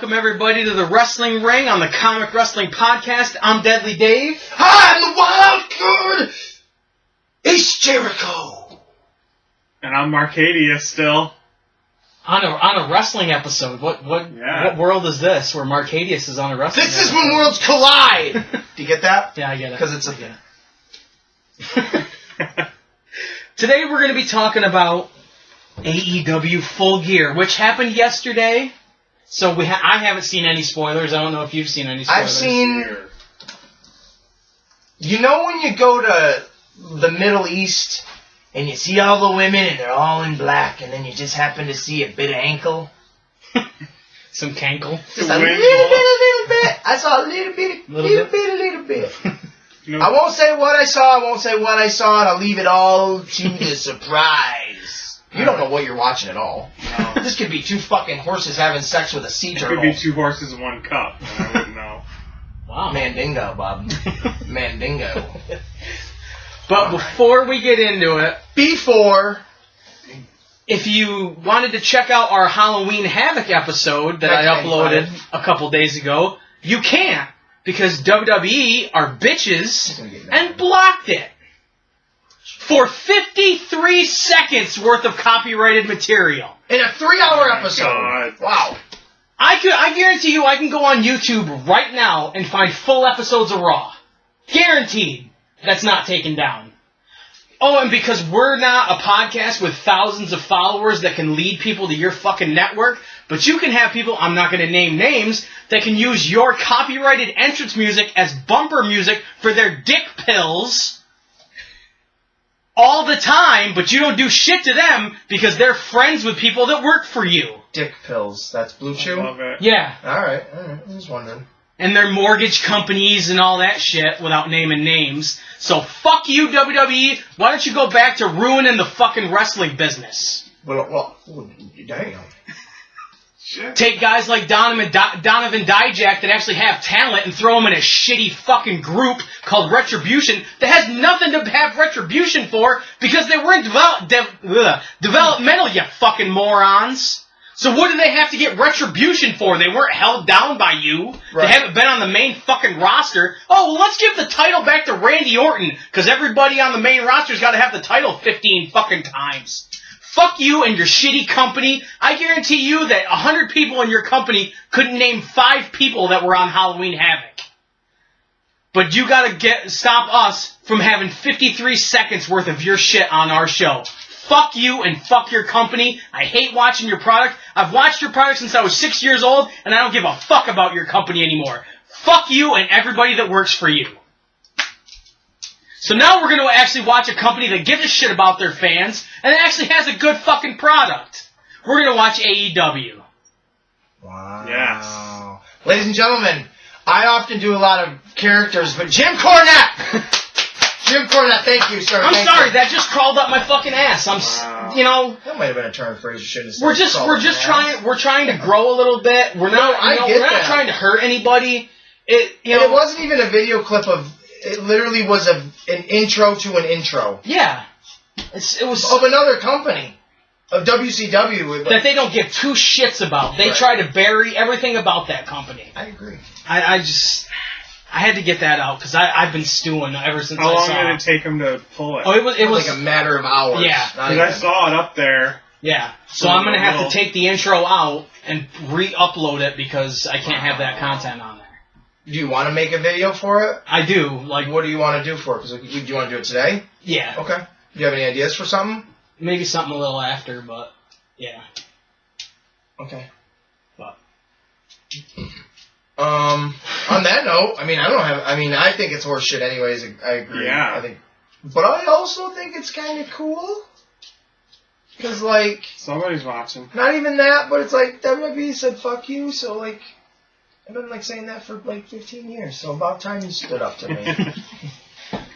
welcome everybody to the Wrestling Ring on the Comic Wrestling Podcast. I'm Deadly Dave. Hi, the wild card! It's Jericho! And I'm Marcadia still. On a wrestling episode. What world is this where Marcadius is on a wrestling This episode? is when worlds collide! Do you get that? Yeah, I get it. Because it's Today we're going to be talking about AEW Full Gear, which happened yesterday. So I haven't seen any spoilers. I don't know if you've seen any spoilers. I've seen... You know when you go to the Middle East and you see all the women and they're all in black and then you just happen to see a bit of ankle? Some cankle. Just a little bit. I saw a little bit. No. I won't say what I saw, and I'll leave it all to the surprise. You don't know what you're watching at all. No. This could be two fucking horses having sex with a sea It turtle. could be two horses in one cup, and I wouldn't know. Wow. Mandingo, Bob. Mandingo. But before we get into it, if you wanted to check out our Halloween Havoc episode that I uploaded a couple days ago, you can't, because WWE are bitches and blocked it for 53 seconds worth of copyrighted material. In a 3-hour episode. God. Wow. I guarantee you I can go on YouTube right now and find full episodes of Raw. Guaranteed. That's not taken down. Oh, and because we're not a podcast with thousands of followers that can lead people to your fucking network, but you can have people, I'm not going to name names, that can use your copyrighted entrance music as bumper music for their dick pills all the time, but you don't do shit to them because they're friends with people that work for you. Dick pills. That's Blue Chew? I love it. Yeah. Alright. I was wondering. And their mortgage companies and all that shit without naming names. So fuck you, WWE. Why don't you go back to ruining the fucking wrestling business? Well, damn. Shit. Take guys like Donovan Dijak that actually have talent and throw them in a shitty fucking group called Retribution that has nothing to have Retribution for because they weren't developmental, you fucking morons. So what do they have to get Retribution for? They weren't held down by you. Right. They haven't been on the main fucking roster. Oh, well, let's give the title back to Randy Orton because everybody on the main roster's got to have the title 15 fucking times. Fuck you and your shitty company. I guarantee you that 100 people in your company couldn't name 5 people that were on Halloween Havoc. But you gotta stop us from having 53 seconds worth of your shit on our show. Fuck you and fuck your company. I hate watching your product. I've watched your product since I was 6 years old, and I don't give a fuck about your company anymore. Fuck you and everybody that works for you. So now we're going to actually watch a company that gives a shit about their fans and actually has a good fucking product. We're going to watch AEW. Wow. Yes. Ladies and gentlemen, I often do a lot of characters, but Jim Cornette! Jim Cornette, thank you, sir. I'm sorry, that just crawled up my fucking ass. That might have been a term phrase you shouldn't have said. We're trying to grow a little bit. We're not, we're not trying to hurt anybody. It wasn't even a video clip of. It literally was an intro to an intro. Yeah, it was of another company, of WCW that they don't give two shits about. They try to bury everything about that company. I agree. I had to get that out because I've been stewing ever since I saw it. How long did it take him to pull it? Oh, it was like a matter of hours. Yeah. Because I saw it up there. Yeah. So I'm going to have to take the intro out and re-upload it because I can't have that content on there. Do you want to make a video for it? I do. Like, what do you want to do for it? Do you want to do it today? Yeah. Okay. Do you have any ideas for something? Maybe something a little after, but yeah. Okay. But. On that note, I think it's horse shit anyways. I agree. Yeah. But I also think it's kind of cool. Because, like... Somebody's watching. Not even that, but it's like, WWE said fuck you, so, like... I've been, like, saying that for, like, 15 years, so about time you stood up to me.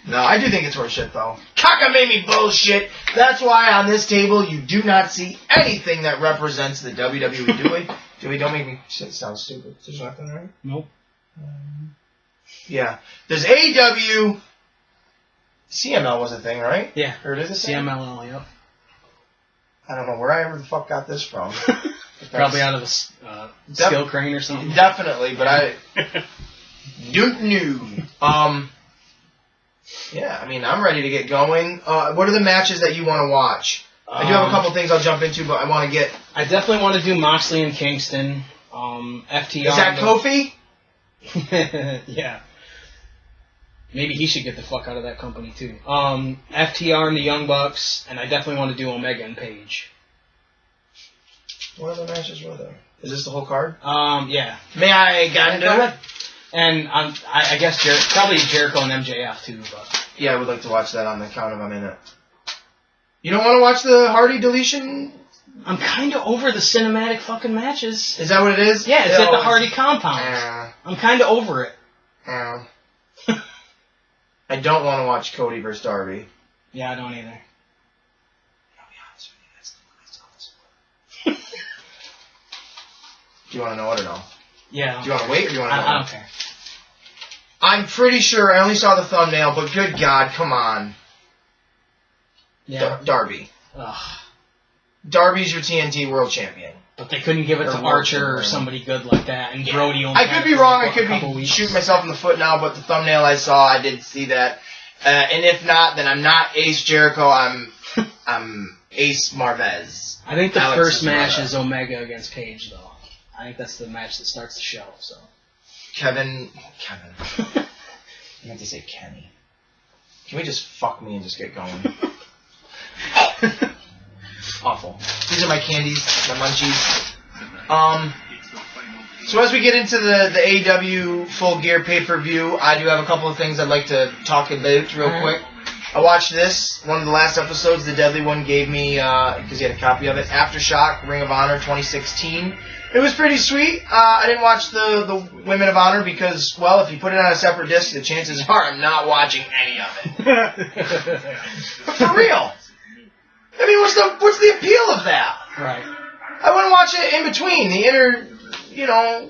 No, I do think it's horse shit, though. Cockamamie bullshit! That's why on this table you do not see anything that represents the WWE, do we? Don't make me sound stupid. There's nothing, right? Nope. Yeah. There's AEW. CML was a thing, right? Yeah. Or it is a thing? CMLL, yep. I don't know where I ever the fuck got this from. Probably out of a skill crane or something. Definitely, but I don't know. Yeah, I mean, I'm ready to get going. What are the matches that you want to watch? I do have a couple things I'll jump into, but I want to get... I definitely want to do Moxley and Kingston. FTR... Is that Kofi? Yeah. Maybe he should get the fuck out of that company, too. FTR and the Young Bucks, and I definitely want to do Omega and Page. What other matches were there? Is this the whole card? Yeah. May I get into it? And I guess probably Jericho and MJF, too, but... Yeah, I would like to watch that on the count of I'm in it. You don't want to watch the Hardy deletion? I'm kind of over the cinematic fucking matches. Is that what it is? Yeah, it's at the Hardy compound. I'm kind of over it. I don't want to watch Cody versus Darby. Yeah, I don't either. I'll be honest with you, that's the one. Do you want to know it or no? Yeah. Do you want to wait or do you want to know? I don't care. I'm pretty sure, I only saw the thumbnail, but good God, come on. Yeah. Darby. Ugh. Darby's your TNT World Champion. But they couldn't give it to Archer or somebody good like that, and Brody only I could be wrong, I could be shooting myself in the foot now, but the thumbnail I saw, I did see that. And if not, then I'm not Ace Jericho, I'm Ace Marvez. I think the first match is Omega against Page, though. I think that's the match that starts the show, so. Kevin. I meant to say Kenny. Can we just fuck me and just get going? Awful. These are my candies, my munchies. So as we get into the AEW Full Gear pay-per-view, I do have a couple of things I'd like to talk about real quick. I watched this, one of the last episodes, the Deadly One gave me, because he had a copy of it, Aftershock, Ring of Honor 2016. It was pretty sweet. I didn't watch the Women of Honor because, well, if you put it on a separate disc, the chances are I'm not watching any of it. But for real. I mean, what's the appeal of that? Right. I wouldn't watch it in between, the inner,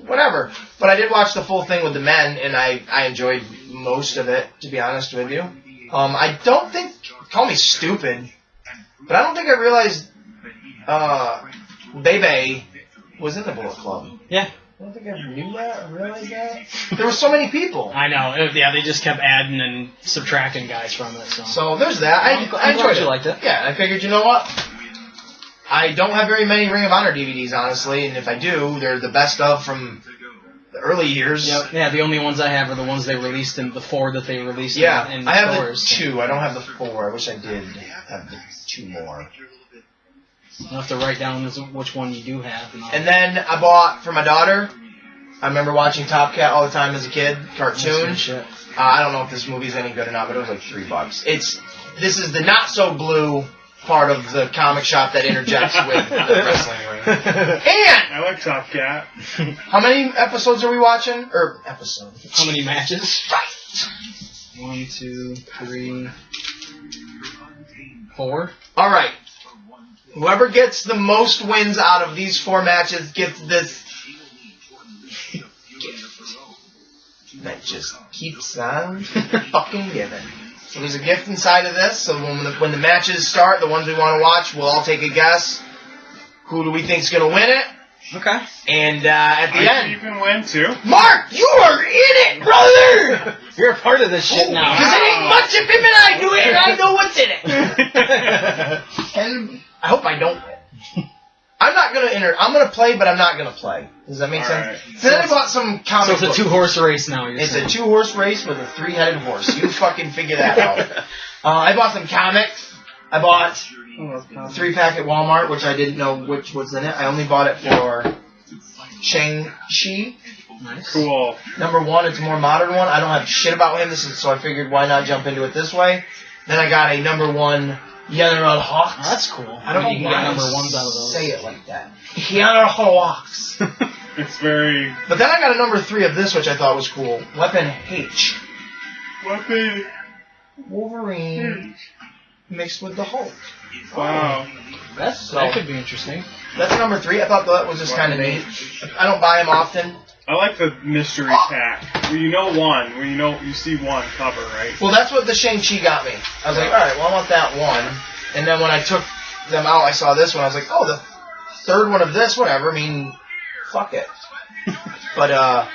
whatever. But I did watch the full thing with the men, and I enjoyed most of it, to be honest with you. I don't think, call me stupid, but I don't think I realized Bebe was in the Bullet Club. Yeah. I don't think I knew that or realized that. There were so many people. I know. Yeah, they just kept adding and subtracting guys from it. So there's that. I enjoyed it. You liked it. Yeah, I figured, you know what? I don't have very many Ring of Honor DVDs, honestly, and if I do, they're the best of from the early years. Yep. Yeah, the only ones I have are the ones they released in the 4 that they released in I have stores. the 2. I don't have the 4. I wish I did have the 2 more. You'll have to write down which one you do have. And then I bought, for my daughter, I remember watching Top Cat all the time as a kid, cartoon. I don't know if this movie's any good or not, but it was like $3. This is the not so blue part of the comic shop that interjects with the wrestling ring. And I like Top Cat. How many episodes are we watching? How many matches? Right. 1, 2, 3, 4. All right. Whoever gets the most wins out of these 4 matches gets this gift that just keeps on fucking giving. So there's a gift inside of this. So when the matches start, the ones we want to watch, we'll all take a guess. Who do we think's going to win it? Okay. And at the end, You can win too. Mark, you are in it, brother. You're a part of this shit now. Because it ain't much if him and I do it, and I know what's in it. And I hope I don't win. I'm not gonna I'm gonna play, but I'm not gonna play. Does that make sense? Right. So then I bought some comic So it's a books. 2-horse race now. It's a 2-horse race with a 3-headed horse. You fucking figure that out. I bought some comics. I bought a 3-pack at Walmart, which I didn't know which was in it. I only bought it for Shang-Chi. Nice. Cool. Number 1, it's a more modern one. I don't have shit about him, so I figured why not jump into it this way. Then I got a number 1 General Hawks. Oh, that's cool. I don't know you can why get number 1s out of those. Say it like that. General Hawks. It's very... But then I got a number 3 of this, which I thought was cool. Weapon H. Weapon. Wolverine mixed with the Hulk. Wow. That could be interesting. That's number 3. I thought that was just kind of neat. I don't buy them often. I like the mystery pack. Where you know one. Where you see one cover, right? Well, that's what the Shang-Chi got me. I was like, alright, well, I want that one. And then when I took them out, I saw this one. I was like, oh, third one of this, whatever. I mean, fuck it. But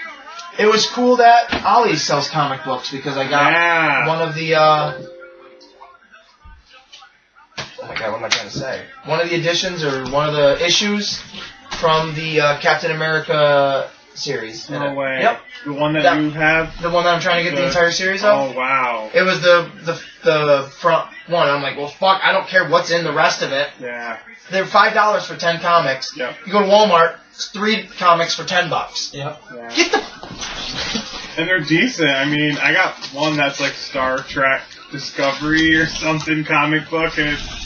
it was cool that Ollie sells comic books because I got one of the. Oh my god, what am I trying to say? One of the editions or one of the issues from the Captain America series. No way. Yep. The one that you have? The one that I'm trying to get the entire series of? Oh, wow. It was the front one. I'm like, well, fuck, I don't care what's in the rest of it. Yeah. They're $5 for 10 comics. Yep. You go to Walmart, it's 3 comics for $10. Yep. Yeah. Get the... And they're decent. I mean, I got one that's like Star Trek Discovery or something comic book, and it's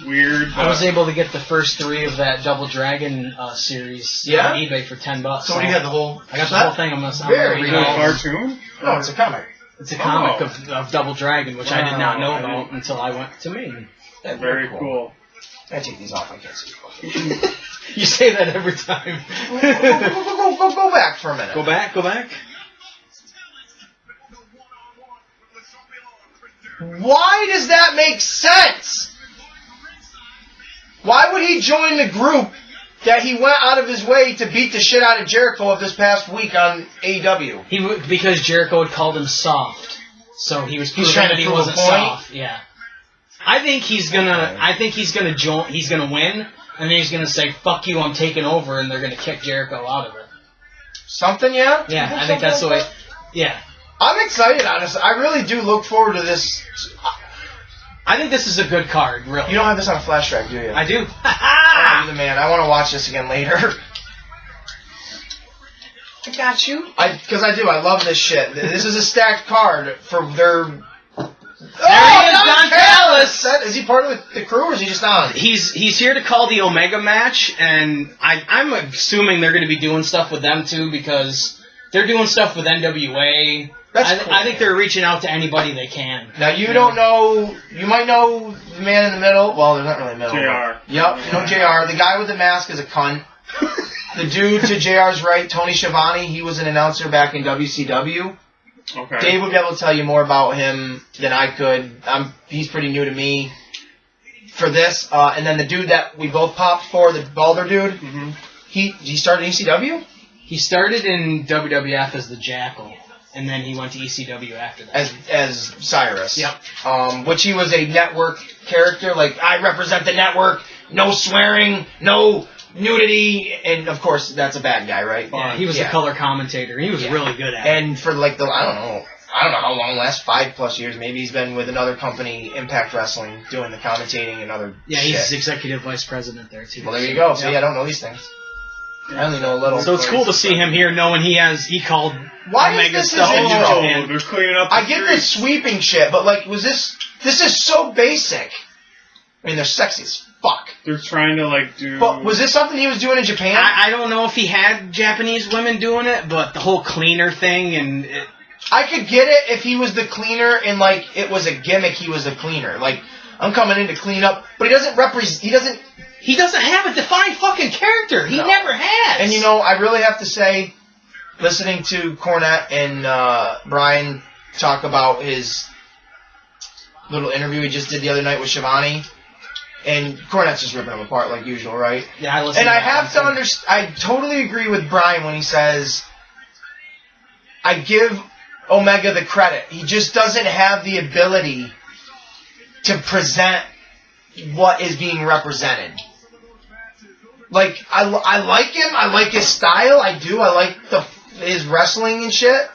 weird. I was able to get the first 3 of that Double Dragon series on eBay for $10. So what do you have, the whole... I got the whole thing. I'm gonna Very read Is it a all. cartoon? No, it's a comic. It's a comic of Double Dragon, which I did not know about until I went to Maine. That's Very cool. I take these off. I can't see. You say that every time. Go back for a minute. Go back. Why does that make sense? Why would he join the group that he went out of his way to beat the shit out of Jericho of this past week on AEW? Because Jericho had called him soft, so he was proving trying to that he prove a wasn't point? soft. Yeah, I think he's gonna join. He's gonna win, and then he's gonna say "fuck you, I'm taking over," and they're gonna kick Jericho out of it. Something, yeah? Yeah, I think that's the way. Yeah, I'm excited, honestly. I really do look forward to this. I think this is a good card. Really, You don't have this on a flash drive, do you? I do. Oh, you're the man. I want to watch this again later. I got you. Because I do. I love this shit. This is a stacked card for their... There he is, Don Callis! Is he part of the crew, or is he just on? He's here to call the Omega match, and I'm assuming they're going to be doing stuff with them too, because they're doing stuff with NWA. That's cool. I think they're reaching out to anybody they can. Now, you don't know... You might know the man in the middle. Well, there's not really a middle. JR. Yep, you know JR. The guy with the mask is a cunt. The dude to JR's right, Tony Schiavone, he was an announcer back in WCW. Okay. Dave would be able to tell you more about him than I could. He's pretty new to me for this. And then the dude that we both popped for, the Balder dude, he started in ECW? He started in WWF as the Jackal, and then he went to ECW after that. As Cyrus. Yep. Which he was a network character, like, I represent the network, no swearing, no nudity, and of course, that's a bad guy, right? Yeah, he was the color commentator. He was really good at it. And for like I don't know how long, last 5+ years, maybe he's been with another company, Impact Wrestling, doing the commentating and other he's executive vice president there too. Well, there you go. See, I don't know these things. I only know a little. So it's cool to see him here, knowing he called Omega this stuff his in intro? Japan. They're cleaning up. I get this sweeping shit, but like, this is so basic. I mean, they're sexy as fuck. They're trying to like do. But was this something he was doing in Japan? I don't know if he had Japanese women doing it, but the whole cleaner thing and. I could get it if he was the cleaner and like it was a gimmick. He was a cleaner. Like, I'm coming in to clean up, but he doesn't represent. He doesn't have a defined fucking character. He never has. And I really have to say, listening to Cornette and Brian talk about his little interview he just did the other night with Shivani, and Cornette's just ripping him apart like usual, right? Yeah, I listen. And I have to understand. I totally agree with Brian when he says, I give Omega the credit. He just doesn't have the ability to present what is being represented. Like, I like him. I like his style. I do. I like his wrestling and shit.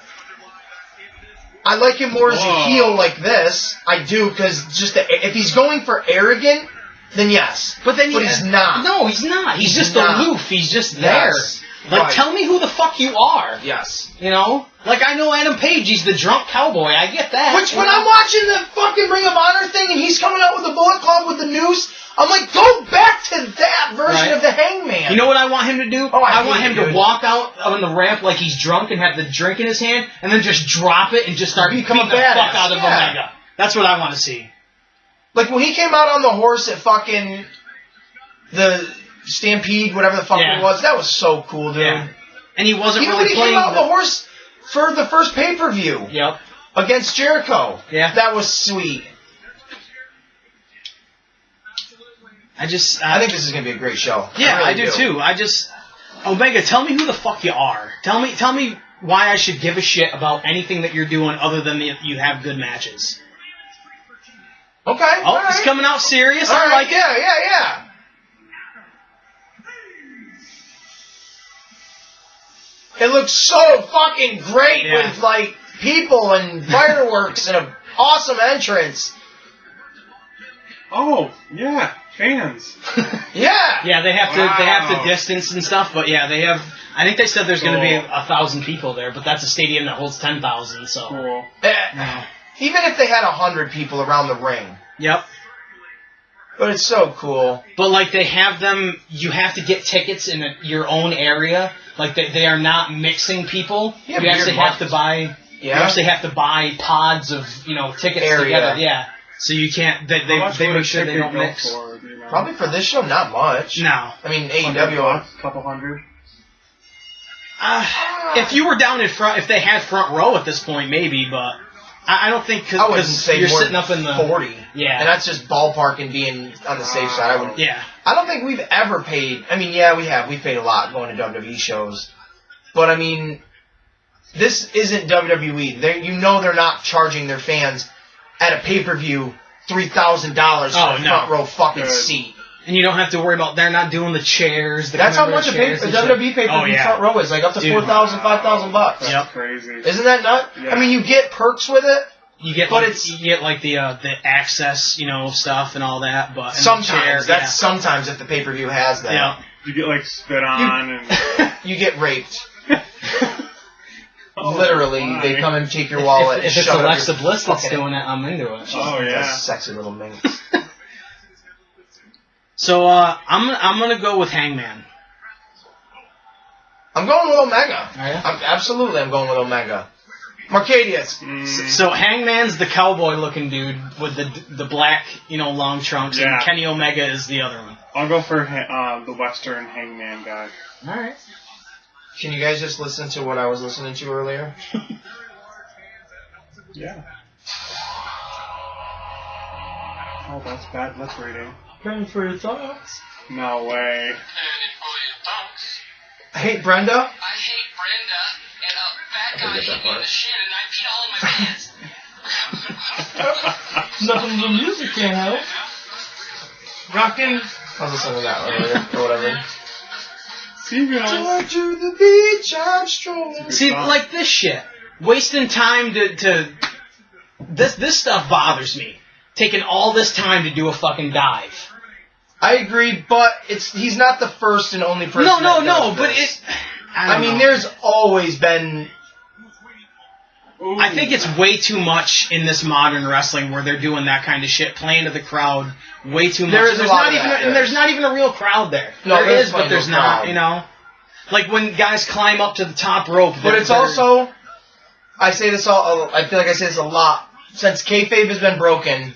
I like him more as a heel like this. I do, because if he's going for arrogant, then yes. But he's not. No, he's not. He's just not. aloof. He's just there. Yes. Like, Right. tell me who the fuck you are. Yes. You know? Like, I know Adam Page, he's the drunk cowboy. I get that. Which, when I'm watching the fucking Ring of Honor thing and he's coming out with the Bullet Club with the noose, I'm like, go back to that version of the Hangman. You know what I want him to do? Oh, I want him hate it, to dude. walk out on the ramp like he's drunk and have the drink in his hand, and then just drop it and just start Become beating a the fuck badass. out of Yeah. Omega. That's what I want to see. Like, when he came out on the horse at fucking the Stampede, whatever the fuck it was, that was so cool, dude. Yeah. And he wasn't Even really when he playing came out on the horse for the first pay-per-view Yep. against Jericho. Yeah. That was sweet. I think this is going to be a great show. Yeah, I I do too. Omega, tell me who the fuck you are. Tell me why I should give a shit about anything that you're doing other than you have good matches. Okay. Oh, right. It's coming out serious. All I right, like it. Yeah. It looks so fucking great with like people and fireworks and an awesome entrance. Oh, yeah, fans. Yeah, they have to distance and stuff, but yeah, they have. I think they said there's going to be 1,000 people there, but that's a stadium that holds 10,000. So cool. Even if they had 100 people around the ring. Yep. But it's so cool. But like they have them, you have to get tickets in your own area. Like they are not mixing people. Yeah, you actually have to buy. Yeah. You actually have to buy pods of tickets together. Yeah. So you can't. They make sure they don't mix. Probably for this show, not much. No. I mean AEW, a couple hundred. If you were down in front, if they had front row at this point, maybe, but I don't think I wouldn't say you're more sitting than up in the 40. Yeah, and that's just ballpark and being on the safe side. I wouldn't. Yeah, I don't think we've ever paid. I mean, yeah, we have. We paid a lot going to WWE shows, but I mean, this isn't WWE. They're not charging their fans at a pay-per-view $3,000 for a front row fucking seat. And you don't have to worry about they're not doing the chairs. That's how much a WWE pay-per-view front row is, like up to $4,000, $5,000. That's crazy. Isn't that nut? Yeah. I mean, you get perks with it. You get the access, stuff and all that. But sometimes sometimes if the pay-per-view has that. Yeah. You get like spit on and you get raped. Literally, they come and take your wallet. If it's Alexa Bliss that's doing it, I'm into it. Oh yeah, sexy little minx. So I'm gonna go with Hangman. I'm going with Omega. Are you? I'm going with Omega. Marcadius. So Hangman's the cowboy-looking dude with the black, long trunks, and Kenny Omega is the other one. I'll go for the Western Hangman guy. All right. Can you guys just listen to what I was listening to earlier? Yeah. Oh, that's bad. That's reading. Ready for your thoughts? No way. I hate Brenda. I hate Brenda, and a fat guy hit me in the shin, and I peed all in my pants. Nothing the music can't help. Rockin'. I was listening to that earlier, or whatever. See, Going to the beach, I'm strolling. See, like this shit. Wasting time to this stuff bothers me. Taking all this time to do a fucking dive. I agree, but he's not the first and only person. No, but it. I mean, there's always been. I think it's way too much in this modern wrestling where they're doing that kind of shit, playing to the crowd way too much. There's not even a real crowd there. No, there is, but there's not. Like when guys climb up to the top rope. But it's also, I feel like I say this a lot. Since kayfabe has been broken,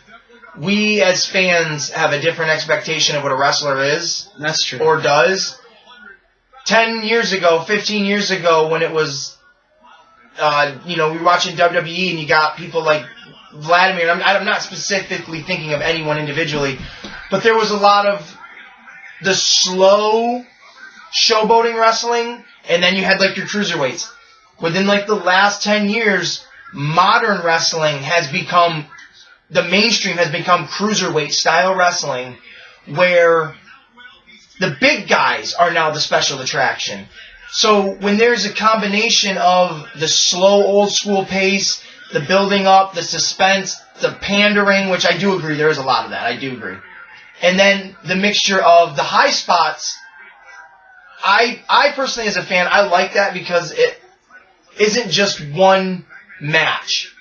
we as fans have a different expectation of what a wrestler is. That's true. Or does. 10 years ago, 15 years ago, when it was, we were watching WWE and you got people like Vladimir. I'm not specifically thinking of anyone individually, but there was a lot of the slow showboating wrestling, and then you had like your cruiserweights. Within like the last 10 years, modern wrestling has become, the mainstream has become cruiserweight style wrestling, where the big guys are now the special attraction. So when there's a combination of the slow old school pace, the building up, the suspense, the pandering, which I do agree, there is a lot of that, I do agree. And then the mixture of the high spots, I personally as a fan, I like that because it isn't just one match.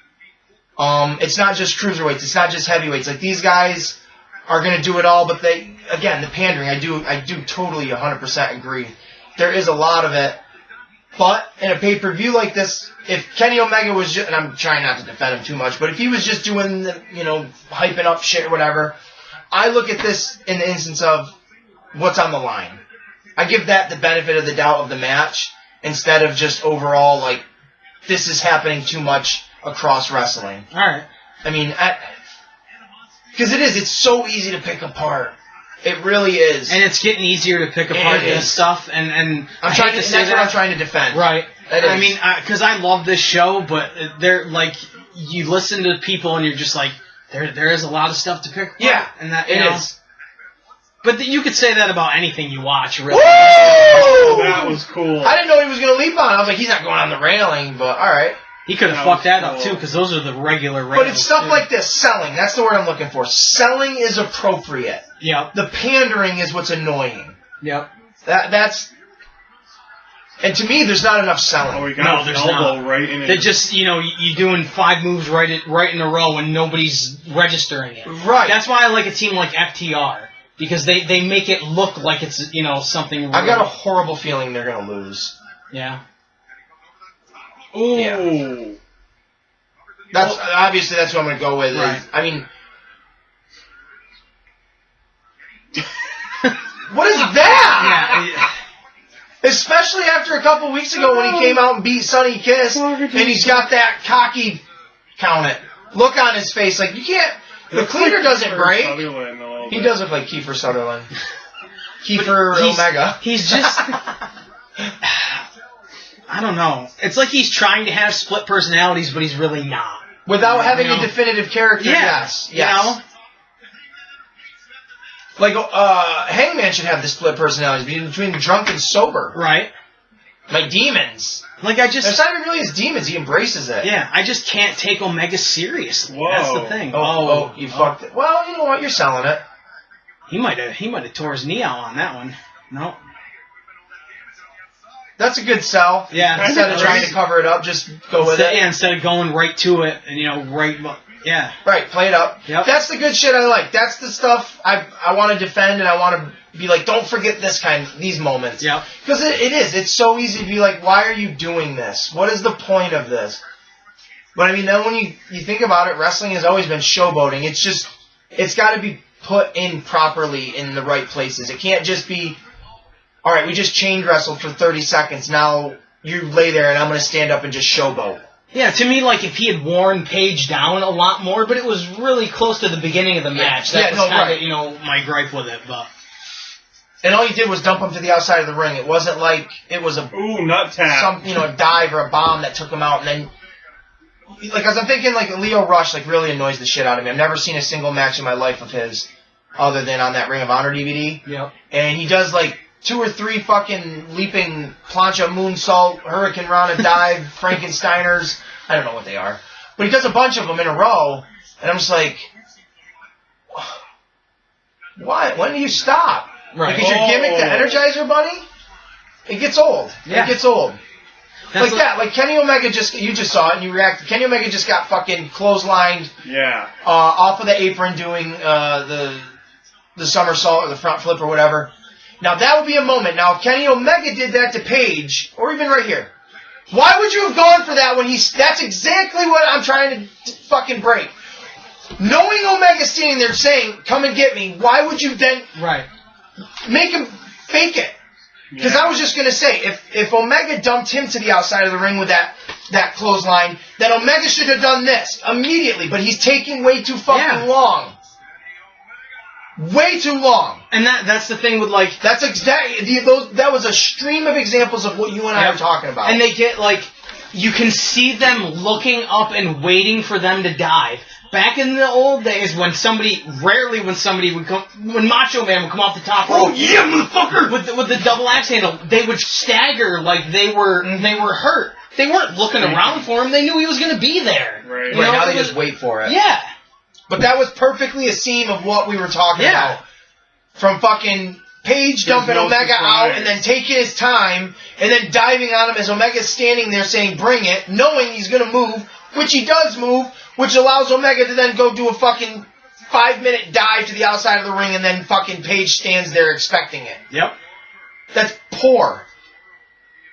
It's not just cruiserweights, it's not just heavyweights. Like these guys are going to do it all, but the pandering, I do totally 100% agree. There is a lot of it. But in a pay-per-view like this, if Kenny Omega was just, and I'm trying not to defend him too much, but if he was just doing the, hyping up shit or whatever, I look at this in the instance of what's on the line. I give that the benefit of the doubt of the match instead of just overall, like, this is happening too much across wrestling. Alright. I mean, because it's so easy to pick apart. It really is. And it's getting easier to pick apart this stuff. And I'm trying to say that's what I'm trying to defend. Right. I mean, because I love this show, but they're like, you listen to people and you're just like, there is a lot of stuff to pick apart. Yeah, and that it is. But you could say that about anything you watch, really. Woo! That was cool. I didn't know he was going to leap on. I was like, he's not going on the railing, but all right. He could have fucked that up, too, because those are the regular rails. But it's stuff like this, selling. That's the word I'm looking for. Selling is appropriate. Yep. The pandering is what's annoying. Yep. That's... And to me, there's not enough selling. Oh, he got his elbow right in it. They're just, you're doing 5 moves right in a row and nobody's registering it. Right. That's why I like a team like FTR. Because they make it look like it's, something real. I've got a horrible feeling they're going to lose. Yeah. Ooh. Yeah. Obviously, that's what I'm going to go with. Right. I mean... What is that? Yeah. Especially after a couple weeks ago when he came out and beat Sonny Kiss, and he's got that cocky, count it, look on his face. Like, you can't... The cleaner doesn't break. He does look like Kiefer Sutherland. Kiefer Omega. He's just... I don't know. It's like he's trying to have split personalities, but he's really not. Without having a definitive character, yes. Like, Hangman should have the split personalities between drunk and sober. Right. Like demons. Like, It's not even really his demons. He embraces it. Yeah, I just can't take Omega seriously. Whoa. That's the thing. You fucked it. Well, you know what? You're selling it. He might have tore his knee out on that one. No. That's a good sell. Yeah. Instead of trying to cover it up, just go with it. Yeah, instead of going right to it and, yeah. Right, play it up. Yep. That's the good shit I like. That's the stuff I want to defend, and I want to be like, don't forget these moments. Yep. Because it is. It's so easy to be like, why are you doing this? What is the point of this? But I mean, then when you think about it, wrestling has always been showboating. It's got to be put in properly in the right places. It can't just be, all right, we just chain wrestled for 30 seconds. Now you lay there and I'm going to stand up and just showboat. Yeah, to me, like, if he had worn Paige down a lot more, but it was really close to the beginning of the match. That was kind of, my gripe with it, but... And all you did was dump him to the outside of the ring. It wasn't like it was a... Ooh, nut tap. A dive or a bomb that took him out, and then... Like, as I'm thinking, like, Leo Rush, like, really annoys the shit out of me. I've never seen a single match in my life of his other than on that Ring of Honor DVD. Yep. And he does, like, 2 or 3 fucking leaping plancha, moonsault, Hurricane Rana dive, Frankensteiners. I don't know what they are. But he does a bunch of them in a row, and I'm just like, why? When do you stop? Right. Like, is your gimmick the Energizer Bunny? It gets old. Yeah. It gets old. That's Like Kenny Omega you just saw it and you reacted. Kenny Omega just got fucking clotheslined off of the apron doing the somersault or the front flip or whatever. Now that would be a moment. Now if Kenny Omega did that to Paige, or even right here, why would you have gone for that when that's exactly what I'm trying to fucking break. Knowing Omega standing there saying, come and get me, why would you then make him fake it? Because I was just going to say, if Omega dumped him to the outside of the ring with that clothesline, then Omega should have done this immediately, but he's taking way too fucking long. Way too long. And that's the thing with, like... That's exactly... That was a stream of examples of what you and I are talking about. And they get, like... You can see them looking up and waiting for them to dive. Back in the old days when rarely when somebody would come... When Macho Man would come off the top rope... Oh, yeah, motherfucker! With the double axe handle, they would stagger like they were hurt. They weren't looking around for him. They knew he was going to be there. Right. Now they just wait for it. Yeah. But that was perfectly a seam of what we were talking about. From fucking Paige dumping Omega out and then taking his time and then diving on him as Omega's standing there saying, bring it, knowing he's going to move, which he does move, which allows Omega to then go do a fucking 5-minute dive to the outside of the ring and then fucking Paige stands there expecting it. Yep. That's poor.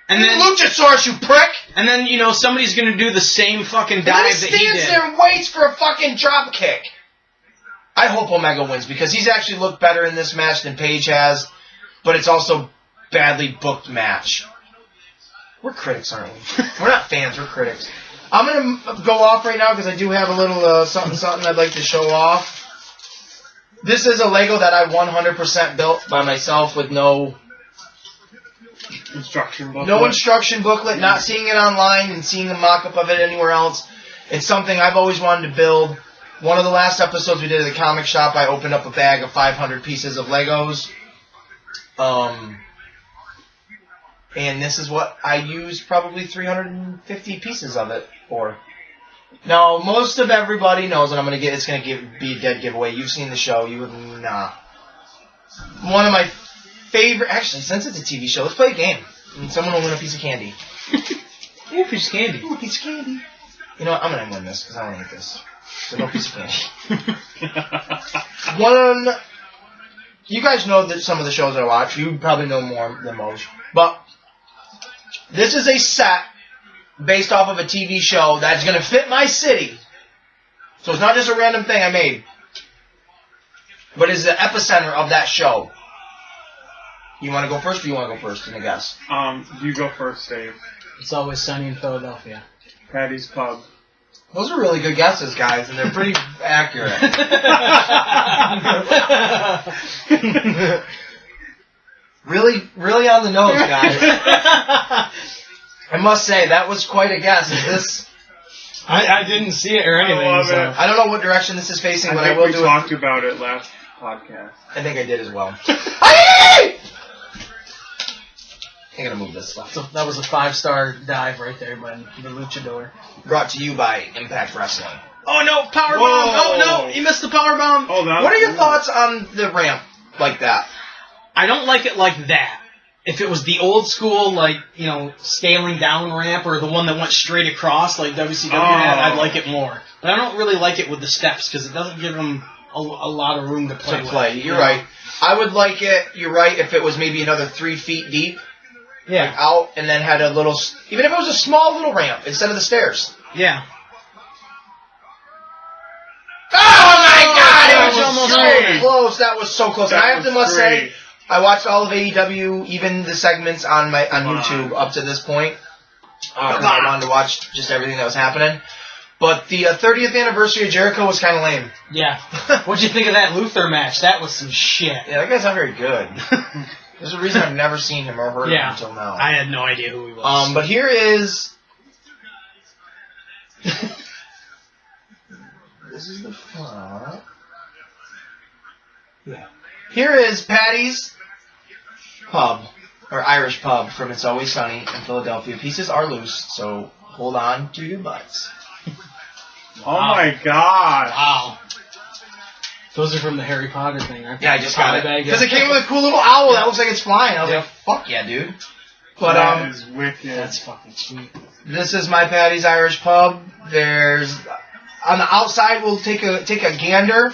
And then Luchasaurus, you prick! And then, somebody's going to do the same fucking dive that he did. He stands there and waits for a fucking drop kick. I hope Omega wins because he's actually looked better in this match than Paige has, but it's also badly booked match. We're critics, aren't we? We're not fans, we're critics. I'm going to go off right now because I do have a little something I'd like to show off. This is a Lego that I 100% built by myself with no instruction booklet. No instruction booklet, not seeing it online and seeing a mock-up of it anywhere else. It's something I've always wanted to build. One of the last episodes we did at the comic shop, I opened up a bag of 500 pieces of Legos. And this is what I used probably 350 pieces of it for. Now, most of everybody knows that it's going to be a dead giveaway. You've seen the show. You have not. One of my favorite... Actually, since it's a TV show, let's play a game. And someone will win a piece of candy. Ooh, a piece of candy. Ooh, a piece of candy. You know what? I'm going to win this because I want to eat this. So no piece of candy. You guys know that some of the shows I watch. You probably know more than most. But this is a set based off of a TV show that's going to fit my city. So it's not just a random thing I made. But it's the epicenter of that show. You want to go first or you want to go first in a guess? You go first, Dave. It's Always Sunny in Philadelphia. Patty's Pub. Those are really good guesses, guys, and they're pretty accurate. Really on the nose, guys. I must say, that was quite a guess. Is this... I didn't see it or anything. I love so. it. I don't know what direction this is facing, but I think will we do talked about it last podcast. I think I did as well. I gotta move this stuff. So that was a 5-star dive right there by the luchador. Brought to you by Impact Wrestling. Oh no, power Whoa. bomb! Oh no, you missed the power bomb. Oh, that What are your was- thoughts on the ramp like that? I don't like it like that. If it was the old school, like, you know, scaling down ramp or the one that went straight across like WCW had, I'd like it more. But I don't really like it with the steps because it doesn't give them a lot of room to play with. You're right. I would like it, you're right, if it was maybe another 3 feet deep. Yeah. Like out and then had a little, even if it was a small little ramp instead of the stairs. Yeah. Oh my God! that It was was almost so great. close. That was so close. And I have to must say, great. I watched all of AEW, even the segments on YouTube up to this point. Because I wanted to watch just everything that was happening. But the 30th anniversary of Jericho was kind of lame. Yeah. What'd you think of that Luther match? That was some shit. Yeah, that guy's not very good. There's a reason I've never seen him or heard of him until now. I had no idea who he was. But here is... This is the front. Yeah. Here is Patty's Pub, or Irish Pub, from It's Always Sunny in Philadelphia. Pieces are loose, so hold on to your butts. Oh my God. Wow. Those are from the Harry Potter thing, aren't they? Yeah, I just got it. Bag, Because it came with a cool little owl that looks like it's flying. I was like, fuck yeah, dude. But, That is wicked. That's fucking sweet. this is my Patty's Irish Pub. There's... On the outside, we'll take a gander.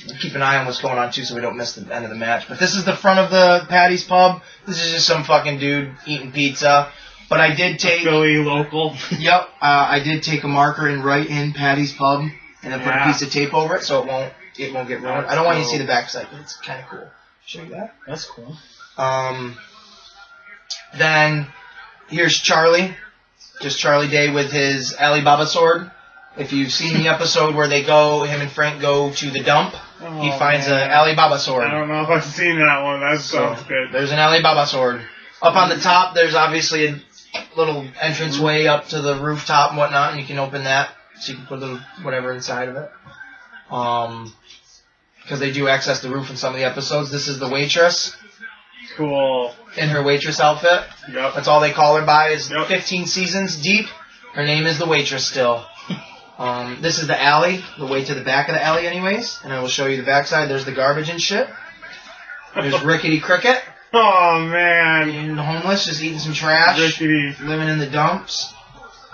We'll keep an eye on what's going on, too, so we don't miss the end of the match. But this is the front of the Patty's Pub. This is just some fucking dude eating pizza. But I did take... Philly local. Yep. I did take a marker and write in Patty's Pub. And then put a piece of tape over it so it won't get ruined. I don't want you to see the backside, but it's kind of cool. Show you that? That's cool. Then here's Charlie. Just Charlie Day with his Alibaba sword. If you've seen the episode where him and Frank go to the dump, he finds an Alibaba sword. I don't know if I've seen that one. That sounds good. There's an Alibaba sword. Up on the top, there's obviously a little entranceway up to the rooftop and whatnot, and you can open that so you can put a little whatever inside of it. Because they do access the roof in some of the episodes. This is the waitress. Cool. In her waitress outfit. Yep. That's all they call her by is Yep. 15 seasons deep. Her name is the waitress still. This is the alley, the way to the back of the alley anyways. And I will show you the backside. There's the garbage and shit. There's Rickety Cricket. Oh, man. Being homeless, just eating some trash. Rickety. Living in the dumps.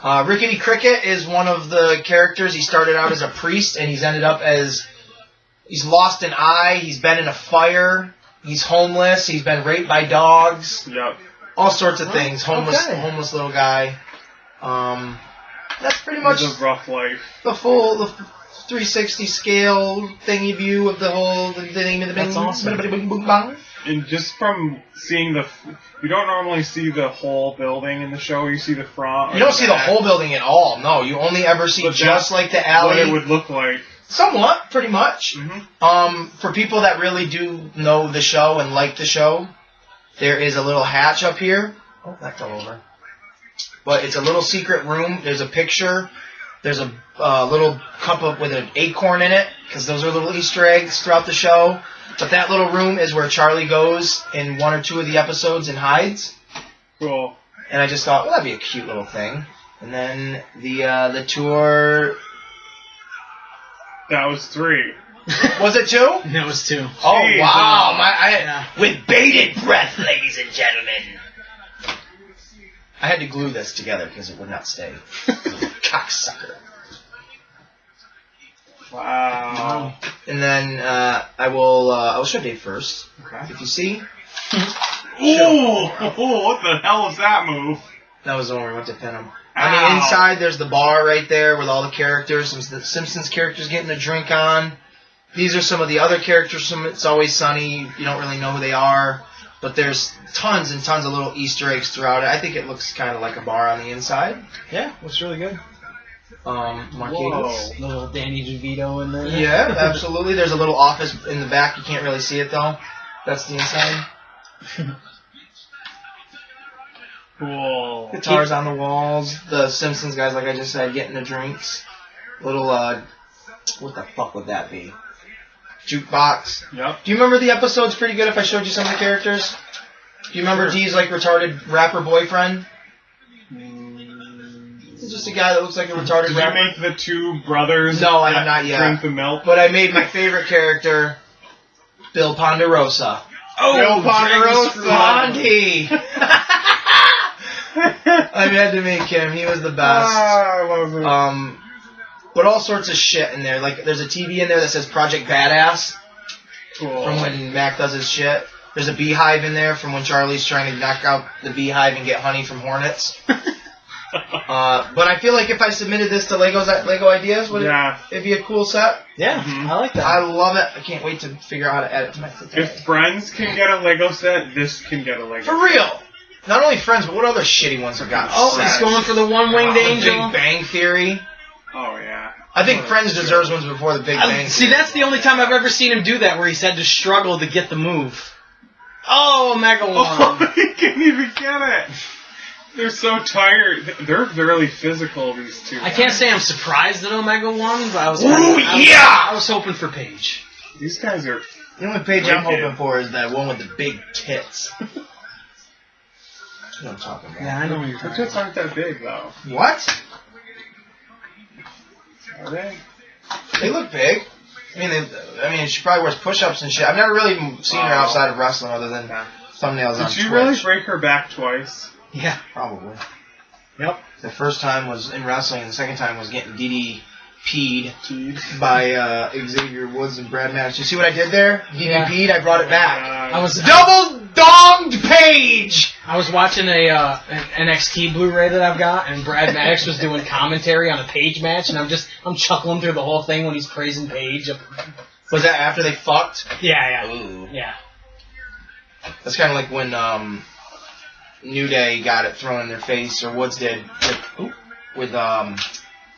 Rickety Cricket is one of the characters. He started out as a priest and he's ended up as... He's lost an eye. He's been in a fire. He's homeless. He's been raped by dogs. Yep. All sorts of things. Homeless little guy. That's pretty much It's a rough life. the 360 scale thingy view of the whole the name of the That's awesome. Bang. And just from seeing you don't normally see the whole building in the show. You see the front. You don't see the whole building at all. No, you only ever see But just that's like the What alley. it would look like. Somewhat, pretty much. Mm-hmm. For people that really do know the show and like the show, there is a little hatch up here. Oh, that fell over. But it's a little secret room. There's a picture. There's a little cup with an acorn in it, because those are little Easter eggs throughout the show. But that little room is where Charlie goes in 1 or 2 of the episodes and hides. Cool. And I just thought, well, that'd be a cute little thing. And then the tour... That was 3. Was it 2? That was 2. Oh, Jeez, wow. yeah. With bated breath, ladies and gentlemen. I had to glue this together because it would not stay. Cocksucker. Wow. And then I'll show Dave first. Okay. If you see, Ooh! What the hell was that move? that was the one where we went to pin him. On the Ow. inside, there's the bar right there with all the characters. Some of the Simpsons characters getting a drink on. These are some of the other characters from It's Always Sunny. You don't really know who they are. But there's tons and tons of little Easter eggs throughout it. I think it looks kind of like a bar on the inside. Yeah, looks really good. Marquise. Little Danny DeVito in there. Yeah, absolutely. There's a little office in the back. You can't really see it, though. That's the inside. Cool. Guitars on the walls. The Simpsons guys, like I just said, getting the drinks. Little, what the fuck would that be? Jukebox. Yep. Do you remember the episodes pretty good if I showed you some of the characters? Do you remember Dee's, like, retarded rapper boyfriend? He's just a guy that looks like a retarded Did rapper. you make the 2 brothers? No, I have that not yet. Drink the milk. But I made my favorite character, Bill Ponderosa. Bill Ponderosa. Pondy! I had to make him. He was the best. I love it. But all sorts of shit in there. Like, there's a TV in there that says Project Badass Cool. from when Mac does his shit. There's a beehive in there from when Charlie's trying to knock out the beehive and get honey from hornets. But I feel like if I submitted this to Lego Ideas, would it be a cool set? Yeah, Mhm. I like that. I love it. I can't wait to figure out how to add it to my If Friends can get a Lego set, this can get a Lego For real! Not only Friends, but what other shitty ones have got Oh, sets? he's going for the one-winged The angel. Big Bang Theory. set. Oh, yeah. I think Friends deserves ones before the Big Bang See, Theory. that's the only time I've ever seen him do that, where he's had to struggle to get the move. Oh, Omega One. Oh, you can't even get it. They're so tired. They're really physical, these 2. I can't say I'm surprised at Omega One, but I was. yeah! I was hoping for Paige. These guys are... The only page I'm Wicked. hoping for is that one with the big tits. You know what I'm talking about. Yeah, I know what you're Their talking tits aren't that big, though. What? Are they? They look big. I mean, she probably wears push-ups and shit. I've never really seen her Wow. outside of wrestling other than thumbnails on Did you Twitch. really break her back twice? Yeah. Probably. Yep. The first time was in wrestling, and the second time was getting DDP'd by Xavier Woods and Brad Maddox. You see what I did there? DDP'd, I brought it back. I was Double-donged Page! I was watching an NXT Blu-ray that I've got, and Brad Maddox was doing commentary on a Page match, and I'm chuckling through the whole thing when he's praising Page. Was that after they fucked? Yeah, Ooh. yeah. That's kind of like when New Day got it thrown in their face, or Woods did, with the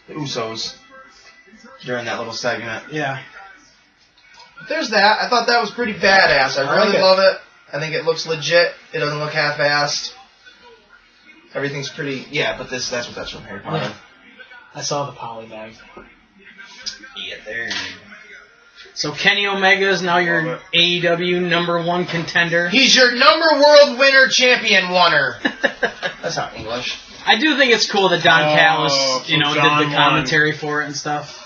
Usos during that little segment. Yeah. But there's that. I thought that was pretty badass. I really like it. love it. I think it looks legit. It doesn't look half-assed. Everything's pretty... Yeah, but that's from Harry Potter. Yeah. I saw the poly bag. Yeah, there. So Kenny Omega is now your Love AEW #1 contender. He's your world winner champion oneer. That's not English. I do think it's cool that Don Callis, so did John the commentary for it and stuff.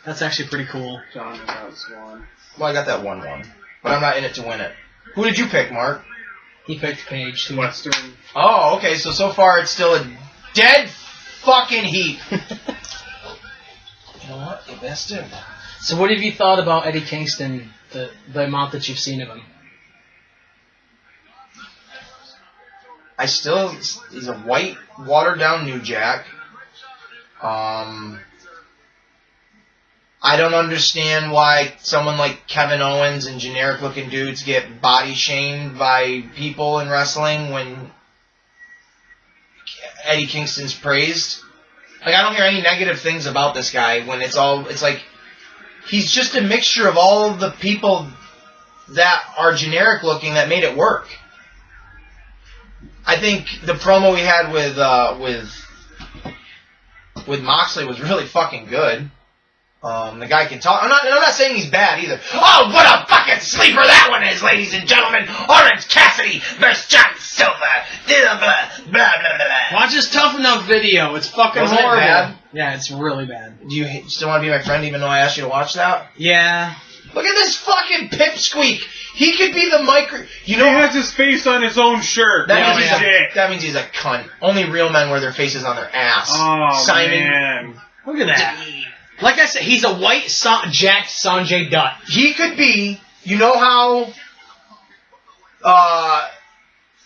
That's actually pretty cool. John has one. Well, I got that 1-1. But I'm not in it to win it. Who did you pick, Mark? He picked Paige too. Western. Oh, okay, so far it's still a dead fucking heat. You know what? The best of. So what have you thought about Eddie Kingston, the amount that you've seen of him? He's a white, watered-down New Jack. I don't understand why someone like Kevin Owens and generic-looking dudes get body-shamed by people in wrestling when Eddie Kingston's praised. Like, I don't hear any negative things about this guy when it's like he's just a mixture of all of the people that are generic looking that made it work. I think the promo we had with Moxley was really fucking good. The guy can talk. I'm not saying he's bad either. Oh, what a fucking sleeper that one is, ladies and gentlemen. Orange Cassidy versus John Silver. Blah, blah, blah, blah, blah. Watch his Tough Enough video. It's fucking Wasn't it horrible. bad? Yeah, it's really bad. Do you still want to be my friend even though I asked you to watch that? Yeah. Look at this fucking pipsqueak. He could be the micro... He has his face on his own shirt. That means he's a cunt. Only real men wear their faces on their ass. Oh, Simon. man. Look at that. Like I said, he's a white, jacked Sanjay Dutt. He could be... You know how...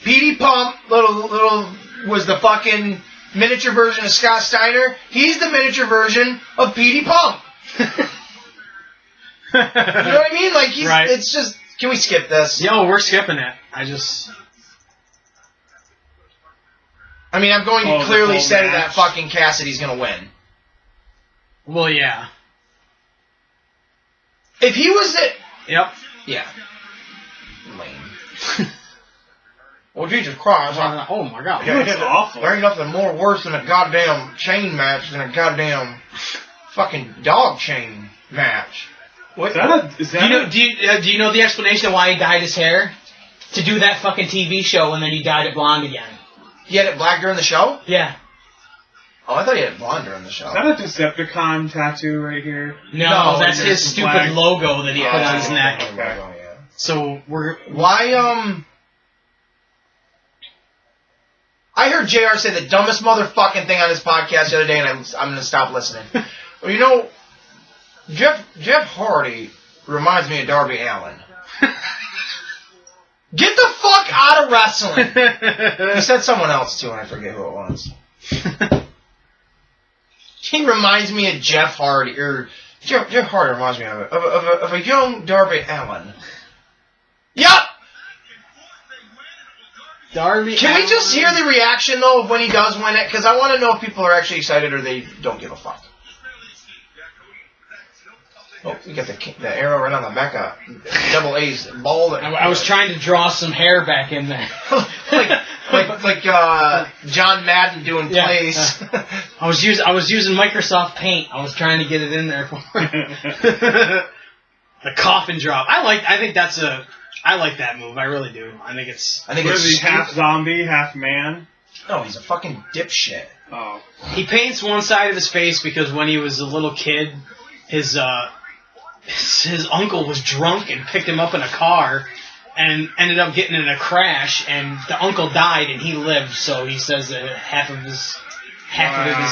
Petey Pump little was the fucking miniature version of Scott Steiner? He's the miniature version of Petey Pump. You know what I mean? Like, he's... Right. It's just... Can we skip this? Yo, we're skipping it. I mean, I'm going to clearly say that fucking Cassidy's going to win. Well, yeah. If he was it... Yep. Yeah. Lame. Well, Jesus Christ. Oh, my God. Yeah, That's awful. There ain't nothing more worse than a goddamn chain match than a goddamn fucking dog chain match. What? Do you know the explanation of why he dyed his hair? To do that fucking TV show, and then he dyed it blonde again. He had it black during the show? Yeah. Oh, I thought he had it blonde during the show. Is that a Decepticon tattoo right here? No, that's his stupid flag. logo that he put on his Okay. neck. Yeah. So Why, I heard JR say the dumbest motherfucking thing on his podcast the other day, and I'm going to stop listening. Well, you know, Jeff Hardy reminds me of Darby Allin. Get the fuck out of wrestling! He said someone else, too, and I forget who it was. He reminds me of Jeff Hardy, or Jeff Hardy reminds me of a young Darby Allin. Yup! Darby Can we just hear the reaction, though, of when he does win it? Because I want to know if people are actually excited or they don't give a fuck. Oh, we got the arrow right on the back of Double A's ball. I was trying to draw some hair back in there. like John Madden doing plays. I was using Microsoft Paint. I was trying to get it in there for the coffin drop. I like that move. I really do. I think it's half zombie, half man. No, he's a fucking dipshit. Oh. He paints one side of his face because when he was a little kid, his uncle was drunk and picked him up in a car and ended up getting in a crash, and the uncle died and he lived, so he says that half of it is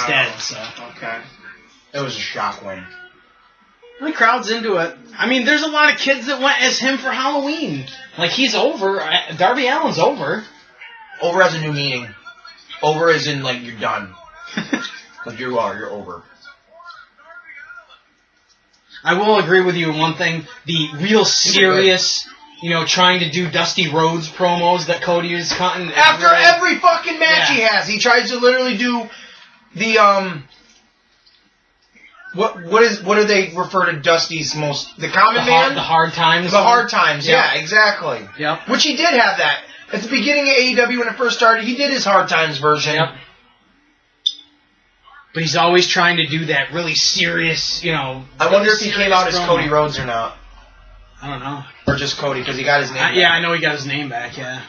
dead. So Okay. It was a shock win. the crowd's into it. I mean, there's a lot of kids that went as him for Halloween. Like, he's over. Darby Allin's over. Over has a new meaning. Over as in, like, you're done. Like, you're over. I will agree with you on one thing. The real serious, trying to do Dusty Rhodes promos that Cody is cutting. After every fucking match he has, he tries to literally do the, what do they refer to Dusty's most, the common man? The hard times. The hard times, yeah, exactly. Yep. Which he did have that. At the beginning of AEW when it first started, he did his hard times version. Yep. But he's always trying to do that really serious, I wonder if he came out as Cody Rhodes or not. I don't know. Or just Cody, because he got his name back. Yeah, I know he got his name back, yeah.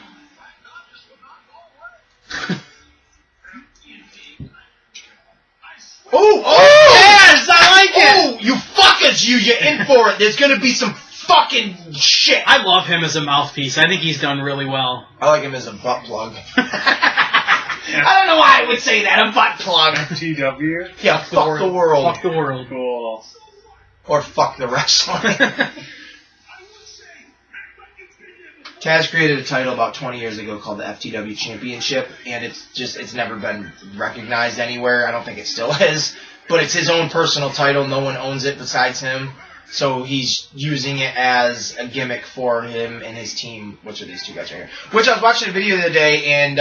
Oh! Yes, I like it! Oh, you fuckers, you're in for it. There's gonna be some fucking shit. I love him as a mouthpiece. I think he's done really well. I like him as a butt plug. I don't know why I would say that, a butt plug. FTW? Yeah, fuck the world. Fuck the world. Cool. Or fuck the wrestling. Taz created a title about 20 years ago called the FTW Championship, and it's never been recognized anywhere. I don't think it still is. But it's his own personal title. No one owns it besides him. So he's using it as a gimmick for him and his team, which are these two guys right here. Which I was watching a video the other day, and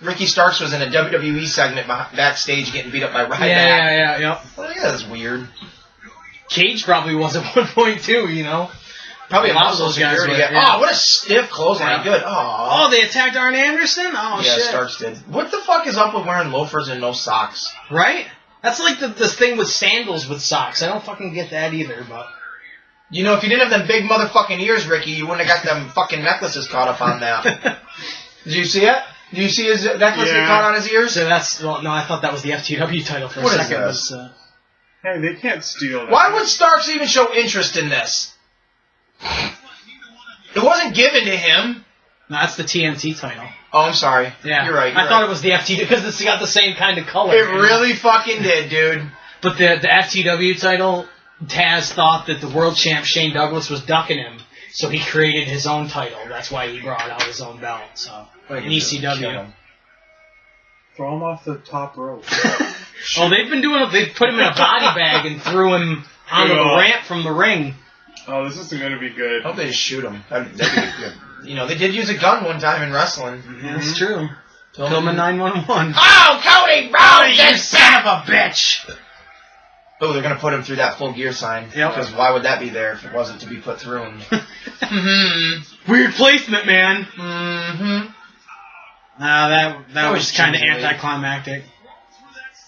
Ricky Starks was in a WWE segment backstage getting beat up by Ryback. Yeah. Well, yeah, that's weird. Cage probably was at one point too, you know. Probably a lot of muscle those guys security were- guy. yeah. Oh, what a stiff clothesline. Yeah. Good. Oh, they attacked Arn Anderson? Oh, yeah, shit. Starks did. What the fuck is up with wearing loafers and no socks? Right? That's like the thing with sandals with socks. I don't fucking get that either, but... You know, if you didn't have them big motherfucking ears, Ricky, you wouldn't have got them fucking necklaces caught up on that. Did you see it? Did you see his necklace get caught on his ears? So that's... Well, no, I thought that was the FTW title for What a is second. this? But, Hey, they can't steal that. Why would Starks even show interest in this? It wasn't given to him. no, that's the TNT title. Oh, I'm sorry. Yeah. You're right. I thought it was the FTW because it's got the same kind of color. It you know? really fucking did, dude. But the FTW title, Taz thought that the world champ Shane Douglas was ducking him, so he created his own title. That's why he brought out his own belt. So in ECW. Throw him off the top rope. Oh, they've been doing it. They put him in a body bag and threw him onto the ramp from the ring. Oh, this isn't going to be good. I hope they just shoot him. That'd be good. You know, they did use a gun one time in wrestling. That's true. Pillman 911. Oh, Cody Brown, You son of a bitch! Oh, they're going to put him through that full gear sign. Yep. Because why would that be there if it wasn't to be put through him? Weird placement, man. Mm-hmm. That was kind of gingerly. anticlimactic.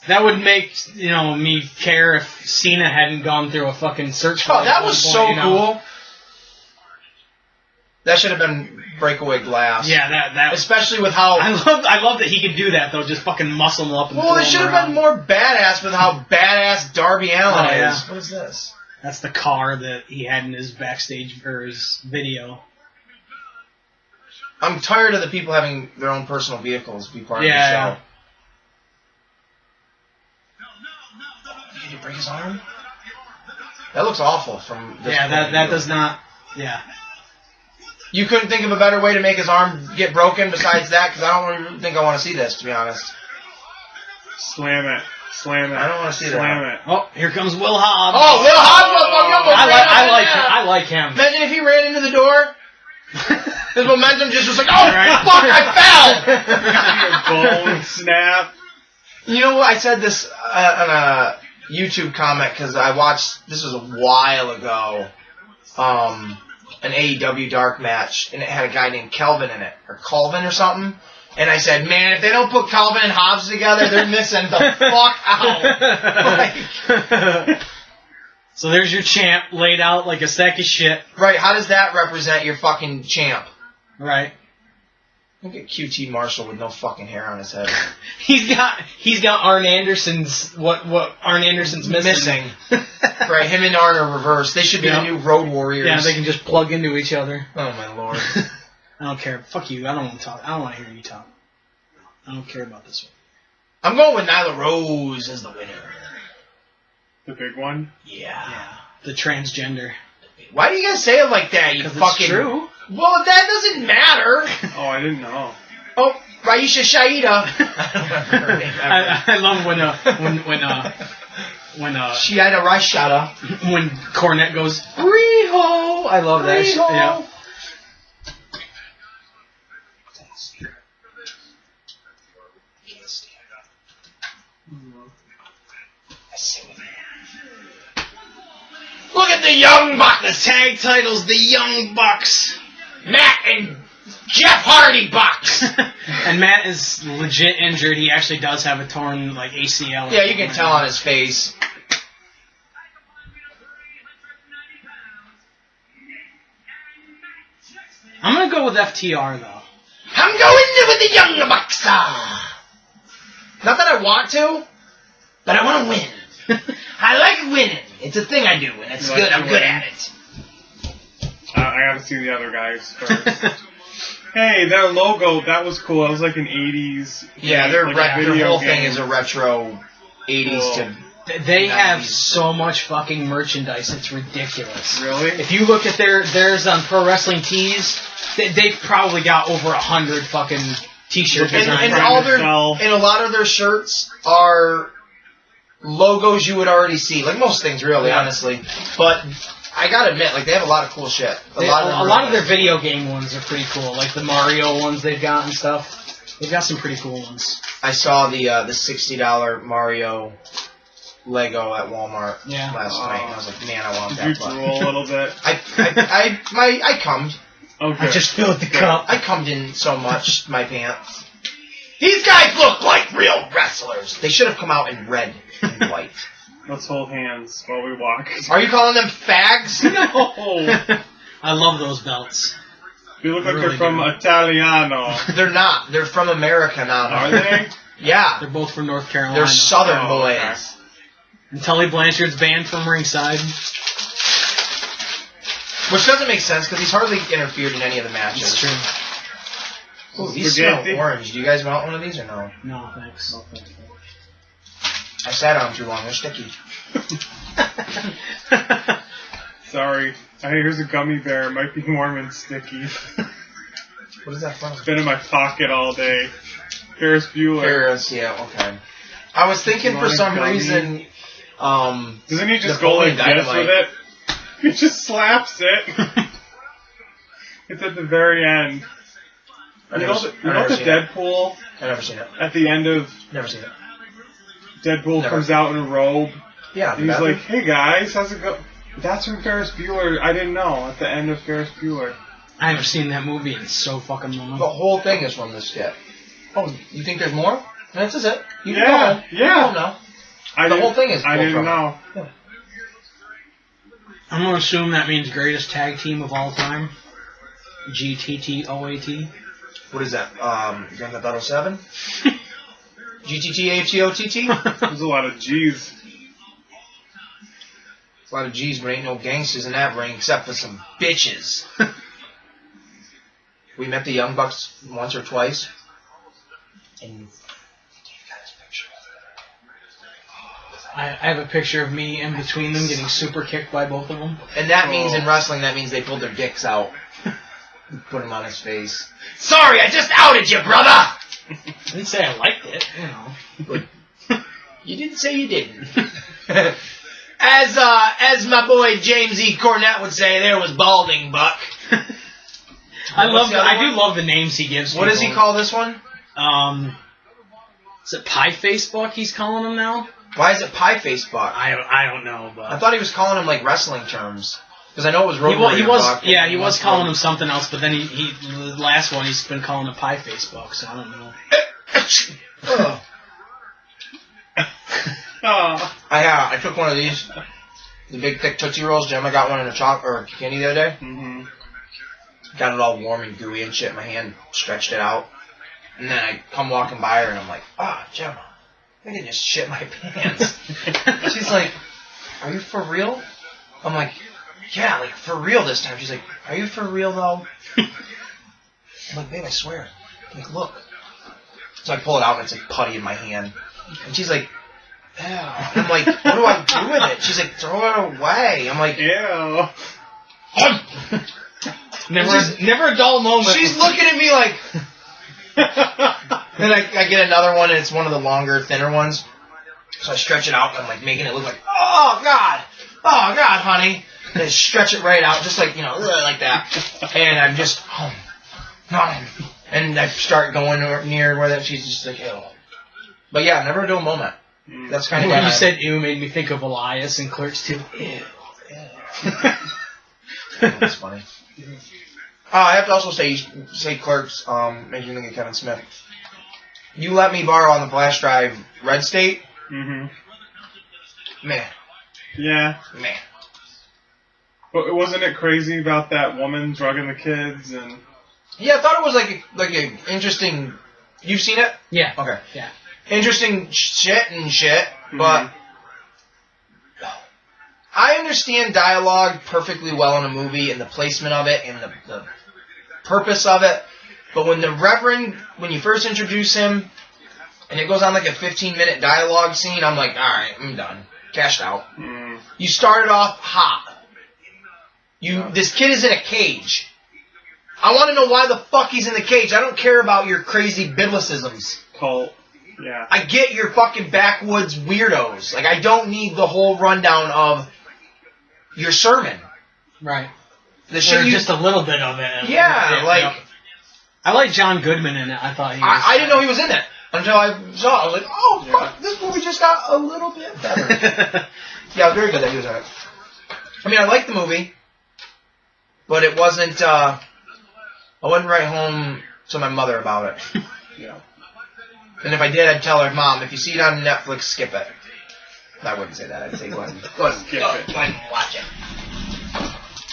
That would make, me care if Cena hadn't gone through a fucking search. Oh, that was so you know. cool. That should have been breakaway glass. Yeah, that Especially with how... I love that he could do that though. Just fucking muscle him up. And Well, throw they him should have around. been more badass with how badass Darby Allin Oh, yeah. is. What is this? That's the car that he had in his backstage or his video. I'm tired of the people having their own personal vehicles be part Yeah. of the show. Did he break his arm? That looks awful from this Yeah, point that of view. does not. Yeah. You couldn't think of a better way to make his arm get broken besides that? Because I don't really think I want to see this, to be honest. Slam it. Slam it. I don't want to see Slam that. it. Oh, here comes Will Hobbs. Oh, Will Hobbs! I like him. Imagine if he ran into the door. His momentum just was like, oh, fuck, I fell! Bone snap. You know what? I said this on a YouTube comment because I watched, this was a while ago, an AEW dark match, and it had a guy named Kelvin in it, or Colvin or something. And I said, man, if they don't put Calvin and Hobbs together, they're missing the fuck out. So there's your champ laid out like a sack of shit. Right, how does that represent your fucking champ? Right. Look at QT Marshall with no fucking hair on his head. He's got Arn Anderson's what Arn Anderson's missing. Right, him and Arn are reversed. They should be the new Road Warriors. Yeah, they can just plug into each other. Oh my lord. I don't care. Fuck you. I don't want to talk. I don't want to hear you talk. I don't care about this one. I'm going with Nyla Rose as the winner. The big one? Yeah. The transgender. Why do you guys say it like that, you 'Cause fucking... it's true. Well, that doesn't matter. Oh, I didn't know. Oh, Raisha Shaida. I love when Shaida Rashada. when Cornette goes Riho. I love that shit. Yeah. Look at the Young Bucks. The tag titles, the Young Bucks. Matt and Jeff Hardy Bucks. And Matt is legit injured. He actually does have a torn ACL. Yeah, you can tell on his face. I'm gonna go with FTR though. I'm going with the Young Bucks. Not that I want to, but I want to win. I like winning. It's a thing I do, and it's You like good. to I'm good win. at it. I gotta see the other guys first. Hey, their logo, that was cool. That was like an 80s. Yeah, their video whole thing game. is a retro 80s Cool. to... They have 90s. so much fucking merchandise. It's ridiculous. Really? If you look at theirs on Pro Wrestling Tees, they've probably got over 100 fucking T-shirt And, designs. and Trying all to their sell. and a lot of their shirts are logos you would already see, like most things, really, Yeah. honestly. But I gotta admit, like they have a lot of cool shit. A lot of their video game ones are pretty cool, like the Mario ones they've got and stuff. They've got some pretty cool ones. I saw the $60 Mario Lego at Walmart Yeah. last night, and I was like, man, I want Did you that butt. drool a little bit? I cummed. Okay. I just filled the cup. I cummed in so much my pants. These guys look like real wrestlers. They should have come out in red and white. Let's hold hands while we walk. Are you calling them fags? No! I love those belts. They look like Really they're from do. Italiano. They're not. They're from America now. Are they? Yeah. They're both from North Carolina. They're Southern Oh, boys. okay. And Tully Blanchard's banned from ringside. Which doesn't make sense because he's hardly interfered in any of the matches. It's true. Ooh, these smell Spaghetti. orange. Do you guys want one of these or no? No, thanks. I sat on them too long. They're sticky. Sorry. Here's a gummy bear. It might be warm and sticky. What is that from? It's been in my pocket all day. Ferris Bueller. Paris, yeah, okay. I was thinking You for want a some gummy? reason, Doesn't he just go like Napoleon this with Dynamite. it? He just slaps it. It's at the very end. I've You never know seen the it. Deadpool I've never seen it. at the end of Never seen it. Deadpool Never. comes out in a robe. Yeah, And he's like, "Hey guys, how's it go?" That's from Ferris Bueller. I didn't know at the end of Ferris Bueller. I haven't seen that movie in so fucking long. the whole thing is from this skit. Oh, you think there's more? This is it. You can Yeah, go home. You yeah. can go home now. I The didn't- whole thing is I pulled didn't from it. know. I'm gonna assume that means greatest tag team of all time. GTTOAT. What is that? Grand Theft Auto 7? GTTATOTT? There's a lot of G's. A lot of G's, but ain't no gangsters in that ring except for some bitches. We met the Young Bucks once or twice. And I have a picture of me in between them getting super kicked by both of them. And that means in wrestling, that means they pulled their dicks out. Put him on his face. Sorry, I just outed you, brother! I didn't say I liked it, you know. You didn't say you didn't. As my boy James E. Cornette would say, there was balding, Buck. I do love the names he gives. What does he people. call this one? Is it Pie Face Buck he's calling him now? Why is it Pie Face Buck? I don't know, but I thought he was calling him like wrestling terms. Because I know it was Road he Warrior was Buck. yeah, he was calling him something else, but then he the last one he's been calling a Pie Face Buck, so I don't know. Ugh. Oh. I took one of these, the big thick Tootsie Rolls. Gemma got one in a candy the other day. Mm-hmm. Got it all warm and gooey and shit in my hand, stretched it out. And then I come walking by her and I'm like, Gemma, I think I just shit my pants. She's like, are you for real? I'm like, yeah, like for real this time. She's like, are you for real though? I'm like, babe, I swear. I'm like, look. So I pull it out and it's like putty in my hand. And she's like, ew. I'm like, what do I do with it? She's like, throw it away. I'm like, Ew. Never a dull moment. She's looking at me like. Then I get another one, and it's one of the longer, thinner ones. So I stretch it out, and I'm like making it look like, oh God, honey. And I stretch it right out, just like, like that. And I'm just, and I start going near where that she's just like, ew. But yeah, never a dull moment. That's kind of when you said ew made me think of Elias and Clerks 2. Ew. That's funny. I have to also say Clerks makes me think of Kevin Smith. You let me borrow on the flash drive Red State. Mm-hmm. Man. Yeah. Man. But wasn't it crazy about that woman drugging the kids and? Yeah, I thought it was like an interesting. You've seen it? Yeah. Okay. Yeah. Interesting shit, but I understand dialogue perfectly well in a movie and the placement of it and the purpose of it. But when the Reverend, when you first introduce him, and it goes on like a 15-minute dialogue scene, I'm like, all right, I'm done, cashed out. You started off hot. This kid is in a cage. I want to know why the fuck he's in the cage. I don't care about your crazy biblicisms. Cult. Yeah. I get your fucking backwoods weirdos. Like, I don't need the whole rundown of your sermon. Right. The shit just a little bit of it. Yeah, like... I like John Goodman in it. I thought he was... I didn't know he was in it. Until I saw it, I was like, oh, fuck, this movie just got a little bit better. Yeah, very good that he was in it. I mean, I liked the movie, but it wasn't, I wouldn't write home to my mother about it. Yeah. And if I did, I'd tell her, Mom, if you see it on Netflix, skip it. I wouldn't say that. I'd say, go ahead and watch it.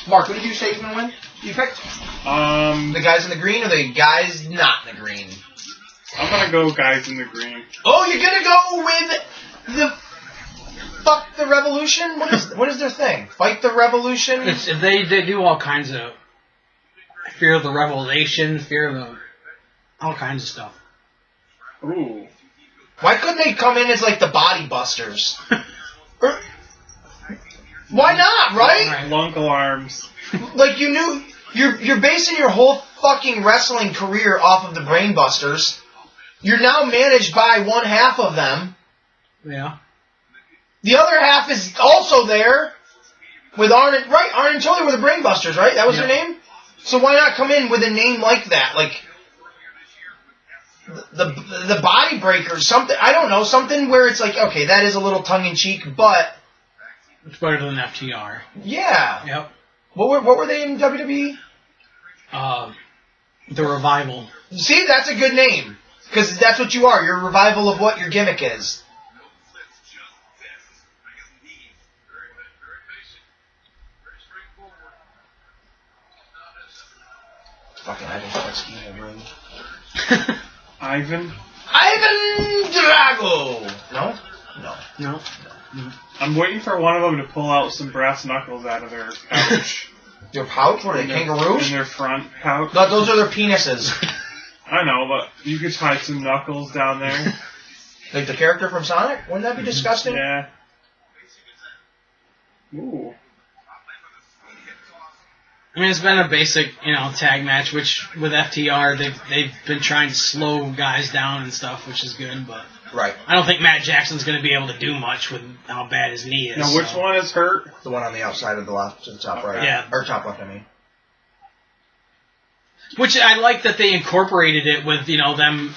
Mark, what did you say you were going to win? You picked? The guys in the green or the guys not in the green? I'm gonna go guys in the green. Oh, you're gonna go with the fuck the revolution? What is their thing? Fight the revolution? They do all kinds of fear of the revelation, fear of the all kinds of stuff. Ooh. Why couldn't they come in as like the Body Busters? Why not, right? Lunkle arms. Like you knew you're basing your whole fucking wrestling career off of the Brain Busters. You're now managed by one half of them. Yeah. The other half is also there with Arn, right? Arn and Tully were the Brain Busters, right? That was their name? So why not come in with a name like that? Like the Body Breakers, something, I don't know, something where it's like, okay, that is a little tongue-in-cheek, but it's better than FTR. Yeah. Yep. What were they in WWE? The Revival. See, that's a good name. Because that's what you are. You're a revival of what your gimmick is. Fucking Ivan Kotsky in the room. Ivan Drago! No. I'm waiting for one of them to pull out some brass knuckles out of their pouch. Their pouch? What are they, kangaroos? In their front pouch. No, those are their penises. I know, but you could hide some knuckles down there. Like the character from Sonic? Wouldn't that be disgusting? Yeah. Ooh. I mean, it's been a basic, tag match, which with FTR, they've been trying to slow guys down and stuff, which is good, but right. I don't think Matt Jackson's going to be able to do much with how bad his knee is. Now, which one is hurt? The one on the outside of the left to the top right. Yeah. Or top left, I mean. Which I like that they incorporated it with, them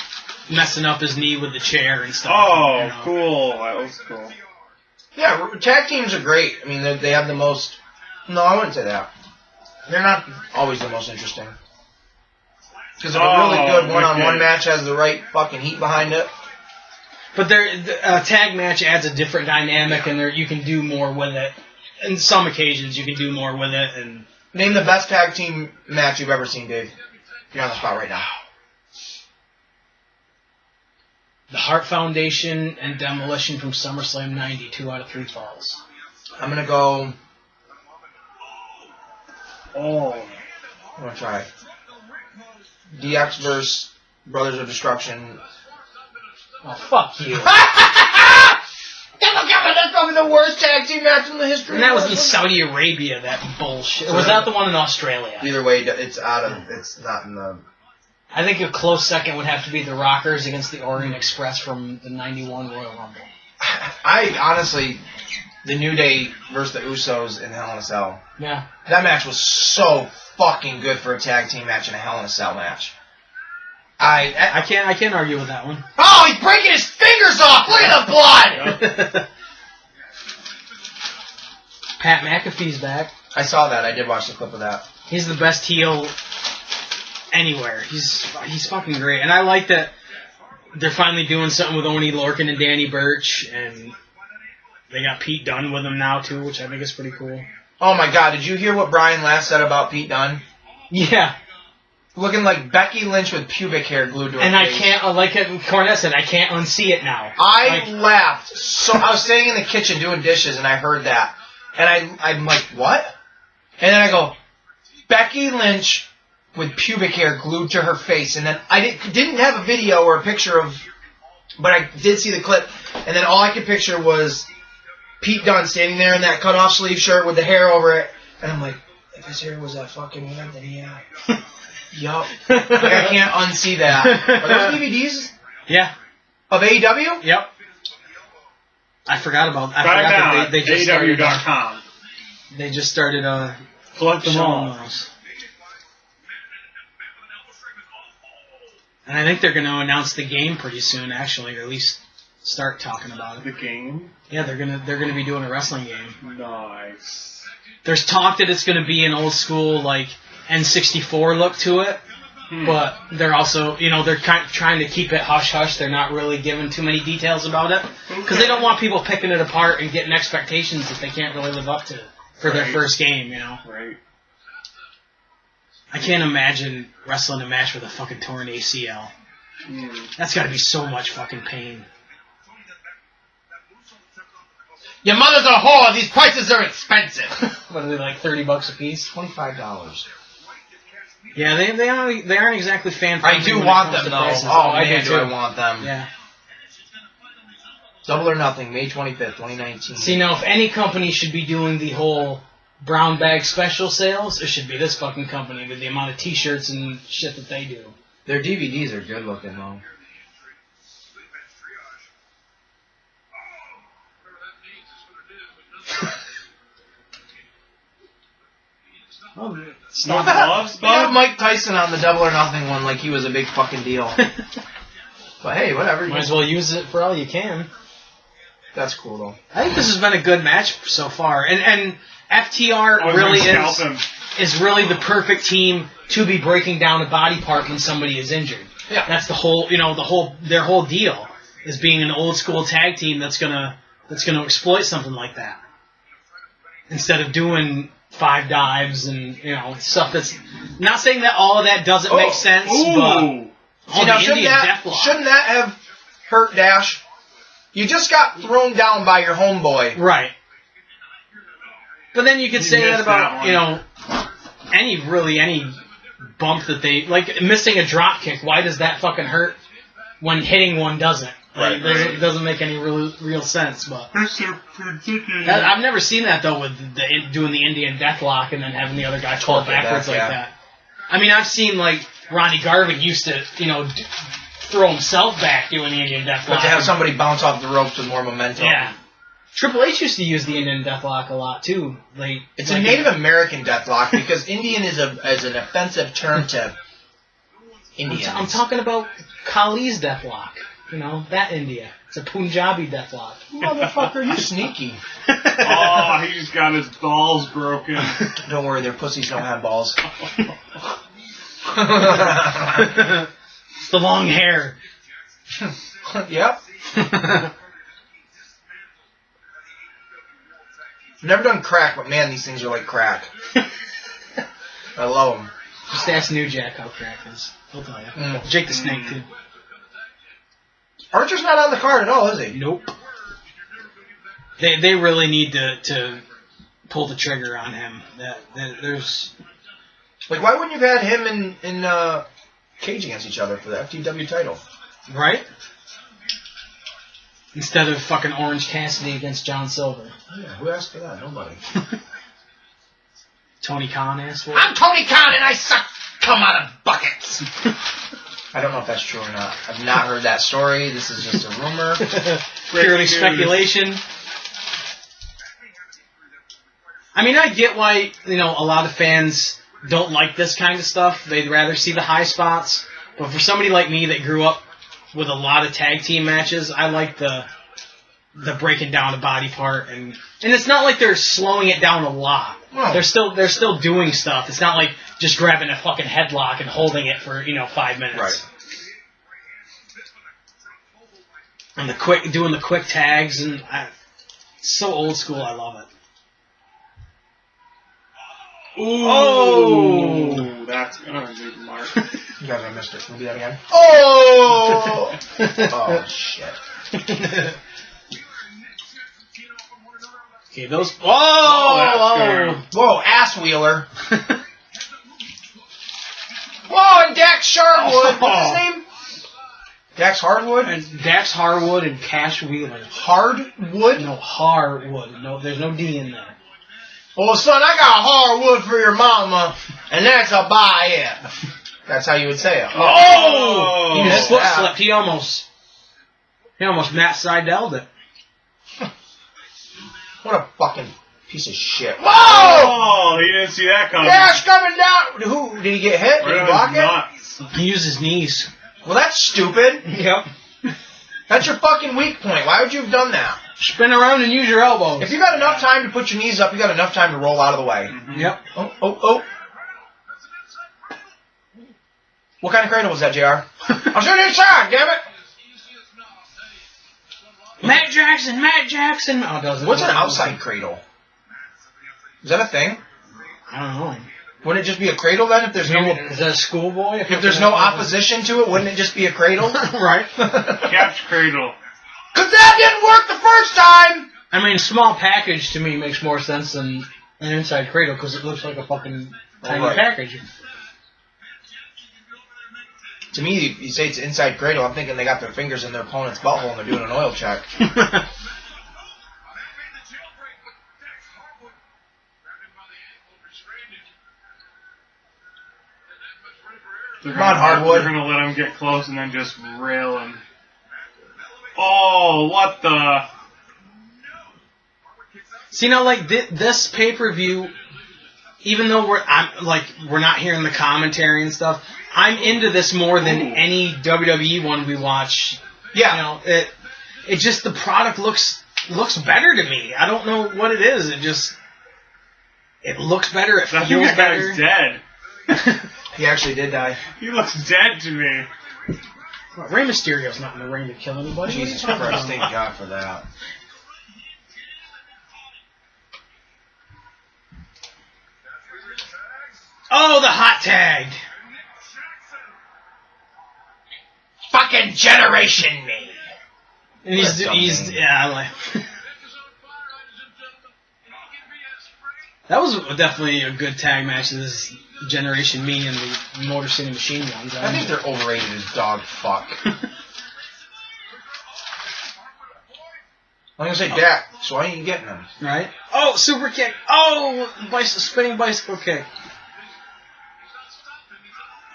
messing up his knee with the chair and stuff. Oh, cool. That was cool. Yeah, tag teams are great. I mean, they have the most... No, I wouldn't say that. They're not always the most interesting. Because if a really good one-on-one match has the right fucking heat behind it. But a tag match adds a different dynamic, and you can do more with it. In some occasions, you can do more with it. And name the best tag team match you've ever seen, Dave. You're on the spot right now. The Hart Foundation and Demolition from SummerSlam 90, 2 out of 3 falls. I'm going to go... Oh. I'm going to try. DX versus Brothers of Destruction. Oh, fuck you. That's probably the worst tag team match in the history. And that was in Saudi Arabia, that bullshit. Or was that the one in Australia? Either way, it's not in the... I think a close second would have to be the Rockers against the Orient Express from the 91 Royal Rumble. I honestly... The New Day versus the Usos in Hell in a Cell. Yeah. That match was so fucking good for a tag team match and a Hell in a Cell match. I can't argue with that one. Oh, he's breaking his fingers off! Look at the blood! Pat McAfee's back. I saw that. I did watch the clip of that. He's the best heel anywhere. He's fucking great. And I like that they're finally doing something with Oney Lorcan and Danny Burch, and they got Pete Dunne with them now, too, which I think is pretty cool. Oh, my God. Did you hear what Brian last said about Pete Dunne? Yeah. Looking like Becky Lynch with pubic hair glued to her face. And I can't, like Cornette said, I can't unsee it now. I laughed. So I was sitting in the kitchen doing dishes, and I heard that. And I'm like, what? And then I go, Becky Lynch with pubic hair glued to her face. And then I didn't have a video or a picture of, but I did see the clip. And then all I could picture was Pete Dunne standing there in that cut-off sleeve shirt with the hair over it. And I'm like, if his hair was that fucking weird, then yeah. Yup. Like, I can't unsee that. Are those DVDs? Yeah. Of AEW? Yep. I forgot that they just AEW.com. They just started collect them all. Those. And I think they're going to announce the game pretty soon, actually, or at least start talking about it. The game? Yeah, they're gonna be doing a wrestling game. Nice. There's talk that it's gonna be an old school like N64 look to it, but they're also they're trying to keep it hush hush. They're not really giving too many details about it because they don't want people picking it apart and getting expectations that they can't really live up to for their first game. Right. I can't imagine wrestling a match with a fucking torn ACL. That's got to be so much fucking pain. Your mother's a whore. These prices are expensive. What are they, like $30 a piece? $25. Yeah, they aren't exactly fan friendly. I do want them though. Prices. Oh I man, do do too. I want them? Yeah. Double or Nothing, May 25th, 2019. See, now if any company should be doing the whole brown bag special sales, it should be this fucking company with the amount of T-shirts and shit that they do. Their DVDs are good looking though. Oh, No stop. gloves, We have bud? Mike Tyson on the Double or Nothing one like he was a big fucking deal. But hey, whatever. Might as well use it for all you can. That's cool though. I think this has been a good match so far, and FTR I was really gonna scalp him. is really the perfect team to be breaking down a body part when somebody is injured. Yeah. That's the whole their whole deal is being an old school tag team that's gonna exploit something like that instead of doing 5 dives and stuff that's not saying that all of that doesn't make sense, but Ooh. See, now, shouldn't that have hurt Dash? You just got thrown down by your homeboy. right. But then you could say that missed about that any bump that they like missing a drop kick. Why does that fucking hurt when hitting one doesn't? Like, Right. It doesn't make any real sense. But That's so ridiculous. I've never seen that though with doing the Indian Deathlock and then having the other guy fall backwards like that. I mean, I've seen like Ronnie Garvin used to throw himself back doing the Indian Deathlock. But to have somebody bounce off the ropes with more momentum. Yeah. Triple H used to use the Indian Deathlock a lot too. It's a Native American deathlock because Indian is an offensive term to Indians. I'm talking about Kali's Deathlock. That India. It's a Punjabi Deathlock. Motherfucker, you sneaky. Oh, he just got his balls broken. Don't worry, their pussies don't have balls. It's the long hair. Yep. Never done crack, but man, these things are like crack. I love them. Just ask New Jack how crack is. He'll tell you. Jake the Snake too. Archer's not on the card at all, is he? Nope. They really need to pull the trigger on him. There's Like, why wouldn't you have had him in cage against each other for the FTW title? right instead of fucking Orange Cassidy against John Silver. Yeah, who asked for that? Nobody. Tony Khan asked for it. I'm Tony Khan and I suck cum out of buckets. I don't know if that's true or not. I've not heard that story. This is just a rumor. Purely speculation. I mean, I get why, a lot of fans don't like this kind of stuff. They'd rather see the high spots. But for somebody like me that grew up with a lot of tag team matches, I like the breaking down a body part. And it's not like they're slowing it down a lot. No. They're still doing stuff. It's not like just grabbing a fucking headlock and holding it for, 5 minutes. Right. And doing the quick tags, and it's so old school. I love it. Ooh. Oh! That's gonna leave a mark. You guys, I missed it. Can we do that again? Oh! Oh, shit. Okay, those. Oh, Whoa, ass wheeler. Whoa, and Dax Sharwood. What's his name? Dax Hardwood? And Dax Harwood and Cash Wheeler. Hardwood? No, Harwood. No, there's no D in there. Oh, son, I got hardwood for your mama, and that's a buy it. That's how you would say it. Oh! He missed just foot that. slipped. He almost Matt Seidel'd it. What a fucking piece of shit. Whoa! Oh, he didn't see that coming. Dash coming down. Who? Did he get hit? Did he block it? Nuts. He used his knees. Well, that's stupid. Yep. That's your fucking weak point. Why would you have done that? Spin around and use your elbows. If you got enough time to put your knees up, you got enough time to roll out of the way. Mm-hmm. Yep. Oh. What kind of cradle was that, JR? I'm shooting inside, damn it! Matt Jackson. Oh, does it? What's an outside cradle? Is that a thing? I don't know. Wouldn't it just be a cradle then? If there's no, Is that a schoolboy? if there's no opposition to it, wouldn't it just be a cradle? Right. Couch cradle. Cause that didn't work the first time! I mean, small package to me makes more sense than an inside cradle because it looks like a fucking tiny Right. package. To me, you say it's inside cradle, I'm thinking they got their fingers in their opponent's butthole and they're doing an oil check. They're Come on, Hardwood. They're gonna let him get close and then just rail him. Oh, what the? See, now, like, this pay-per-view, even though we're not hearing the commentary and stuff, I'm into this more than any WWE one we watch. Yeah. You know, it just, the product looks better to me. I don't know what it is. It looks better. It I feels think that better. guy's dead. He actually did die. He looks dead to me. Rey Mysterio's not in the ring to kill anybody. Jesus What are you talking Christ, about? thank God for that. Oh, the hot tag. Fucking Generation Me! And What a dumb name. yeah, like that was definitely a good tag match. This Generation Me and the Motor City Machine Guns. I think they're overrated as dog fuck. I'm gonna say Dak, so why ain't you getting them? right. Oh, super kick. Oh, spinning bicycle kick.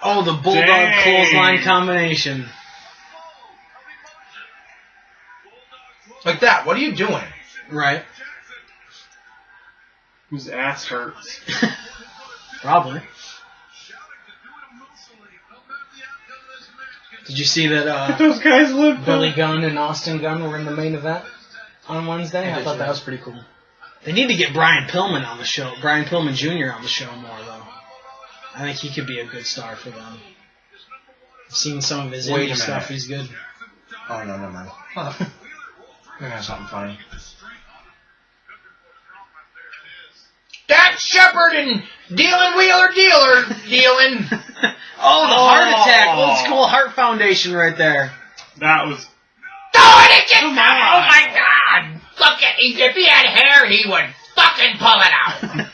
Oh, the bulldog Dang. clothesline combination. Like that, what are you doing? Right. His ass hurts. Probably. Did you see that Those guys look Billy Gunn and Austin Gunn were in the main event on Wednesday? I thought that was pretty cool. They need to get Brian Pillman on the show. Brian Pillman Jr. on the show more, though. I think he could be a good star for them. I've seen some of his Wait a indie stuff. minute. He's good. Oh, no, never mind. I got something funny. Dak Shepard and Dealing Wheeler dealing. Oh, the heart attack. Old school heart foundation right there. That was. Oh my God! Look at if he had hair, he would fucking pull it out.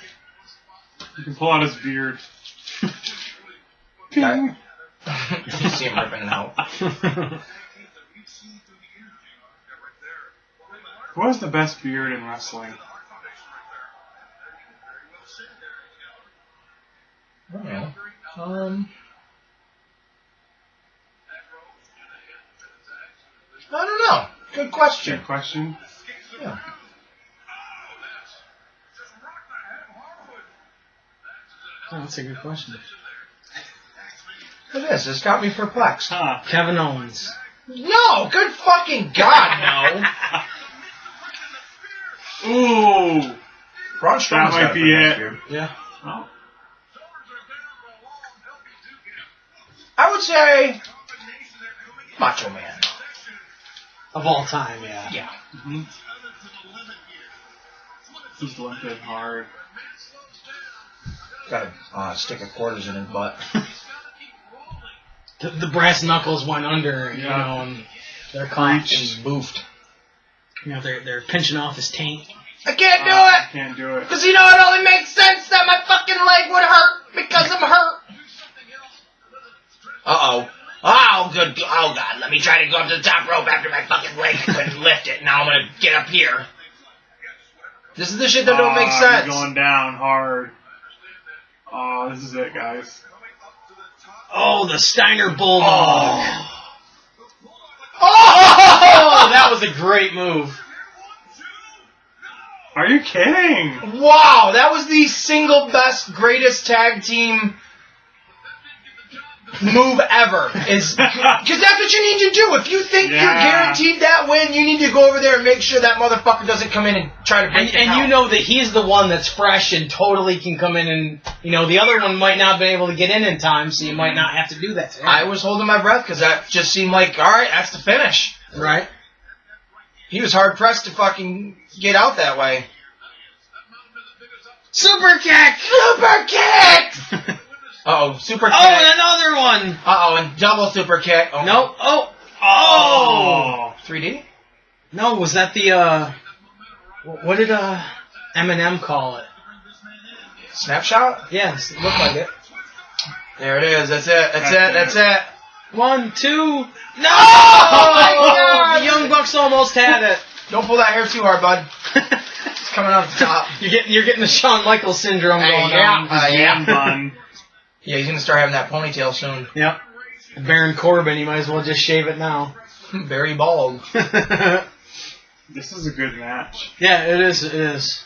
You can pull out his beard. You see him ripping it out. Who has the best beard in wrestling? I don't know. I don't know. Good question. Good question. Yeah. Oh, that's a good question. It is. It's got me perplexed. Huh. Kevin Owens. No, good fucking God, no. Ooh. Braun Strowman's That might got a be pretty nice it. beard. Yeah. Oh. I would say Macho Man. Of all time, yeah. Yeah. Mm-hmm. Just limping hard. Got a stick of quarters in his butt. The brass knuckles went under, you Yeah. know, and they're caught. He's boofed. You know, they're pinching off his taint. I can't do it! Can't do it. Because you know it only makes sense that my fucking leg would hurt because I'm hurt. Uh-oh. Oh, good. Oh, God. Let me try to go up to the top rope after my fucking leg couldn't lift it. Now I'm going to get up here. This is the shit that don't make sense. He's going down hard. Oh, this is it, guys. Oh, the Steiner Bulldog. Oh! That was a great move. Are you kidding? Wow, that was the single best, greatest tag team move ever. Because that's what you need to do. If you think you're guaranteed that win, you need to go over there and make sure that motherfucker doesn't come in and try to break the count. And you know that he's the one that's fresh and totally can come in and, the other one might not be able to get in time, so you might not have to do that to him. I was holding my breath because that just seemed like, all right, that's the finish. Right. He was hard-pressed to fucking get out that way. Super kick! Super kick! Uh-oh, super kick. Oh, and another one! Uh-oh, and double super kick. Oh. Nope. Oh! 3D? No, was that the, what did, Eminem call it? Snapshot? Yes, it looked like it. There it is. That's it. That's it. 1, 2... No! Oh, my God! The Young Bucks almost had it. Don't pull that hair too hard, bud. It's coming out the top. You're getting the Shawn Michaels syndrome going on. Yam bun. Yeah, he's going to start having that ponytail soon. Yep. Baron Corbin, you might as well just shave it now. Very bald. This is a good match. Yeah, it is.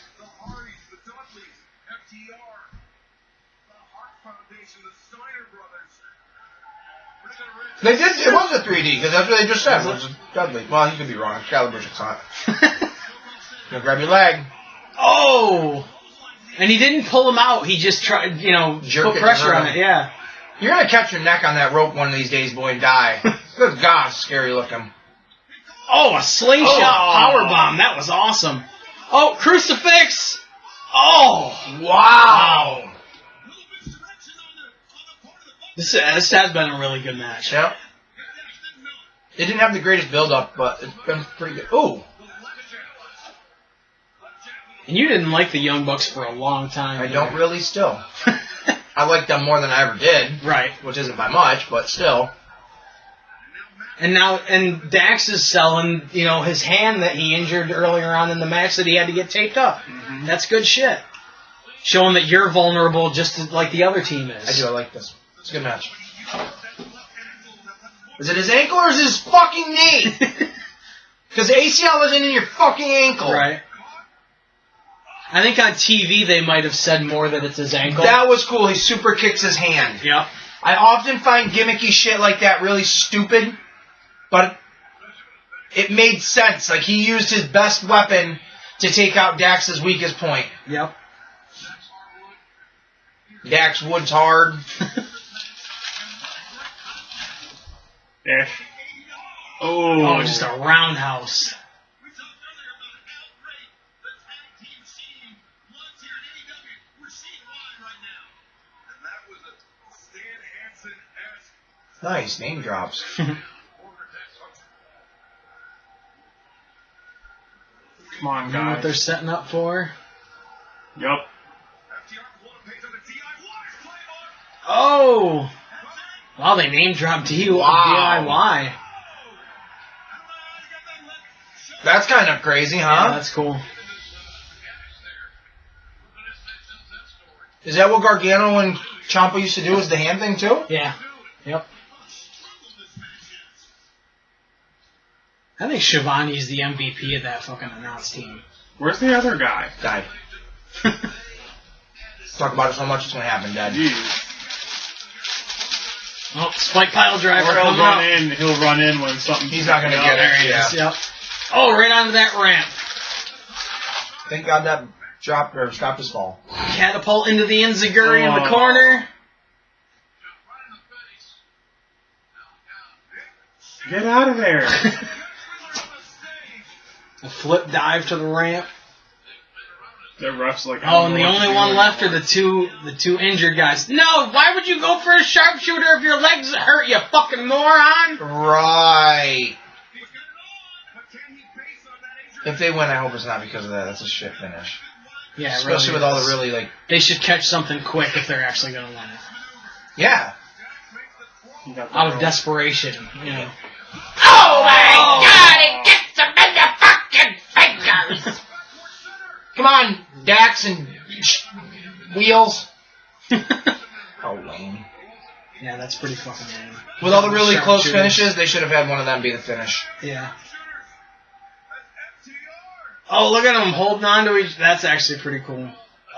They did. It was a 3D because that's what they just said. It was Dudley. Well, he could be wrong. Excalibur's a con. Grab your leg. Oh! And he didn't pull him out. He just tried, Jerk put pressure on it. Yeah. You're gonna catch your neck on that rope one of these days, boy, and die. Good God, scary looking. Oh, a slingshot powerbomb. That was awesome. Oh, crucifix. Oh, wow. This has been a really good match. Yep. It didn't have the greatest build-up, but it's been pretty good. Ooh. And you didn't like the Young Bucks for a long time. I don't really still. I like them more than I ever did. Right. Which isn't by much, but still. And Dax is selling, his hand that he injured earlier on in the match that he had to get taped up. Mm-hmm. That's good shit. Showing that you're vulnerable just like the other team is. I do. I like this. It's a good match. Is it his ankle or is it his fucking knee? Because the ACL isn't in your fucking ankle. Right. I think on TV they might have said more that it's his ankle. That was cool. He super kicks his hand. Yep. I often find gimmicky shit like that really stupid, but it made sense. Like, he used his best weapon to take out Dax's weakest point. Yep. Dax Wood's hard. Ish. Oh, just a roundhouse. Nice, name drops. Come on, You know what guys. they're setting up for? Yup. Oh! Wow, they name dropped DIY. That's kind of crazy, huh? Yeah, that's cool. Is that what Gargano and Ciampa used to do, is the hand thing too? Yeah. Yep. I think Shivani's the MVP of that fucking announce team. Where's the other guy? Died. Talk about it so much it's gonna happen, Dad. Jeez. Oh, spike pile driver Or coming up. he'll run in when something. He's not gonna get it. There he is. Yeah. Yep. Oh, right onto that ramp. Thank God that dropped or stopped his fall. Catapult into the Enziguri in the Oh. corner. Get out of there. A flip dive to the ramp. The ref's like. Oh, and the only one left are the two injured guys. No, why would you go for a sharpshooter if your legs hurt, you fucking moron? Right. If they win, I hope it's not because of that. That's a shit finish. Yeah, it Especially really with all is. the really, like... They should catch something quick if they're actually going to win it. Yeah. Out of desperation, you know. Oh my God! It gets him in the fucking fingers! Come on, Dax and Wheels. Oh, lame. Yeah, that's pretty fucking lame. With all the really close Sharpshooters. finishes, they should have had one of them be the finish. Yeah. Oh, look at him holding on to each. That's actually pretty cool.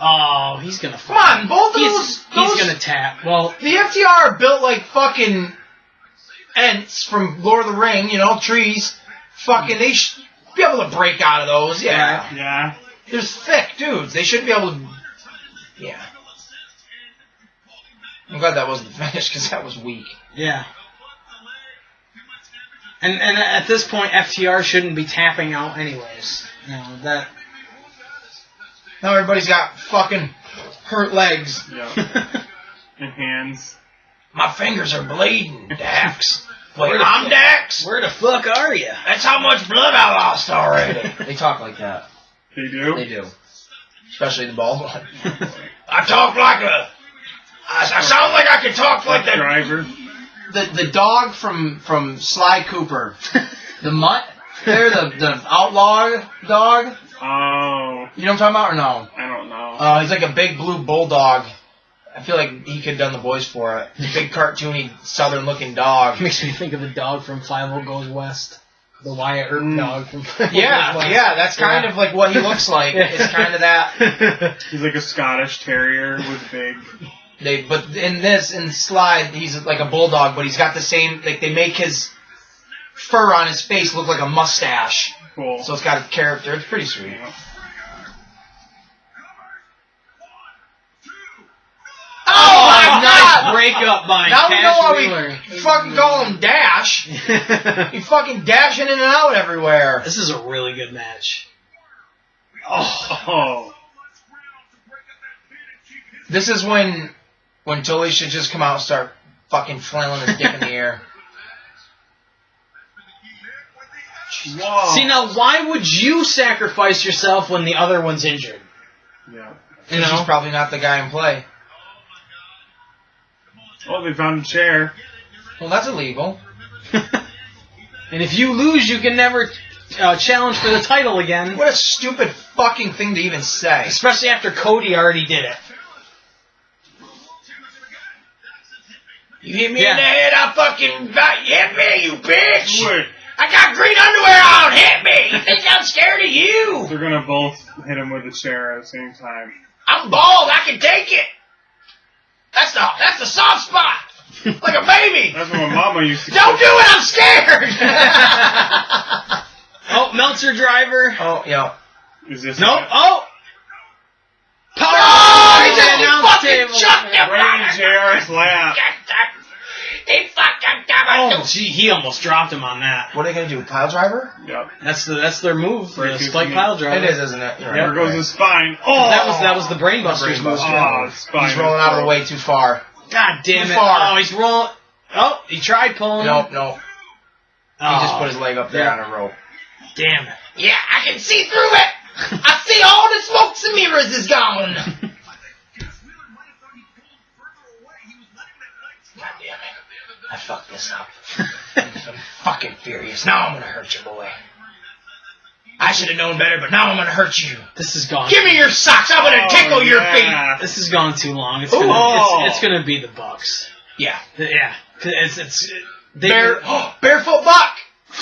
Oh, he's gonna. Come on, both of those. He's gonna tap. Well, the FTR are built like fucking Ents from Lord of the Ring, trees. Fucking, they should be able to break out of those. Yeah. Yeah. They're thick dudes. They should be able to. Yeah. I'm glad that wasn't the finish because that was weak. yeah. And at this point, FTR shouldn't be tapping out anyways. That. Now everybody's got fucking hurt legs. Yeah. And hands. My fingers are bleeding, Dax. Wait, I'm Dax. Where the fuck are you? That's how much blood I lost already. They talk like that. They do? They do. Especially the bald one. I talk like a... I sound like I can talk like that. Driver. The dog from Sly Cooper. The mutt. They're the outlaw dog. Oh. You know what I'm talking about or no? I don't know. He's like a big blue bulldog. I feel like he could have done the voice for it. Big cartoony southern looking dog. Makes me think of the dog from 5 Goes West. The Wyatt Earp dog from 5 Yeah, Goes West. yeah, that's kind of like what he looks like. It's kind of that. He's like a Scottish terrier with big... But in Slide, he's like a bulldog, but he's got the same, like they make his fur on his face look like a mustache. Cool. So it's got a character. It's pretty sweet. Yeah. Oh my nice God! breakup by Now we know Cash why Wheeler. we fucking call him Dash. He fucking dashing in and out everywhere. This is a really good match. Oh. This is when Tully should just come out and start fucking flailing his dick in the air. Whoa. See, now, why would you sacrifice yourself when the other one's injured? Yeah. You know? He's probably not the guy in play. Oh, they found a chair. Well, that's illegal. And if you lose, you can never challenge for the title again. What a stupid fucking thing to even say. Especially after Cody already did it. You hit me in the head, I fucking hit me, you bitch! Wait. I got green underwear on, hit me! You think I'm scared of you? They're gonna both hit him with a chair at the same time. I'm bald, I can take it! That's the soft spot! Like a baby! That's what my mama used to Don't do it, I'm scared! Oh, Meltzer driver. Oh, yeah. Is this Nope. it? Oh! Power Oh, he bomb just on the announce fucking table. chucked him! Right in JR's lap. He fucking Oh, gee, he almost dropped him on that. What are they gonna do, pile driver? Yep. That's their move. Right, The two spike feet. pile driver. It is, isn't it? You're There right. goes his spine. Oh! That was the Brainbusters move. Oh, spine. He's rolling out of the way too far. God damn Too it! far. Oh, he's rolling. Oh, he tried pulling. Nope. Oh, He just put his leg up there Yeah. on a rope. Damn it! Yeah, I can see through it! I see all the smokes and mirrors is gone! God damn it. I fucked this up. I'm fucking furious. Now I'm gonna hurt you, boy. I should have known better, but now I'm gonna hurt you. This has gone. Give me your socks. I'm gonna tickle your feet. This has gone too long. It's Ooh. gonna, it's gonna be the Bucks. Yeah. Yeah. They Barefoot Buck.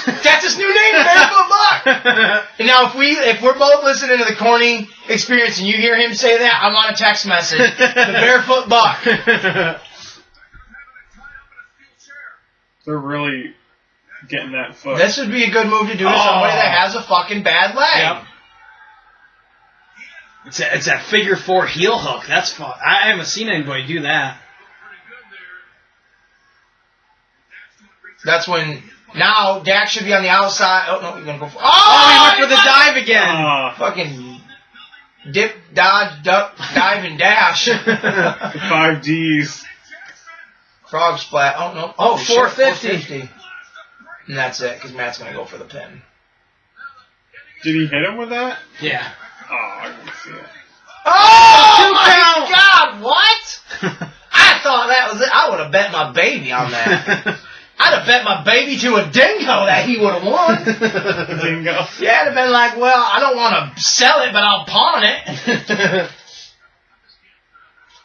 That's his new name, Barefoot Buck. And now, if we're both listening to the Corny Experience and you hear him say that, I'm on a text message. The Barefoot Buck. They're really getting that foot. This would be a good move to do to somebody that has a fucking bad leg. Yep. It's that figure 4 heel hook. That's fun. I haven't seen anybody do that. That's when now Dak should be on the outside. Oh no, he's gonna go for. He went for the dive again. Fucking dip, dodge, duck, dive, and dash. The 5 Ds. Frog splat. Oh no. Oh, shit, 450. And that's it, because Matt's gonna go for the pin. Did he hit him with that? Yeah. Oh, I didn't see it. Oh 2 my count. God! What? I thought that was it. I would have bet my baby on that. I'd have bet my baby to a dingo that he would have won. Dingo. Yeah, I'd have been like, well, I don't want to sell it, but I'll pawn it.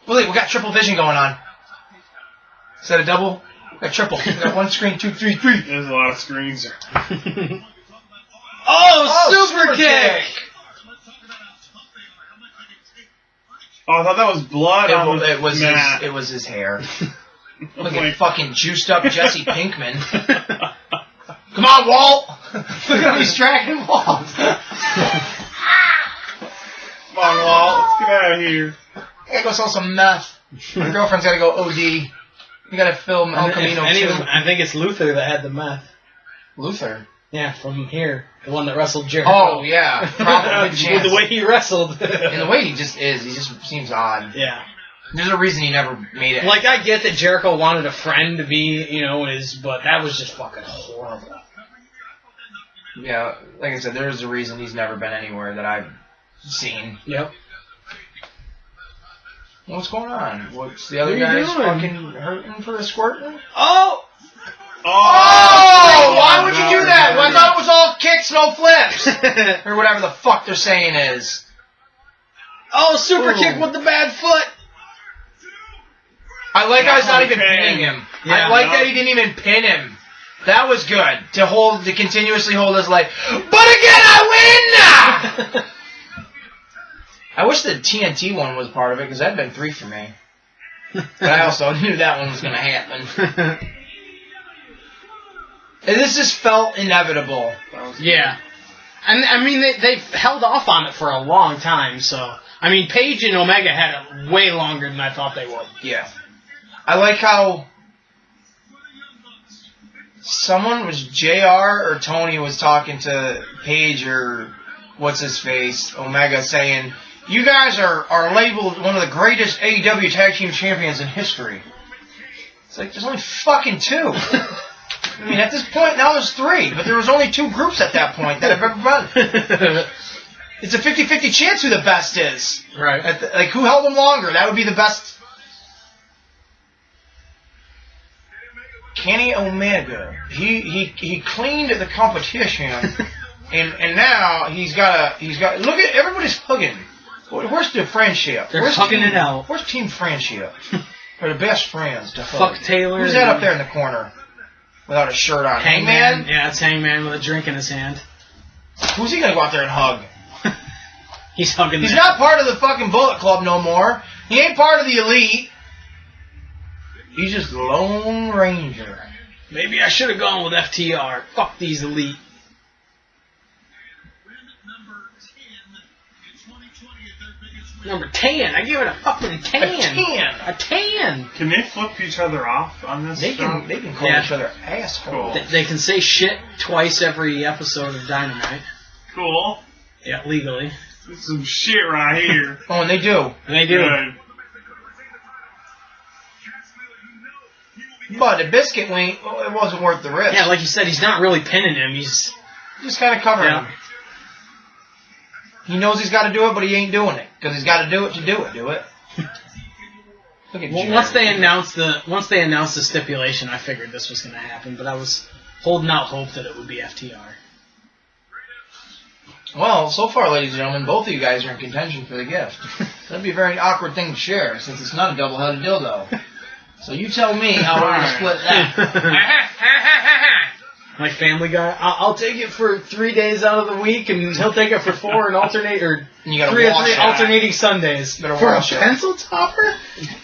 Well, we got triple vision going on. Is that a double? We got triple. We got one screen, 2, 3, 3. There's a lot of screens. Oh, super kick. Oh, I thought that was blood on the it was mat. it was his hair. Look Like- at fucking juiced up Jesse Pinkman. Come on, Walt! Look at him, he's tracking Walt. Come on, Walt. Let's get out of here. I gotta go sell some meth. My girlfriend's gotta go OD. You gotta film El Camino too. I think it's Luther that had the meth. Luther. Yeah, from here. The one that wrestled Jericho. Oh, yeah. Probably With chance. the way he wrestled. And the way he just is, he just seems odd. Yeah. There's a reason he never made it. Like, I get that Jericho wanted a friend to be, but that was just fucking horrible. Yeah, like I said, there's a reason he's never been anywhere that I've seen. Yep. What's going on? What's the other What are you guys doing? fucking hurting for the squirting? Oh! Oh! Why would you do that? Well, I thought it was all kicks, no flips. Or whatever the fuck they're saying is. Oh, super Ooh. kick with the bad foot. I like how he's not even Okay. pinning him. Yeah, I like no. that he didn't even pin him. That was good. To continuously hold his leg. But again, I win! I wish the TNT one was part of it, because that'd been 3 for me. But I also knew that one was going to happen. And this just felt inevitable. Yeah. And, I mean, they've held off on it for a long time, so... I mean, Paige and Omega had it way longer than I thought they would. Yeah. I like how someone was JR or Tony was talking to Paige or what's-his-face, Omega, saying, you guys are labeled one of the greatest AEW Tag Team Champions in history. It's like, there's only fucking 2. I mean, at this point, now there's 3, but there was only 2 groups at that point that have ever run. It's a 50-50 chance who the best is. Right. Like, who held them longer? That would be the best. Kenny Omega. He cleaned the competition, and now he's got. Look at everybody's hugging. Where's the friendship? They're Where's hugging it out. Where's team friendship? They're the best friends to Fuck hug. Taylor. Who's that up there in the corner without a shirt on? Hangman? Yeah, it's Hangman with a drink in his hand. Who's he gonna go out there and hug? He's hugging. He's that. not part of the fucking Bullet Club no more. He ain't part of the Elite. He's just Lone Ranger. Maybe I should have gone with FTR. Fuck these Elite. Number 10. I give it a fucking 10. A 10. A 10. Can they flip each other off on this They show? can call Yeah. each other assholes. They can say shit twice every episode of Dynamite. Cool. Yeah, legally. This is some shit right here. Oh, and they do. And they do. Good. But the Biscuit wing, it wasn't worth the risk. Yeah, like you said, he's not really pinning him. He's Just kind of covering Yeah. him. He knows he's got to do it, but he ain't doing it. Because he's got to do it to do it. Do it. Look at well, Jerry. once they announced the stipulation, I figured this was going to happen. But I was holding out hope that it would be FTR. Well, so far, ladies and gentlemen, both of you guys are in contention for the gift. That'd be a very awkward thing to share, since it's not a double-headed dildo. So you tell me how we're going to split that. Like Family Guy, I'll take it for 3 days out of the week, and he'll take it for 4 and alternate, or And you gotta 3 or wash 3 it. alternating Sundays. Better For a wash it. pencil topper?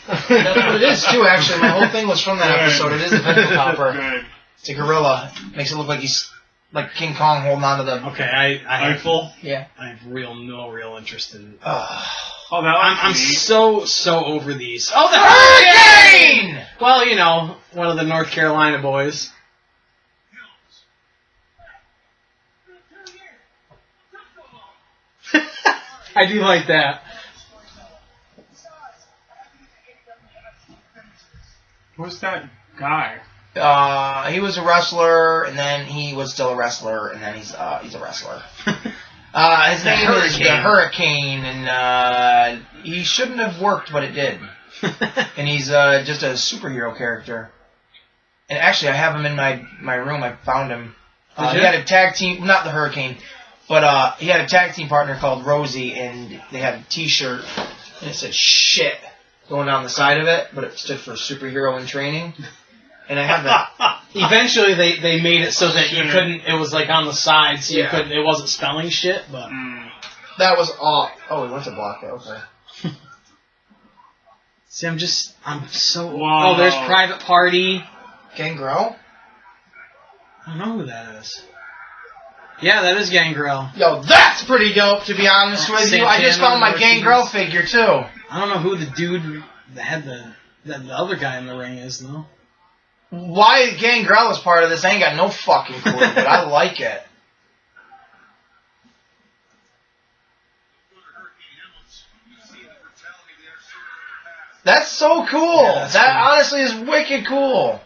That's what it is, too, actually. My whole thing was from that episode. It is a pencil topper. Good. It's a gorilla. Makes it look like he's like King Kong holding on to the... Okay, I Eiffel. Yeah. have no real interest in. Oh, that was I'm neat. so over these. Oh, the Hurricane! Well, you know, one of the North Carolina boys. I do like that. Who's that guy? He was a wrestler, and then he was still a wrestler, and then he's a wrestler. His The name is the Hurricane. Hurricane, and he shouldn't have worked, but it did. And he's just a superhero character. And actually, I have him in my room. I found him. He Did you? had a tag team, not the Hurricane, but he had a tag team partner called Rosie, and they had a T-shirt, and it said "shit" going down the side of it, but it stood for superhero in training. And I have that. Eventually, they made it so that you couldn't. It was like on the side, so you Yeah. couldn't. It wasn't spelling shit, but That was all. Oh, we went to block that. Okay. See, I'm so... Wow. Oh, there's Private Party. Gangrel? I don't know who that is. Yeah, that is Gangrel. Yo, that's pretty dope, to be honest with you. I just found my Gangrel figure, too. I don't know who the dude that had the other guy in the ring is, though. Why Gangrel is part of this, I ain't got no fucking clue, but I like it. That's so cool. Yeah, that's that cool. honestly is wicked cool.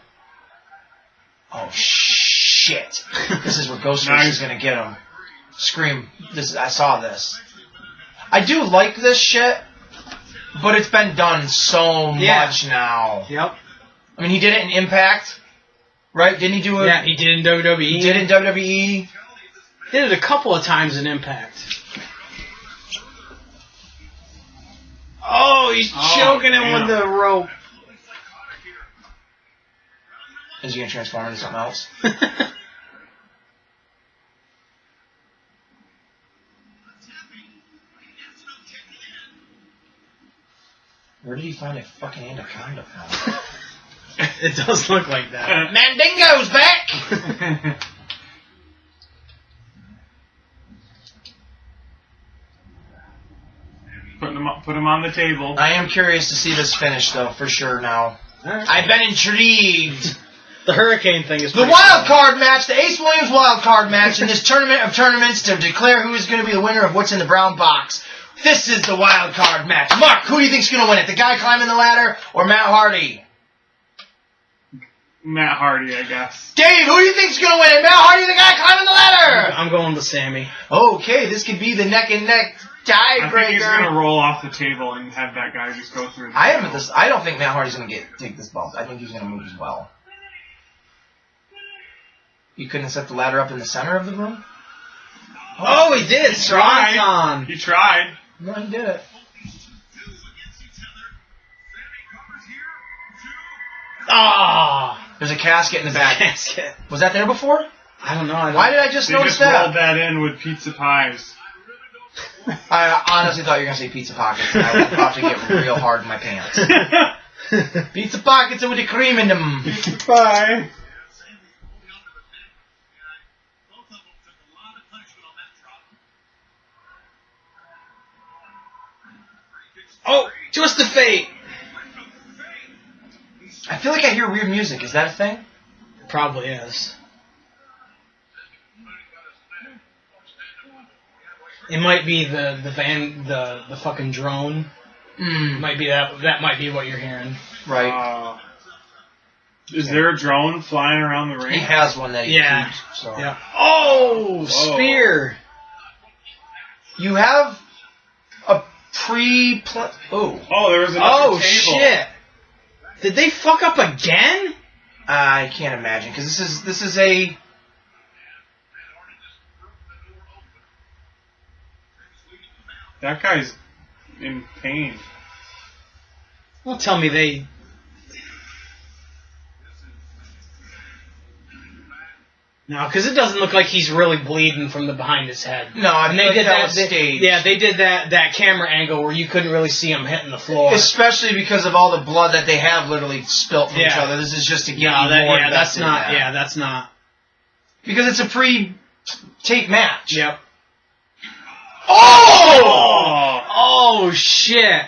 Oh shit! This is where Ghostface is gonna get him. Scream! I saw this. I do like this shit, but it's been done so much now. Yep. I mean, he did it in Impact, right? Didn't he do it? Yeah, he did in WWE. He did it in WWE. Did it a couple of times in Impact. Oh, he's choking him with the rope. Is he gonna transform into something else? Where did he find a fucking anaconda from? It does look like that. Mandingo's back! Put him on the table. I am curious to see this finish, though, for sure now. Right. I've been intrigued. The Hurricane thing is The wild card match, the Ace Williams wild card match in this tournament of tournaments to declare who is going to be the winner of what's in the brown box. This is the wild card match. Mark, who do you think's going to win it? The guy climbing the ladder or Matt Hardy? Matt Hardy, I guess. Dave, who do you think's going to win it? Matt Hardy, the guy climbing the ladder? I'm going with Sammy. Okay, this could be the neck and neck I think he's tiebreaker. gonna roll off the table and have that guy just go through. I don't think Matt Hardy's going to take this bump. I think he's going to move as well. You couldn't set the ladder up in the center of the room? Oh, he did. tried. Strong. He tried. No, he did it. Ah. There's a casket in the back. Casket. Was that there before? I don't know. Why did I just They notice just rolled that? that in with pizza pies. I honestly thought you were going to say pizza pockets. And I was about to get real hard in my pants. Pizza pockets with the cream in them. Pizza pie. Oh, Twist of Fate. I feel like I hear weird music. Is that a thing? Probably is. It might be the fucking drone. Might be that might be what you're hearing. Right. Is there a drone flying around the He ring? has one that he Yeah. keeps. So. Yeah. Oh, Whoa. spear. You have a Oh. Oh, there was another Oh table. shit. Did they fuck up again? I can't imagine because this is a. That guy's in pain. Don't tell me they. No, because it doesn't look like he's really bleeding from the behind his head. No, I And think that was they- staged. Yeah, they did that camera angle where you couldn't really see him hitting the floor. Especially because of all the blood that they have literally spilt from each Yeah. other. This is just to get No, you that, more yeah, that's invested in not. that. Yeah, that's not. Because it's a pre-tape match. Yep. Oh! Oh shit!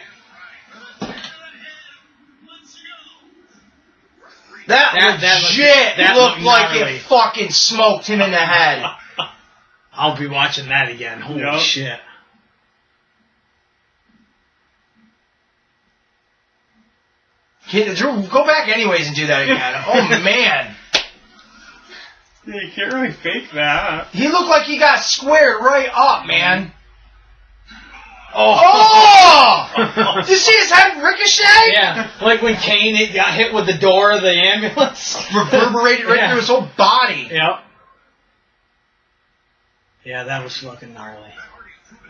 That legit looked like gnarly. it fucking smoked him in the head. I'll be watching that again. Holy Yep. shit! Drew, go back anyways and do that again. Oh man, Yeah, you can't really fake that. he looked like he got squared right up, man. Oh! Did you see his head ricochet? Yeah, like when Kane got hit with the door of the ambulance. Reverberated right Yeah. through his whole body. Yep. Yeah, that was fucking gnarly.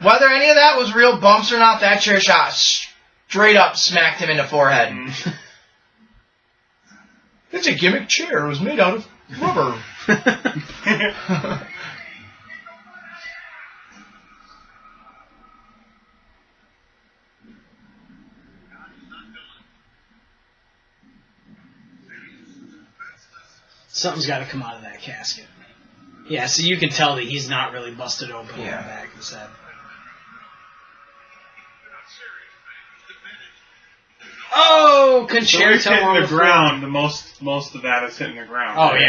Whether any of that was real bumps or not, that chair shot straight up smacked him in the forehead. It's a gimmick chair. It was made out of rubber. Something's got to come out of that casket. Yeah, so you can tell that he's not really busted open in the back of his head. Oh, So concerto he's hitting on the floor. ground. The most of that is hitting the ground. Oh, right?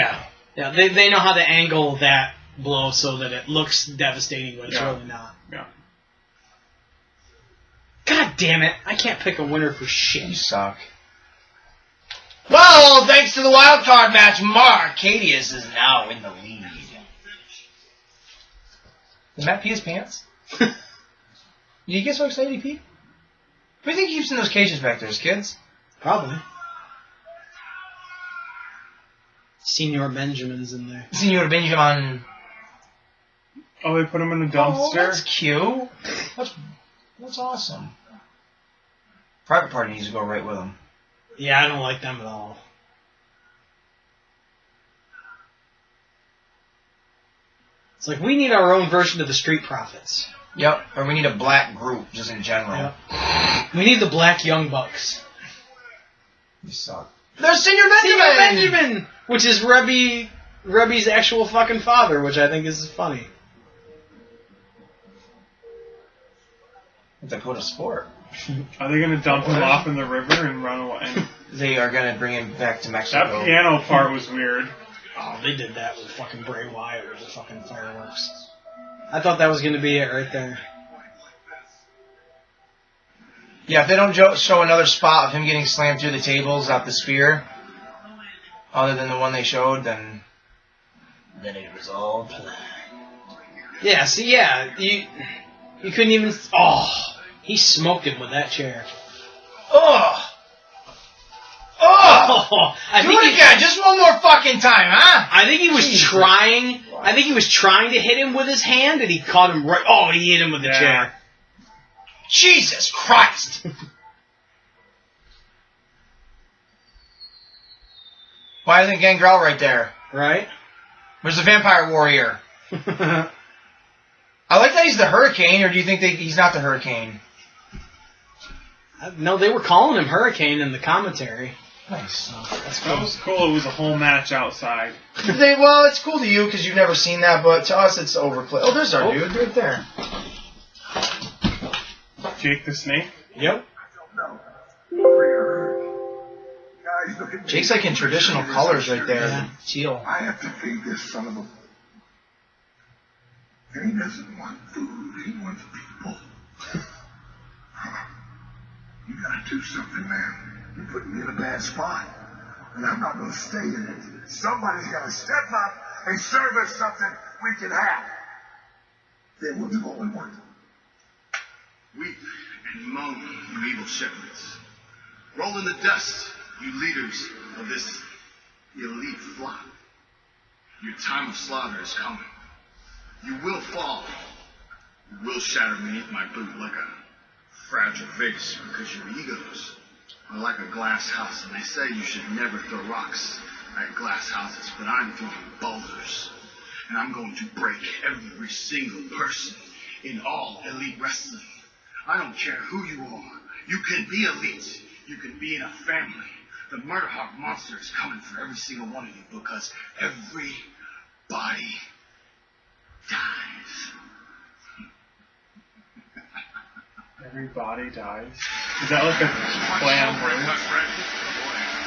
yeah. They know how to angle that blow so that it looks devastating, but it's really not. Yeah. God damn it. I can't pick a winner for shit. You suck. Well, thanks to the wild card match, Marcadius is now in the lead. Did Matt pee his pants? Did you get so excited he peed? What do you think he keeps in those cages back there, kids? Probably. Senior Benjamin's in there. Senor Benjamin. Oh, they put him in a Oh, dumpster? that's cute. That's awesome. Private Party needs to go right with him. Yeah, I don't like them at all. It's like, we need our own version of the Street Profits. Yep, or we need a black group, just in general. Yep. We need the Black Young Bucks. You suck. There's Senor Benjamin! Senior Benjamin! Which is Rebby's actual fucking father, which I think is funny. Dakota Sport. Are they going to dump him off in the river and run away? They are going to bring him back to Mexico. That piano part was weird. Oh, they did that with fucking Bray Wyatt with the fucking fireworks. I thought that was going to be it right there. Yeah, if they don't show another spot of him getting slammed through the tables out the spear, other than the one they showed, then it was all planned. Yeah, see, yeah, you couldn't even... Oh, he smoked him with that chair. Ugh! Ugh! Oh, Do it again, just one more fucking time, huh? I think he was trying... I think he was trying to hit him with his hand, and he caught him right... Oh, he hit him with the chair. Jesus Christ! Why isn't Gangrel right there? Right? Where's the Vampire Warrior? I like that he's the Hurricane, or do you think he's not the Hurricane? No, they were calling him Hurricane in the commentary. Nice. That's cool. That was cool. It was a whole match outside. Well, it's cool to you because you've never seen that, but to us it's overplayed. Oh, there's our dude right there. Jake the Snake? Yep. Jake's like in traditional colors right there. Yeah. Teal. I have to feed this son of a... And he doesn't want food, he wants people. You gotta do something, man. You're putting me in a bad spot. And I'm not gonna stay in it. Somebody's gotta step up and serve us something we can have. Then we'll do what we want. Weep and moan, you evil shepherds. Roll in the dust, you leaders of this elite flock. Your time of slaughter is coming. You will fall. You will shatter beneath my boot like a fragile vase because your egos are like a glass house, and they say you should never throw rocks at glass houses, but I'm throwing boulders, and I'm going to break every single person in all elite wrestling. I don't care who you are. You can be elite. You can be in a family. The Murder Hawk monster is coming for every single one of you because everybody dies. Everybody dies. Is that like a plan?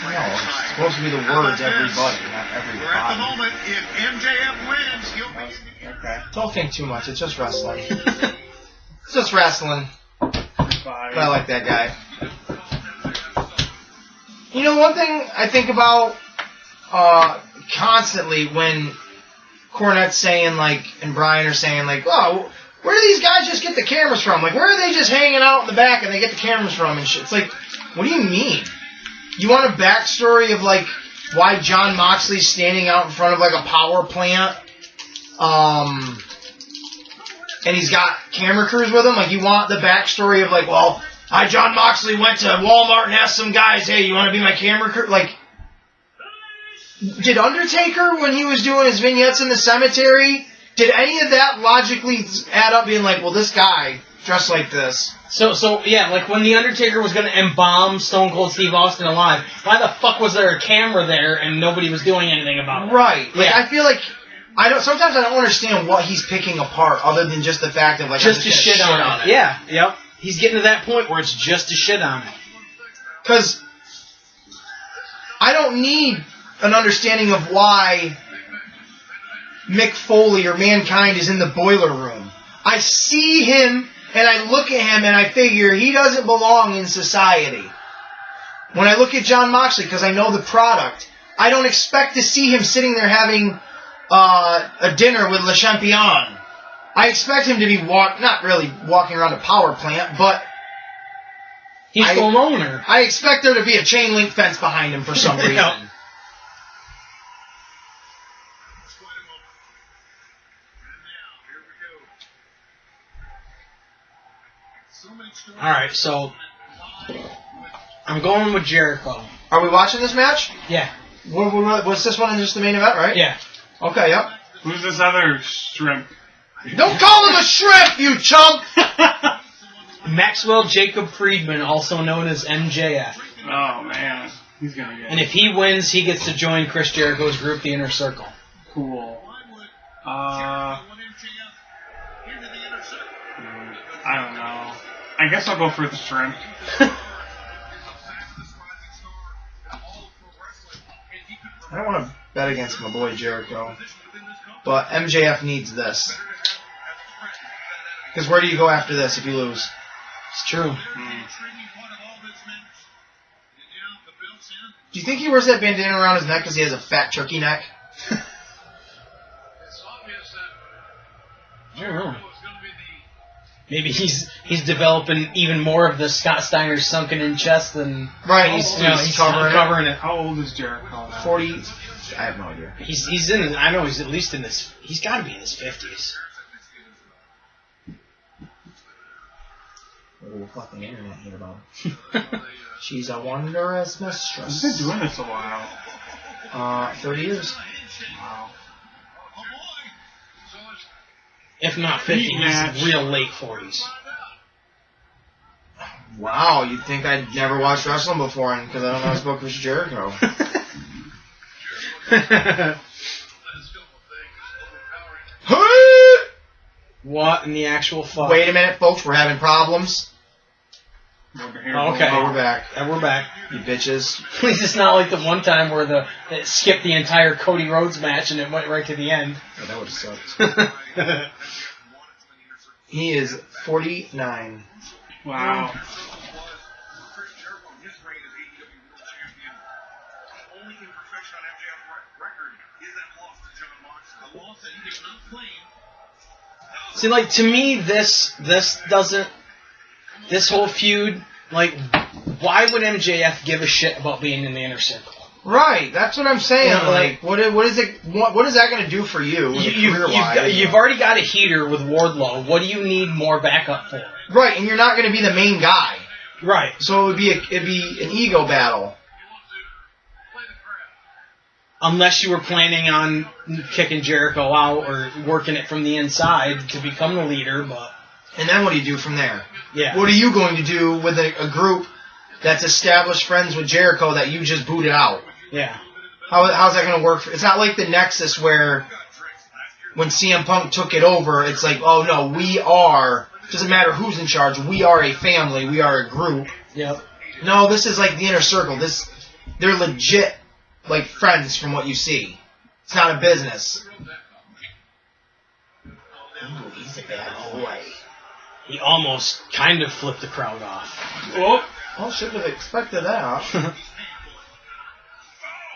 No, it's supposed to be the words everybody, not everybody. We're at the moment. If MJF wins, he'll be in the... Okay. Don't think too much, it's just wrestling. It's just wrestling. Bye. But I like that guy. You know, one thing I think about constantly when Cornette's saying, like, and Brian are saying, like, oh, where do these guys just get the cameras from? Like, where are they just hanging out in the back and they get the cameras from and shit? It's like, what do you mean? You want a backstory of, like, why John Moxley's standing out in front of, like, a power plant? And he's got camera crews with him? Like, you want the backstory of, like, well, John Moxley went to Walmart and asked some guys, hey, you want to be my camera crew? Like, did Undertaker, when he was doing his vignettes in the cemetery, did any of that logically add up being like, well, this guy dressed like this. So yeah, like when The Undertaker was going to embalm Stone Cold Steve Austin alive, why the fuck was there a camera there and nobody was doing anything about it? Right. Like, Yeah. I feel like sometimes I don't understand what he's picking apart other than just the fact of, like, Just to shit on it. Yeah, yep. He's getting to that point where it's just to shit on it. Because I don't need an understanding of why Mick Foley or Mankind is in the boiler room. I see him and I look at him and I figure he doesn't belong in society. When I look at Jon Moxley, because I know the product, I don't expect to see him sitting there having a dinner with Le Champion. I expect him to be not really walking around a power plant, but He's the loner. I expect there to be a chain link fence behind him for some reason. Yep. Alright, so I'm going with Jericho. Are we watching this match? Yeah. What's this one? Is just the main event, right? Yeah. Okay, yep. Who's this other shrimp? Don't call him a shrimp, you chump! Maxwell Jacob Friedman, also known as MJF. Oh, man. He's gonna get And if he wins, he gets to join Chris Jericho's group, The Inner Circle. cool. I don't know. I guess I'll go for the shrimp. I don't want to bet against my boy Jericho, but MJF needs this. Because where do you go after this if you lose? It's true. Do you think he wears that bandana around his neck because he has a fat turkey neck? I don't know. Maybe he's developing even more of the Scott Steiner sunken in chest than Right, he's covering it. How old is Jericho now? 40. I have no idea. He's in. I know he's at least in this. He's got to be in his 50s. Oh, fucking internet here about him. She's a wondrous mistress. He's been doing this a while. 30 years. Wow. If not 50, he's real late 40s. Wow, you'd think I'd never watched wrestling before because I don't know how to spell Chris Jericho. What in the actual fuck? Wait a minute, folks, we're having problems. Okay. Oh, we're back. And we're back. You bitches. At least it's not like the one time where it skipped the entire Cody Rhodes match and it went right to the end. Oh, that would have sucked. He is 49. Wow. See, like, to me, this whole feud, like, why would MJF give a shit about being in the Inner Circle? Right, that's what I'm saying. Yeah, like, what is that going to do for you? You've already got a heater with Wardlow. What do you need more backup for? Right, and you're not going to be the main guy. Right. So it'd be an ego battle. Unless you were planning on kicking Jericho out or working it from the inside to become the leader, but... And then what do you do from there? Yeah. What are you going to do with a group that's established friends with Jericho that you just booted out? Yeah. How's that going to work? It's not like the Nexus where when CM Punk took it over, it's like, oh no, we are, doesn't matter who's in charge, we are a family, we are a group. Yep. No, this is like the Inner Circle. They're legit, like, friends from what you see. It's not a business. Ooh, he's a bad boy. He almost kind of flipped the crowd off. Oh, shouldn't have expected that.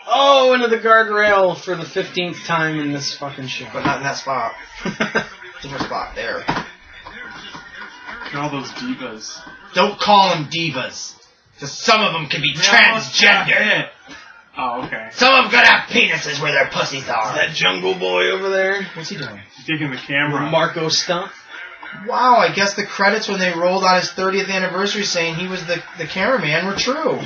Oh, into the guardrail for the 15th time in this fucking show. But not in that spot. Different spot there. Look at all those divas. Don't call them divas. Because some of them can be transgender. Oh, okay. Some of them gotta have penises where their pussies are. That jungle boy over there. What's he doing? He's taking the camera. Marco Stunt. Wow, I guess the credits when they rolled on his 30th anniversary saying he was the cameraman were true.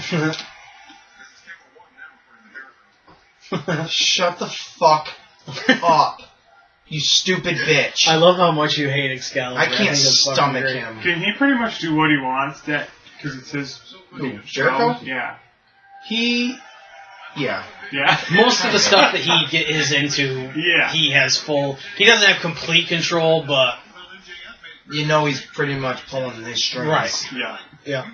Shut the fuck up. You stupid bitch. I love how much you hate Excalibur. I can't think it's fucking stomach great. him. Can he pretty much do what he wants? Because it's his. Who, Jericho? Yeah. Yeah. Yeah. Most of the stuff that he is into, Yeah. he has full. He doesn't have complete control, but You know he's pretty much pulling his strings. right. Yeah. Yeah.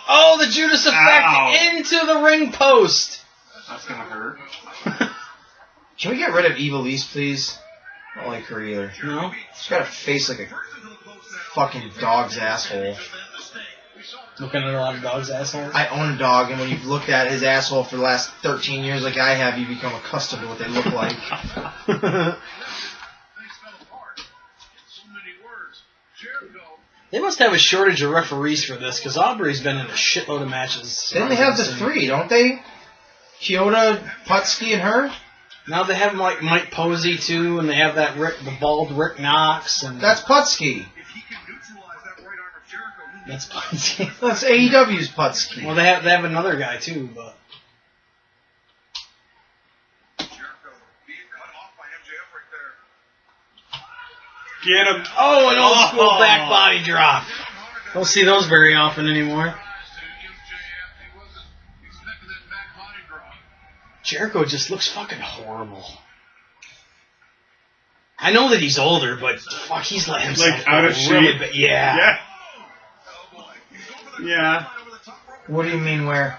Oh, the Judas effect Ow. into the ring post. That's gonna hurt. Can we get rid of Evil East, please? I don't like her either. No. She's got a face like a fucking dog's asshole. Looking at a lot of dogs' assholes. I own a dog, and when you've looked at his asshole for the last 13 years like I have, you become accustomed to what they look like. They must have a shortage of referees for this, because Aubrey's been in a shitload of matches. They only have the three, don't they? Kyoto, Putski, and her? Now they have like Mike Posey too, and they have that the bald Rick Knox, and That's Putski. that's Posey. That's AEW's Putski. Well, they have another guy too, but Get him. oh, an old school back body drop. Don't see those very often anymore. Jericho just looks fucking horrible. I know that he's older, but fuck, he's let himself Like, out of really shape? bad. Yeah. Yeah. Yeah. What do you mean where?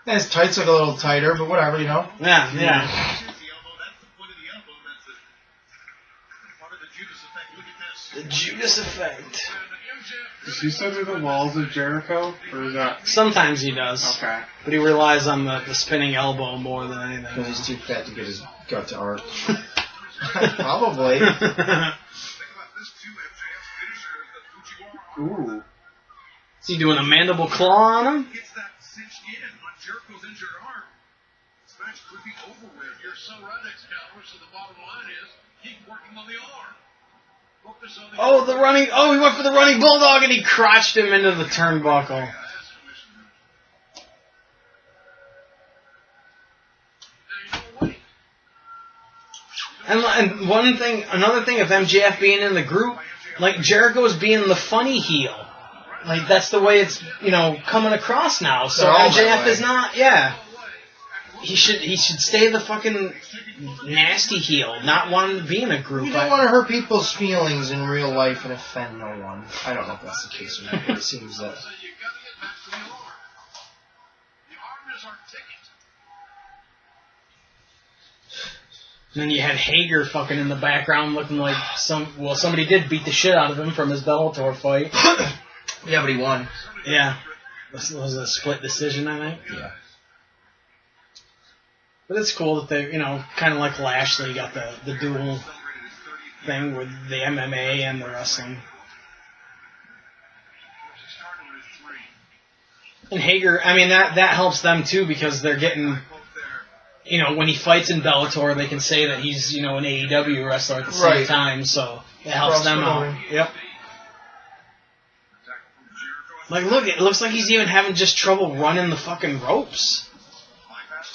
His tights look a little tighter, but whatever, you know. Yeah, yeah. The Judas effect. Does he still do the walls of Jericho? Or is that... Sometimes he does, Okay. but he relies on the spinning elbow more than anything. Because he's too fat to get his gut to arc. Probably. Ooh. Is he doing a mandible claw on him? Oh, he went for the running bulldog and he crotched him into the turnbuckle. And another thing of MJF being in the group, like Jericho's being the funny heel. Like that's the way it's, coming across now. So They're all that MJF way. is not, yeah. He should stay the fucking nasty heel, not wanting to be in a group. You don't want to hurt people's feelings in real life and offend no one. I don't know if that's the case or not, but it seems that. And then you had Hager fucking in the background looking like somebody did beat the shit out of him from his Bellator fight. Yeah, but he won. Yeah. This was a split decision, I think. Yeah. But it's cool that they, kind of like Lashley got the dual thing with the MMA and the wrestling. And Hager, I mean, that helps them too because they're getting, when he fights in Bellator, they can say that he's, an AEW wrestler at the same Right. time, so it helps them out. Yep. Like, look, it looks like he's even having just trouble running the fucking ropes.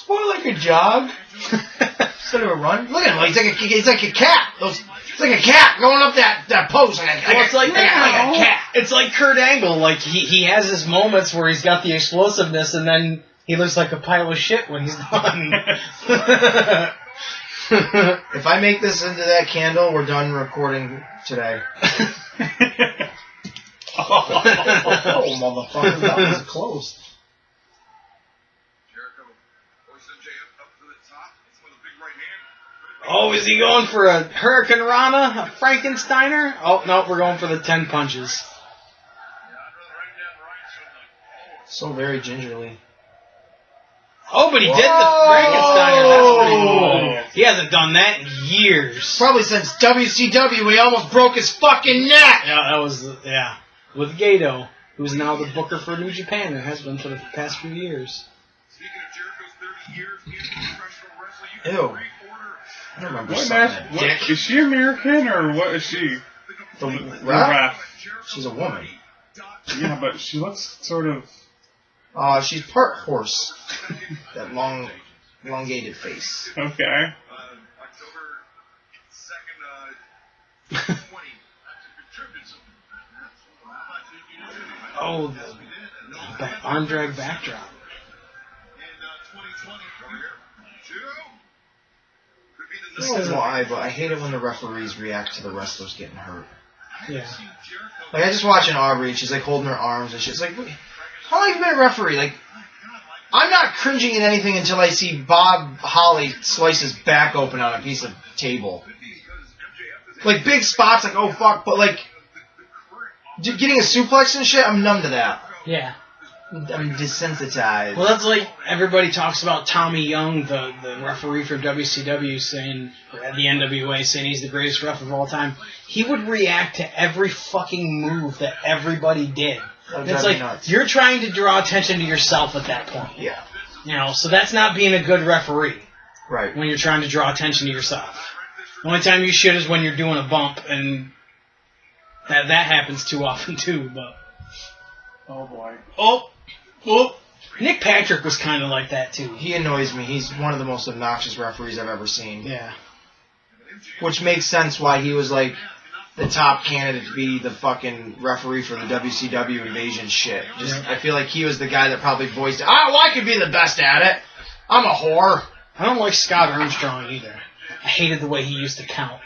More like a jog. Instead of a run. Look at him. He's like a cat. It's like a cat going up that post. It's like a cat. It's like Kurt Angle. Like he has his moments where he's got the explosiveness, and then he looks like a pile of shit when he's done. If I make this into that candle, we're done recording today. Oh, motherfucker. That was close. Oh, is he going for a Hurricane Rana, a Frankensteiner? Oh no, we're going for the 10 punches. So very gingerly. Oh, but he did the Frankensteiner. That's pretty cool. He hasn't done that in years. Probably since WCW, we almost broke his fucking neck. Yeah, that was with Gato, who's now the booker for New Japan and has been for the past few years. Ew. I don't remember What something. is she American or what is she? The The ref? ref. She's a woman. Yeah, but she looks sort of. She's part horse. That elongated face. Okay. October 2nd, 2020. Oh, the arm drag backdrop. In 2020, This is why, but I hate it when the referees react to the wrestlers getting hurt. Yeah. Like, I just watching Aubrey, and she's like holding her arms and shit. It's like, how long have you been a referee? Like, I'm not cringing at anything until I see Bob Holly slice his back open on a piece of table. Like, big spots, like, oh fuck, but like, getting a suplex and shit, I'm numb to that. Yeah. I'm desensitized. Well, that's like everybody talks about Tommy Young, the referee for WCW, saying, or the NWA, saying he's the greatest ref of all time. He would react to every fucking move that everybody did. It's like, nuts. you're trying to draw attention to yourself at that point. Yeah. You know, so that's not being a good referee. Right. When you're trying to draw attention to yourself. The only time you shit is when you're doing a bump, and that happens too often too, but... Oh boy. Oh! Nick Patrick was kind of like that too. He annoys me. He's one of the most obnoxious referees I've ever seen. Yeah. Which makes sense why he was like the top candidate to be the fucking referee for the WCW invasion shit. Just, I feel like he was the guy that probably voiced it. Oh, well, I could be the best at it. I'm a whore. I don't like Scott Armstrong either. I hated the way he used to count.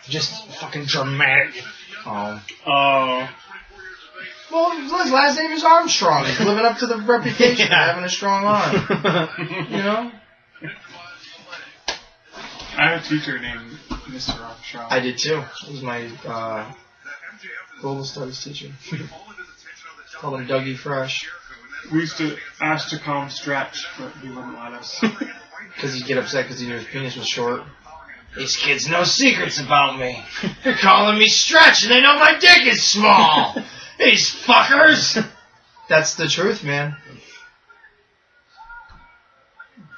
Just fucking dramatic. Oh. Well, his last name is Armstrong. He's living up to the reputation of having a strong arm. You know? I have a teacher named Mr. Armstrong. I did too. He was my global studies teacher. Called him Dougie Fresh. We used to ask to call him Stretch, but he wouldn't let us. Because he'd get upset because he knew his penis was short. These kids know secrets about me. They're calling me Stretch and they know my dick is small. These fuckers! That's the truth, man.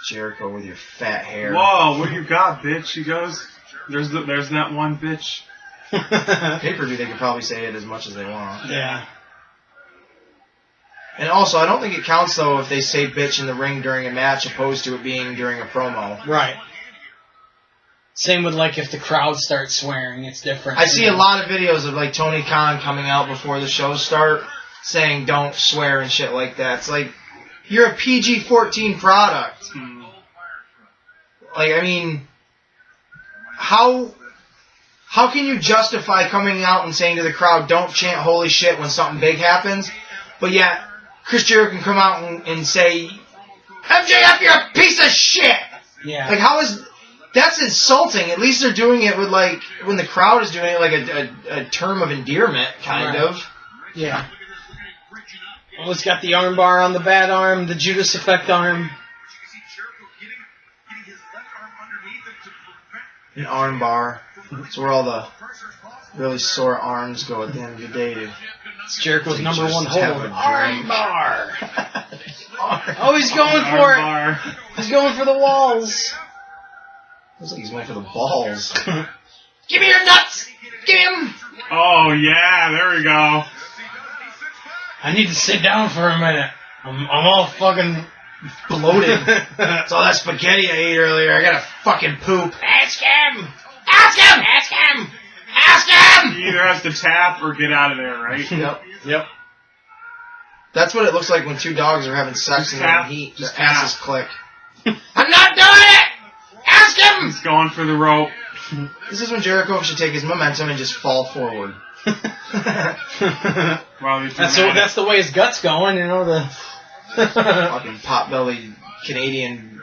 Jericho with your fat hair. Whoa, what you got, bitch? He goes, there's that one bitch. Pay-per-view, they could probably say it as much as they want. Yeah. And also, I don't think it counts, though, if they say bitch in the ring during a match opposed to it being during a promo. Right. Same with, like, if the crowd starts swearing, it's different. I see a lot of videos of, like, Tony Khan coming out before the shows start saying don't swear and shit like that. It's like, you're a PG-14 product. Like, I mean, how can you justify coming out and saying to the crowd, don't chant holy shit when something big happens, but yet Chris Jericho can come out and say, MJF, you're a piece of shit! Yeah. Like, how is... That's insulting. At least they're doing it with, like, when the crowd is doing it, like a term of endearment, kind of. Yeah. Well, it's got the armbar on the bad arm, the Judas Effect arm. An arm bar. It's where all the really sore arms go at the end of the day. It's Jericho's number one Just have hold. a Arm drink. bar. Oh, he's going for it. He's going for the walls. Looks like he's going for the balls. Give me your nuts. Give him. Oh, yeah, there we go. I need to sit down for a minute. I'm all fucking Bloated. It's all that spaghetti I ate earlier. I gotta fucking poop. Ask him. Ask him. Ask him. Ask him. He either has to tap or get out of there, right? Yep. That's what it looks like when two dogs are having sex Just and tap. the heat Just asses tap. click. I'm not doing it. Ask him. He's going for the rope. This is when Jericho should take his momentum and just fall forward. Wow, he's That's the way his gut's going, you know, the Fucking pot-bellied Canadian.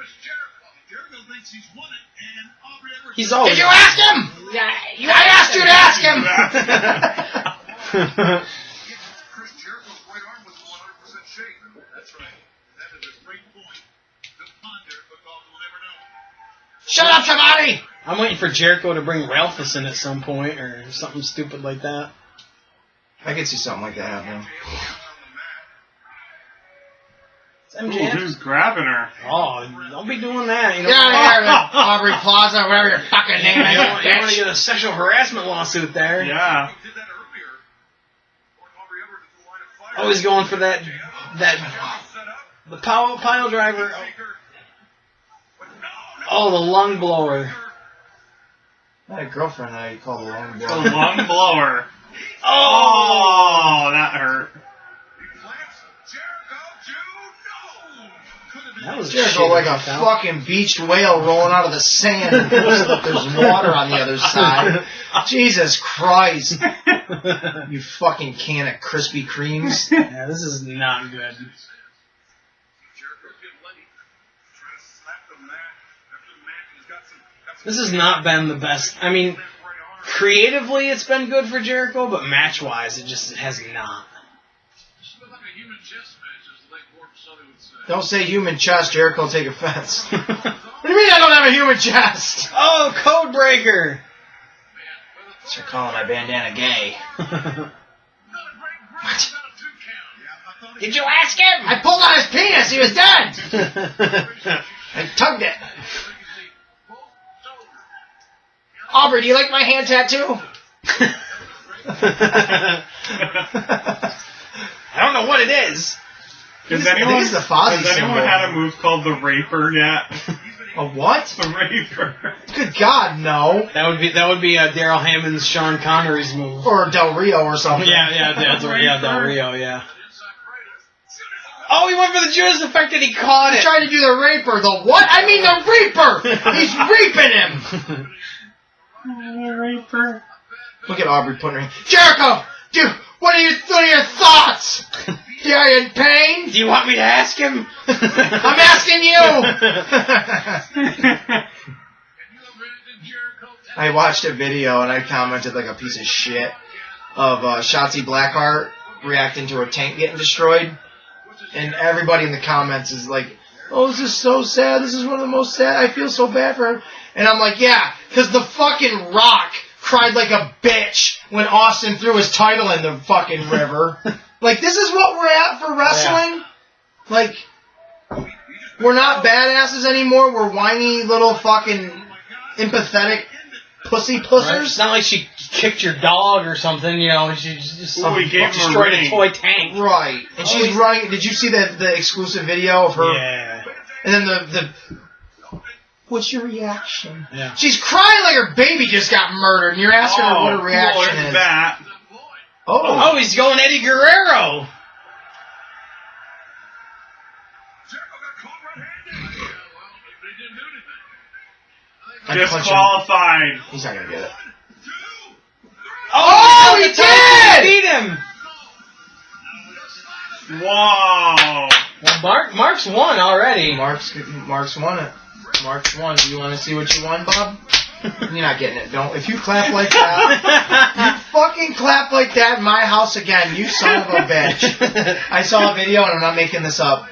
He's always... Did you ask him? Yeah, I asked you to ask him! Chris Jericho's right arm was 100% shape. That's right. That is a great point to ponder because we'll never know. Shut up, somebody! I'm waiting for Jericho to bring Ralphus in at some point, or something stupid like that. I could see something like that happening. It's Ooh, MJF. who's grabbing her? Oh, don't be doing that. You know, Get out of here, Aubrey Plaza, whatever your fucking name you is. don't want to get a sexual harassment lawsuit there. Yeah. Always going for the pile driver. Oh, the lung blower. I had a girlfriend that I called a lung The blower. lung blower. Oh, that hurt. That was Jericho like a fucking beached whale rolling out of the sand. There's water on the other side. Jesus Christ. You fucking can of Krispy Kremes. Yeah, this is not good. This has not been the best. I mean, creatively it's been good for Jericho, but match-wise it just has not. Don't say human chest, Jericho will take offense. What do you mean I don't have a human chest? Oh, code breaker! They're calling my bandana gay. What? Did you ask him? I pulled on his penis, he was done! I tugged it. Aubrey, do you like my hand tattoo? I don't know what it is. Has I think anyone, it's the Fozzie has anyone symbol. had a move called the Raper yet? A what? The Raper. Good God, no. That would be Daryl Hammond's Sean Connery's move. Or Del Rio or something. Yeah, Del Rio, yeah. Oh, he went for the Judas effect and he caught He's it. trying to do the Raper. The what? I mean the Reaper! He's reaping him! The Raper. Look at Aubrey putting her hand. Jericho! Dude, what are your thoughts? Are you in pain? Do you want me to ask him? I'm asking you! I watched a video and I commented like a piece of shit of Shotzi Blackheart reacting to her tank getting destroyed. And everybody in the comments is like, oh, this is so sad. This is one of the most sad. I feel so bad for her. And I'm like, yeah, because the fucking Rock cried like a bitch when Austin threw his title in the fucking river. Like, this is what we're at for wrestling? Yeah. Like, we're not badasses anymore. We're whiny little fucking empathetic pussy pussers. Right. It's not like she kicked your dog or something, you know. She just destroyed a toy tank. Right. And she's running. Did you see the exclusive video of her? Yeah. And then the what's your reaction? Yeah. She's crying like her baby just got murdered, and you're asking her what her reaction is. That. Oh, he's going Eddie Guerrero. Disqualified. He's not gonna get it. Oh, he did! Beat him. Wow. Well, Mark's won already. Mark's won it. Mark's won. Do you want to see what you won, Bob? You're not getting it. Don't. If you clap like that, you fucking clap like that in my house again, you son of a bitch. I saw a video, and I'm not making this up.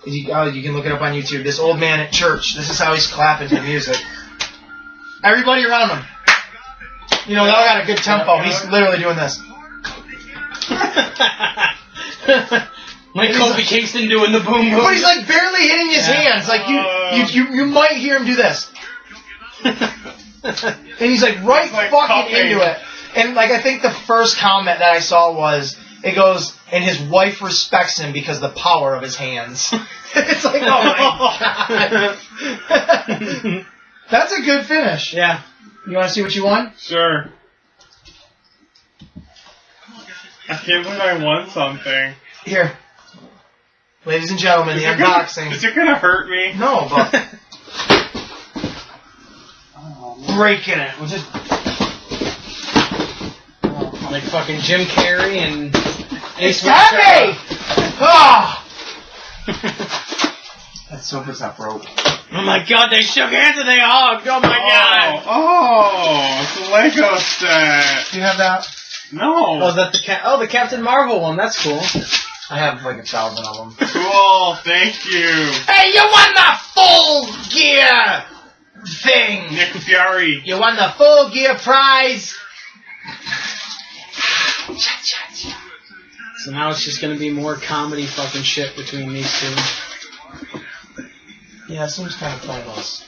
You can look it up on YouTube. This old man at church. This is how he's clapping to music. Everybody around him. You know, they all got a good tempo. He's literally doing this. Like Kofi Kingston doing the boom boom. But he's like barely hitting his hands. Like you might hear him do this. And he's like right fucking cupping. into it. And like I think the first comment that I saw was, it goes, and his wife respects him because of the power of his hands. It's like, oh my god. That's a good finish. Yeah. You want to see what you won? Sure. I can't believe I won something. Here. Ladies and gentlemen, the unboxing. Is it gonna hurt me? No, but breaking it. We'll just like fucking Jim Carrey and It's heavy! Oh! That sofa's not broke. Oh my god, they shook hands and they hugged. Oh my god. Oh, it's a Lego set. Do you have that? No. Oh, is that the Captain Marvel one? That's cool. I have like 1,000 of them. Cool, thank you. Hey, you won the full gear thing! Nick Fury. You won the full gear prize! So now it's just gonna be more comedy fucking shit between these two. Yeah, it seems kind of pointless.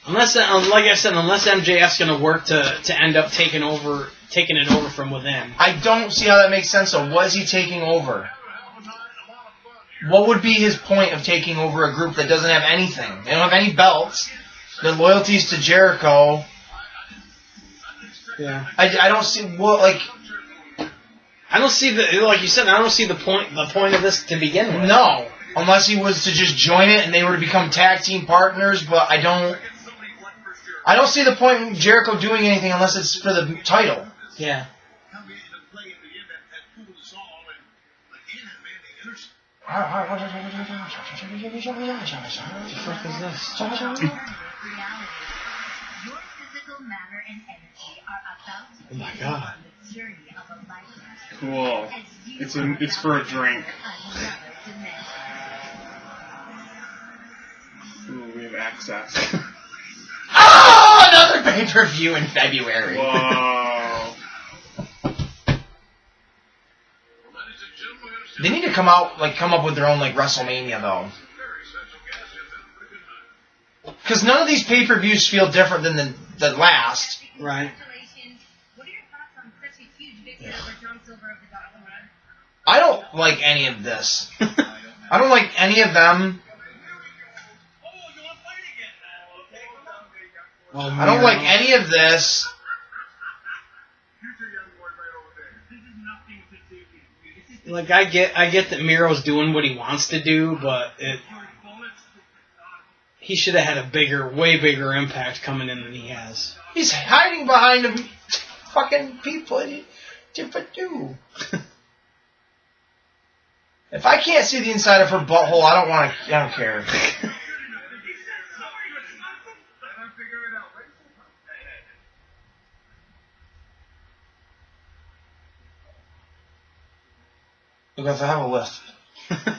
Unless, like I said, unless MJF's gonna work to end up taking it over from within. I don't see how that makes sense. So, was he taking over? What would be his point of taking over a group that doesn't have anything? They don't have any belts. Their loyalties to Jericho. Yeah. I don't see what like. I don't see like you said. I don't see the point of this to begin with. No, unless he was to just join it and they were to become tag team partners. But I don't see the point in Jericho doing anything unless it's for the title. Yeah. What the fuck is this? Oh my god. Cool. It's for a drink. Ooh, we have access. Oh, another pay-per-view in February. Whoa. They need to come up with their own like WrestleMania though. Because none of these pay-per-views feel different than the last. Right. I don't like any of this. I don't like any of them. I don't like any of this. Like I get that Miro's doing what he wants to do, but he should have had a way bigger impact coming in than he has. He's hiding behind him, fucking people. If I can't see the inside of her butthole, I don't care. Because I have a lisp. There's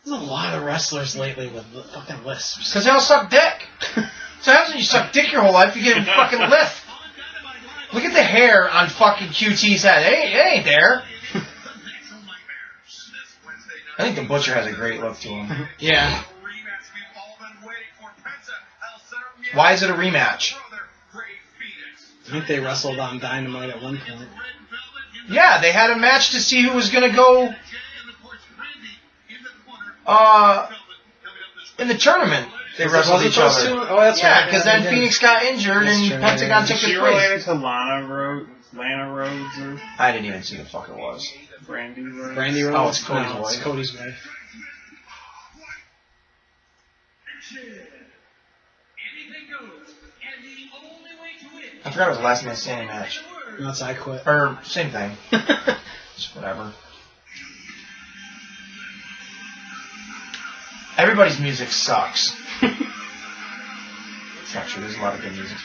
a lot of wrestlers lately with fucking lisps. Because they all suck dick. So how when you suck dick your whole life, you get a fucking lisp. Look at the hair on fucking QT's head. It ain't there. I think the Butcher has a great look to him. Yeah. Why is it a rematch? I think they wrestled on Dynamite at one point. Yeah, they had a match to see who was going to go in the tournament. They wrestled each other. Oh, that's right. Yeah, because then Phoenix got injured and Pentagon took Is his she place. related to Lana Rhodes or I didn't even see who the fuck it was. Brandy Rhodes? Brandy Rhodes? Oh, it's Cody's no, wife. It's Cody's wife. I forgot it was a last man standing match. That's I Quit. Or, same thing. Just whatever. Everybody's music sucks. It's not true, there's a lot of good music.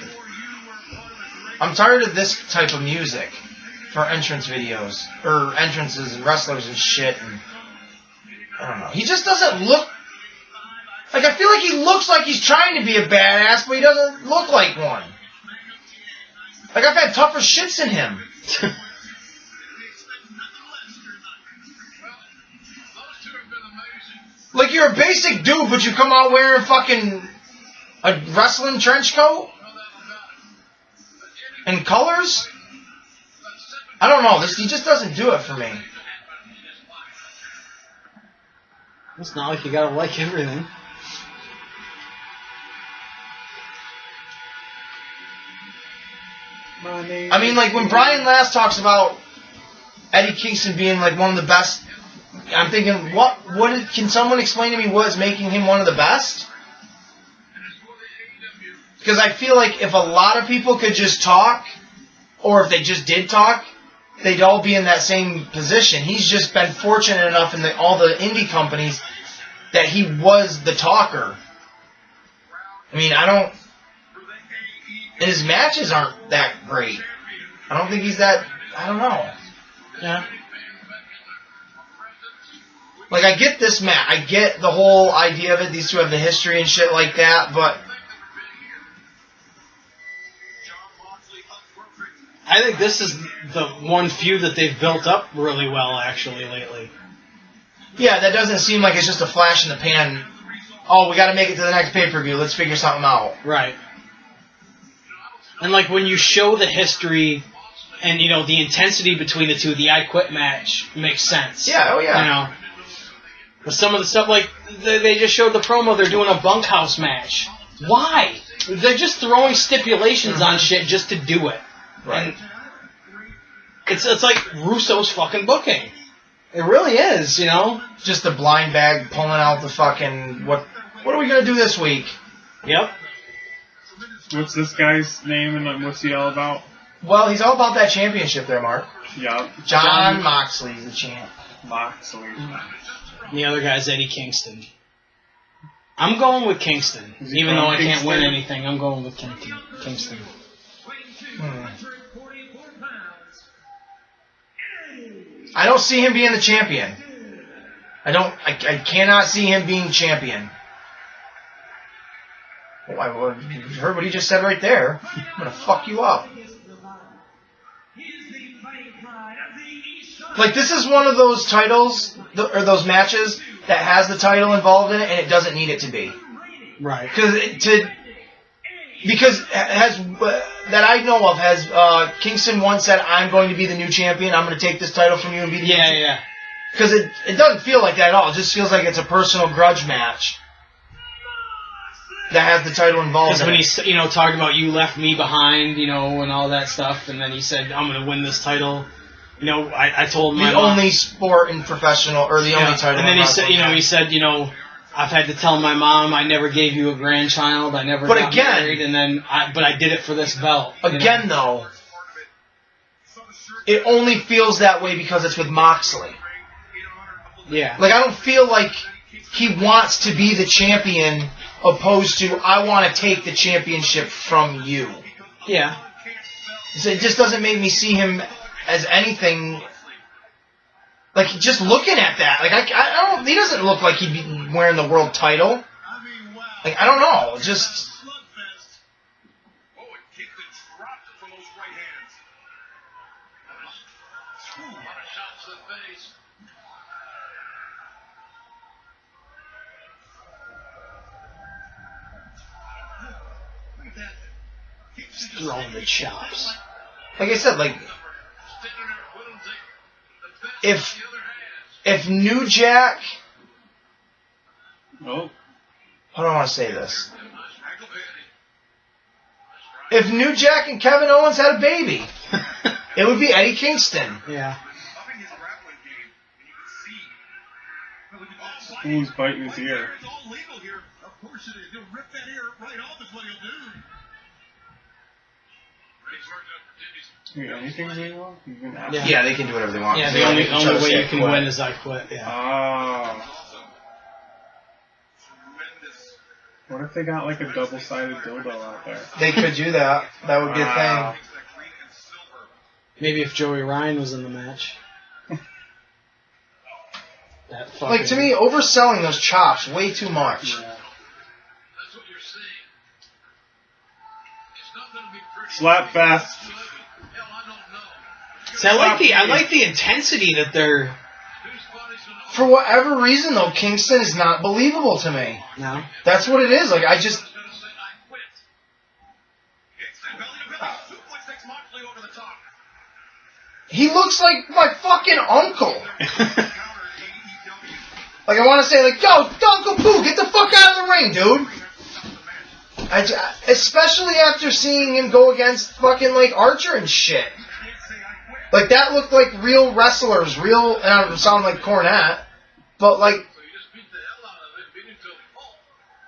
I'm tired of this type of music for entrance videos. Or entrances and wrestlers and shit. And I don't know. He just doesn't look... Like, I feel like he looks like he's trying to be a badass, but he doesn't look like one. Like, I've had tougher shits than him. Like, you're a basic dude, but you come out wearing fucking a wrestling trench coat? And colors? I don't know. He just doesn't do it for me. It's not like you gotta like everything. I mean, like, when Brian Last talks about Eddie Kingston being, like, one of the best, I'm thinking, can someone explain to me what's making him one of the best? Because I feel like if a lot of people could just talk, or if they just did talk, they'd all be in that same position. He's just been fortunate enough in all the indie companies that he was the talker. I mean, his matches aren't that great. I don't think he's that... I don't know. Yeah. Like, I get this match. I get the whole idea of it. These two have the history and shit like that, but... I think this is the one feud that they've built up really well, actually, lately. Yeah, that doesn't seem like it's just a flash in the pan. Oh, we got to make it to the next pay-per-view. Let's figure something out. Right. And like when you show the history and the intensity between the two, the I Quit match makes sense. Yeah, oh yeah. But some of the stuff, like they just showed the promo, they're doing a bunkhouse match. Why? They're just throwing stipulations on shit just to do it. Right. And it's like Russo's fucking booking. It really is, Just the blind bag pulling out the fucking what are we gonna do this week? Yep. What's this guy's name and what's he all about? Well, he's all about that championship there, Mark. Yup. John Moxley's the champ. Moxley. The other guy's Eddie Kingston. I'm going with Kingston. Even though I can't win anything, I'm going with Kingston. I don't see him being the champion. I cannot see him being champion. Oh, you heard what he just said right there. I'm gonna fuck you up. Like, this is one of those titles, or those matches, that has the title involved in it, and it doesn't need it to be. Right. Because that I know of, has Kingston once said, I'm going to be the new champion, I'm going to take this title from you and be the new champion. Yeah. Because it doesn't feel like that at all. It just feels like it's a personal grudge match that has the title involved in it. Because when he talked about you left me behind, and all that stuff, and then he said, I'm going to win this title. I told my mom. The only sport in professional, or the only title. And then he said, I've had to tell my mom I never gave you a grandchild, I never got married, and then I did it for this belt. Again, though, it only feels that way because it's with Moxley. Yeah. Like, I don't feel like he wants to be the champion, opposed to, I want to take the championship from you. Yeah. So it just doesn't make me see him as anything. Like, just looking at that, like, I don't. He doesn't look like he'd be wearing the world title. Like, I don't know. Just. Throwing the chops. Like I said, like, if New Jack. Oh. How do I want to say this? If New Jack and Kevin Owens had a baby, it would be Eddie Kingston. Yeah. Who's biting his ear? Wait, anything's illegal? Yeah, they can do whatever they want. Yeah, the only way you can win is I quit. Yeah. Oh. What if they got like a double-sided dildo out there? They could do that. That would be a thing. Maybe if Joey Ryan was in the match. Like, to me, overselling those chops way too much. Yeah. Slap fast. So I like the intensity that they're. For whatever reason, though, Kingston is not believable to me. No. That's what it is. Like, I just. He looks like my fucking uncle. Like, I want to say, like, yo, Uncle Pooh, get the fuck out of the ring, dude. Especially after seeing him go against fucking, like, Archer and shit. Like, that looked like real wrestlers, and I don't sound like Cornette, but, like,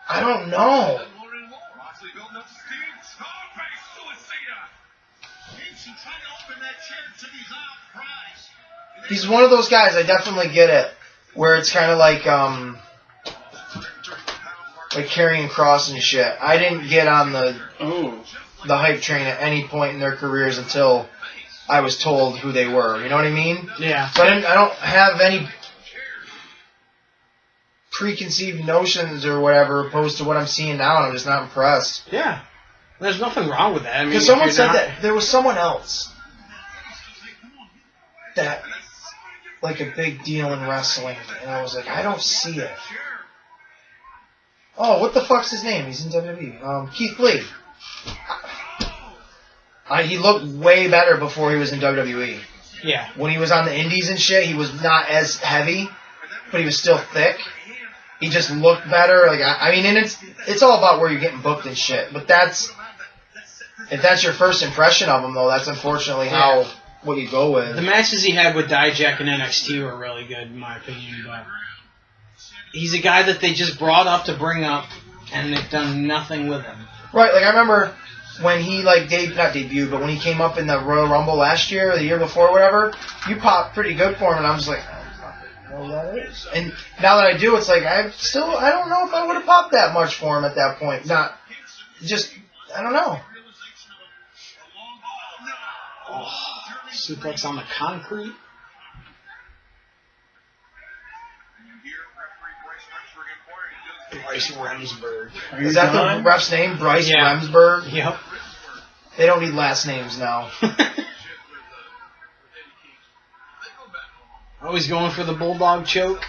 I don't know. He's one of those guys, I definitely get it, where it's kind of like carrying cross and shit. I didn't get on the hype train at any point in their careers until I was told who they were. You know what I mean? Yeah. So I don't have any preconceived notions or whatever opposed to what I'm seeing now, and I'm just not impressed. Yeah. There's nothing wrong with that. I mean, Because someone said that there was someone else that like a big deal in wrestling, and I was like, I don't see it. Oh, what the fuck's his name? He's in WWE. Keith Lee. He looked way better before he was in WWE. Yeah. When he was on the indies and shit, he was not as heavy, but he was still thick. He just looked better. Like I mean, and it's all about where you're getting booked and shit. But if that's your first impression of him, though, that's unfortunately what you go with. The matches he had with Dijak and NXT were really good, in my opinion. But he's a guy that they just brought up to bring up, and they've done nothing with him. Right. Like I remember when he not debuted, but when he came up in the Royal Rumble last year or the year before, or whatever, you popped pretty good for him, and I'm just like, well, that is. And now that I do, it's like I don't know if I would have popped that much for him at that point. I don't know. Oh, suplex on the concrete. Bryce Remsburg. Is that the ref's name? Bryce Remsburg? Yep. They don't need last names now. Always going for the bulldog choke.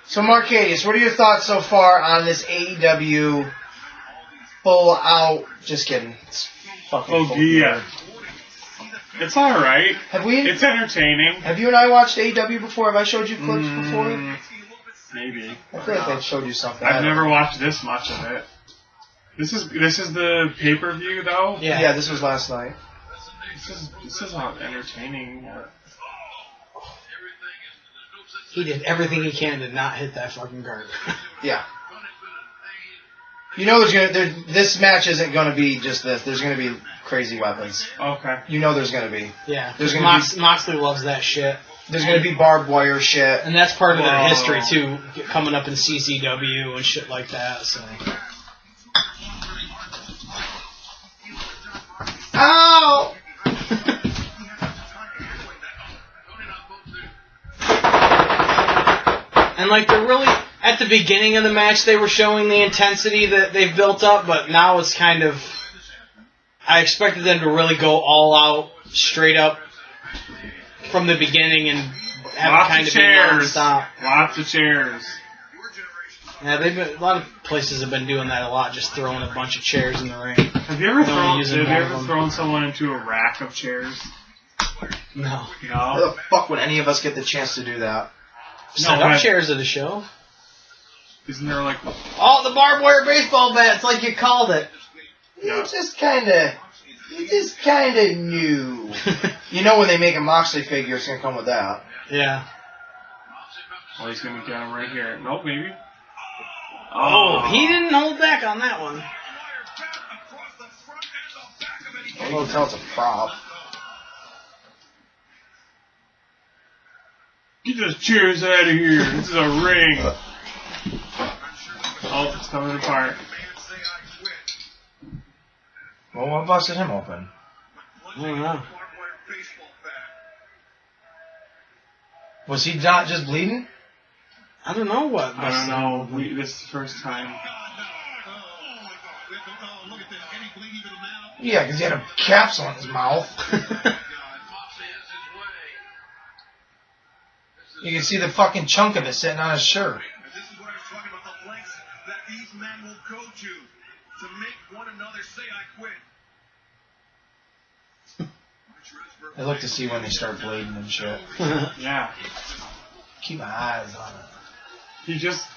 So, Marcadius, what are your thoughts so far on this AEW full out? Just kidding. It's fucking full yeah. It's alright. It's entertaining. Have you and I watched AEW before? Have I showed you clips before? Maybe. I feel like I showed you something. I've never watched this much of it. This is the pay-per-view, though? Yeah, this was last night. This is not entertaining. He did everything he can to not hit that fucking guard. Yeah. You know this match isn't going to be just this. There's going to be crazy weapons. Okay. You know there's going to be. Yeah. There's Moxley loves that shit. There's going to be barbed wire shit. And that's part of their history, too, coming up in CCW and shit like that, so... Ow! And like they're really at the beginning of the match they were showing the intensity that they've built up, but now it's kind of I expected them to really go all out, straight up from the beginning and have Lots it kind of of chairs. be non-stop. Lots of chairs. Yeah, a lot of places have been doing that a lot, just throwing a bunch of chairs in the ring. Have you ever thrown someone into a rack of chairs? No. How the fuck would any of us get the chance to do that? Set up chairs at a show. Isn't there like... Oh, the barbed wire baseball bats, like you called it. You just kind of knew. You know when they make a Moxley figure, it's going to come with that. Yeah. Well, he's going to get him right here. Nope, maybe. Oh, he didn't hold back on that one. Oh, tell it's a prop. Get those chairs out of here. This is a ring. Oh, it's coming apart. Well, what busted him open? I don't know. Was he not just bleeding? I don't know what. I don't know. This is the first time. Yeah, because he had a capsule in his mouth. You can see the fucking chunk of it sitting on his shirt. This is what I was talking about, the lengths that these men will go to make one another say I quit. I look to see when they start bleeding and shit. Yeah. Keep my eyes on it. He just...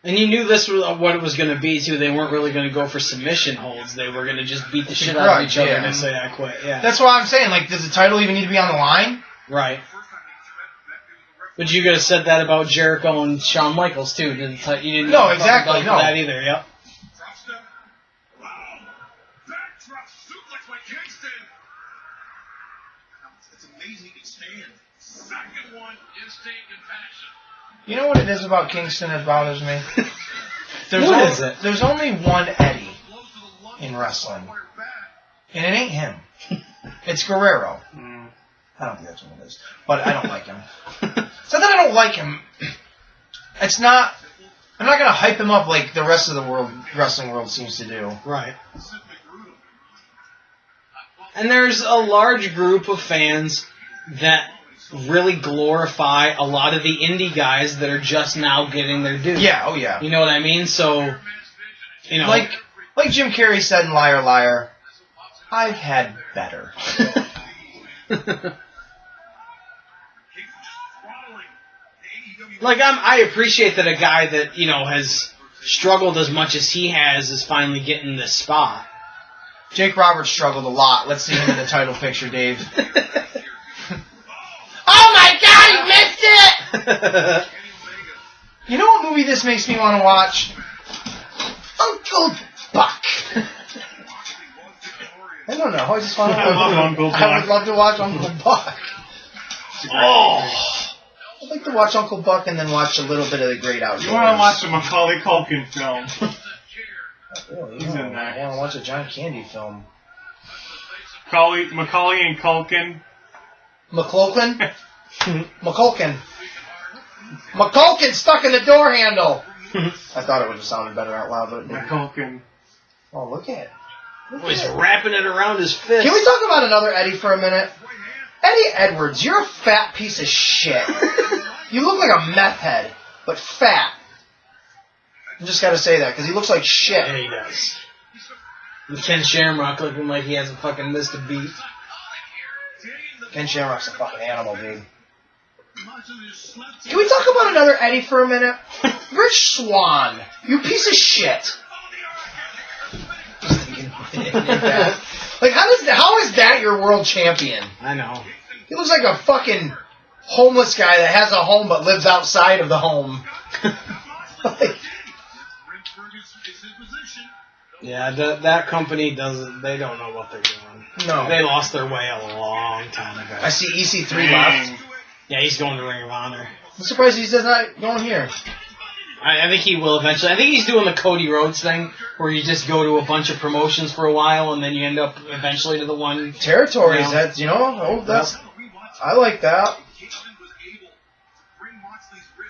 And you knew this was what it was going to be, too. They weren't really going to go for submission holds. They were going to just beat the shit out of each other and say, I quit. Yeah. That's what I'm saying. Like, does the title even need to be on the line? Right. But you could have said that about Jericho and Shawn Michaels, too. You didn't no, exactly. No. That either, yep. It's amazing he can stand. Second one, instinct and passion. You know what it is about Kingston that bothers me? What is it? There's only one Eddie in wrestling. And it ain't him. It's Guerrero. I don't think that's what it is. But I don't like him. It's not that I don't like him. It's not I'm not gonna hype him up like the rest of the wrestling world seems to do. Right. And there's a large group of fans that really glorify a lot of the indie guys that are just now getting their due. Yeah, oh yeah. You know what I mean? So, you know, like Jim Carrey said in Liar Liar, I've had better. Like I appreciate that a guy that, you know, has struggled as much as he has is finally getting this spot. Jake Roberts struggled a lot. Let's see him in the title picture, Dave. Oh my God, he missed it! You know what movie this makes me want to watch? Uncle Buck. I don't know. I just want to. I love Uncle Buck. I would love to watch Uncle Buck. Oh. I'd like to watch Uncle Buck and then watch a little bit of The Great Outdoors. You want to watch a Macaulay Culkin film? Really? He's in there. I want to watch a John Candy film. Macaulay and Culkin. McCulkin? McCulkin. McCulkin stuck in the door handle. I thought it would have sounded better out loud, but it didn't. Culkin. Oh, look at it. Oh, he's wrapping it around his fist. Can we talk about another Eddie for a minute? Eddie Edwards, you're a fat piece of shit. You look like a meth head, but fat. I just gotta say that, because he looks like shit. Yeah, he does. And Ken Shamrock looking like he hasn't fucking missed a beat. Ken Shamrock's a fucking animal, dude. Can we talk about another Eddie for a minute? Rich Swann, you piece of shit. Like, how is that your world champion? I know. He looks like a fucking homeless guy that has a home but lives outside of the home. Yeah, that company doesn't. They don't know what they're doing. No. They lost their way a long time ago. I see EC3 left. Yeah, he's going to Ring of Honor. I'm surprised he's not going here. I think he will eventually. I think he's doing the Cody Rhodes thing, where you just go to a bunch of promotions for a while, and then you end up eventually to the one. Territories, You know? that's... I like that.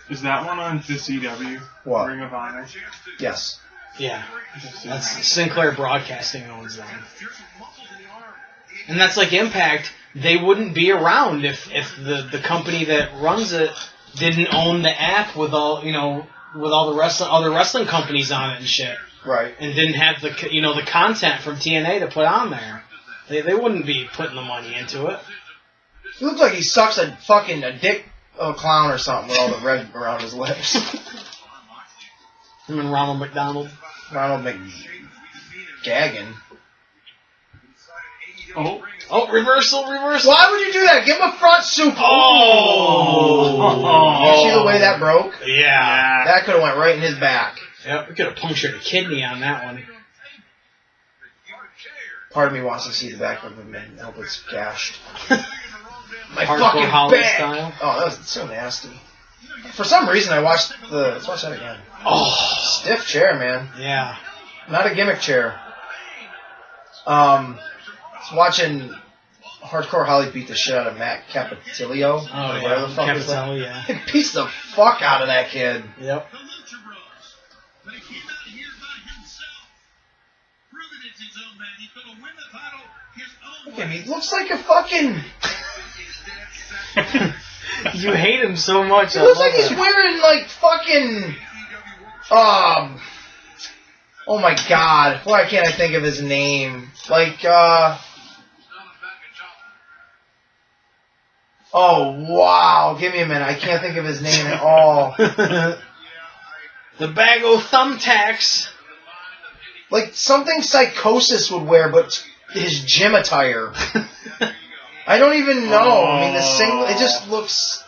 Is that one on the CW? What? Ring of Honor? Yes. Yeah. That's Sinclair Broadcasting owns them. And that's like Impact. They wouldn't be around if the company that runs it didn't own the app with all, you know, with all the other wrestling companies on it and shit. Right. And didn't have the, you know, the content from TNA to put on there. They wouldn't be putting the money into it. He looks like he sucks a dick of a clown or something with all the red around his lips. Him and Ronald McDonald. Ronald McGagan. Oh, reversal. Why would you do that? Give him a front super. Oh. You see the way that broke? Yeah. That could have went right in his back. Yep, we could have punctured a kidney on that one. Part of me wants to see the back of him and hope it's gashed. My Hardcore fucking Holly back. style. Oh, that was so nasty. For some reason, I watched the... Let's watch that again. Oh. Stiff chair, man. Yeah. Not a gimmick chair. Watching Hardcore Holly beat the shit out of Matt Capitilio. Oh, yeah. Whatever the fuck is that? Capitello, yeah. He pieced the fuck out of that kid. Yep. Look at him. He looks like a fucking... You hate him so much. He looks like he's wearing, like, fucking... Oh my god. Why can't I think of his name? Like, Oh, wow. Give me a minute. I can't think of his name at all. The bag of thumbtacks. Like, something Psychosis would wear, but his gym attire. I don't even know. I mean, the single... It just looks...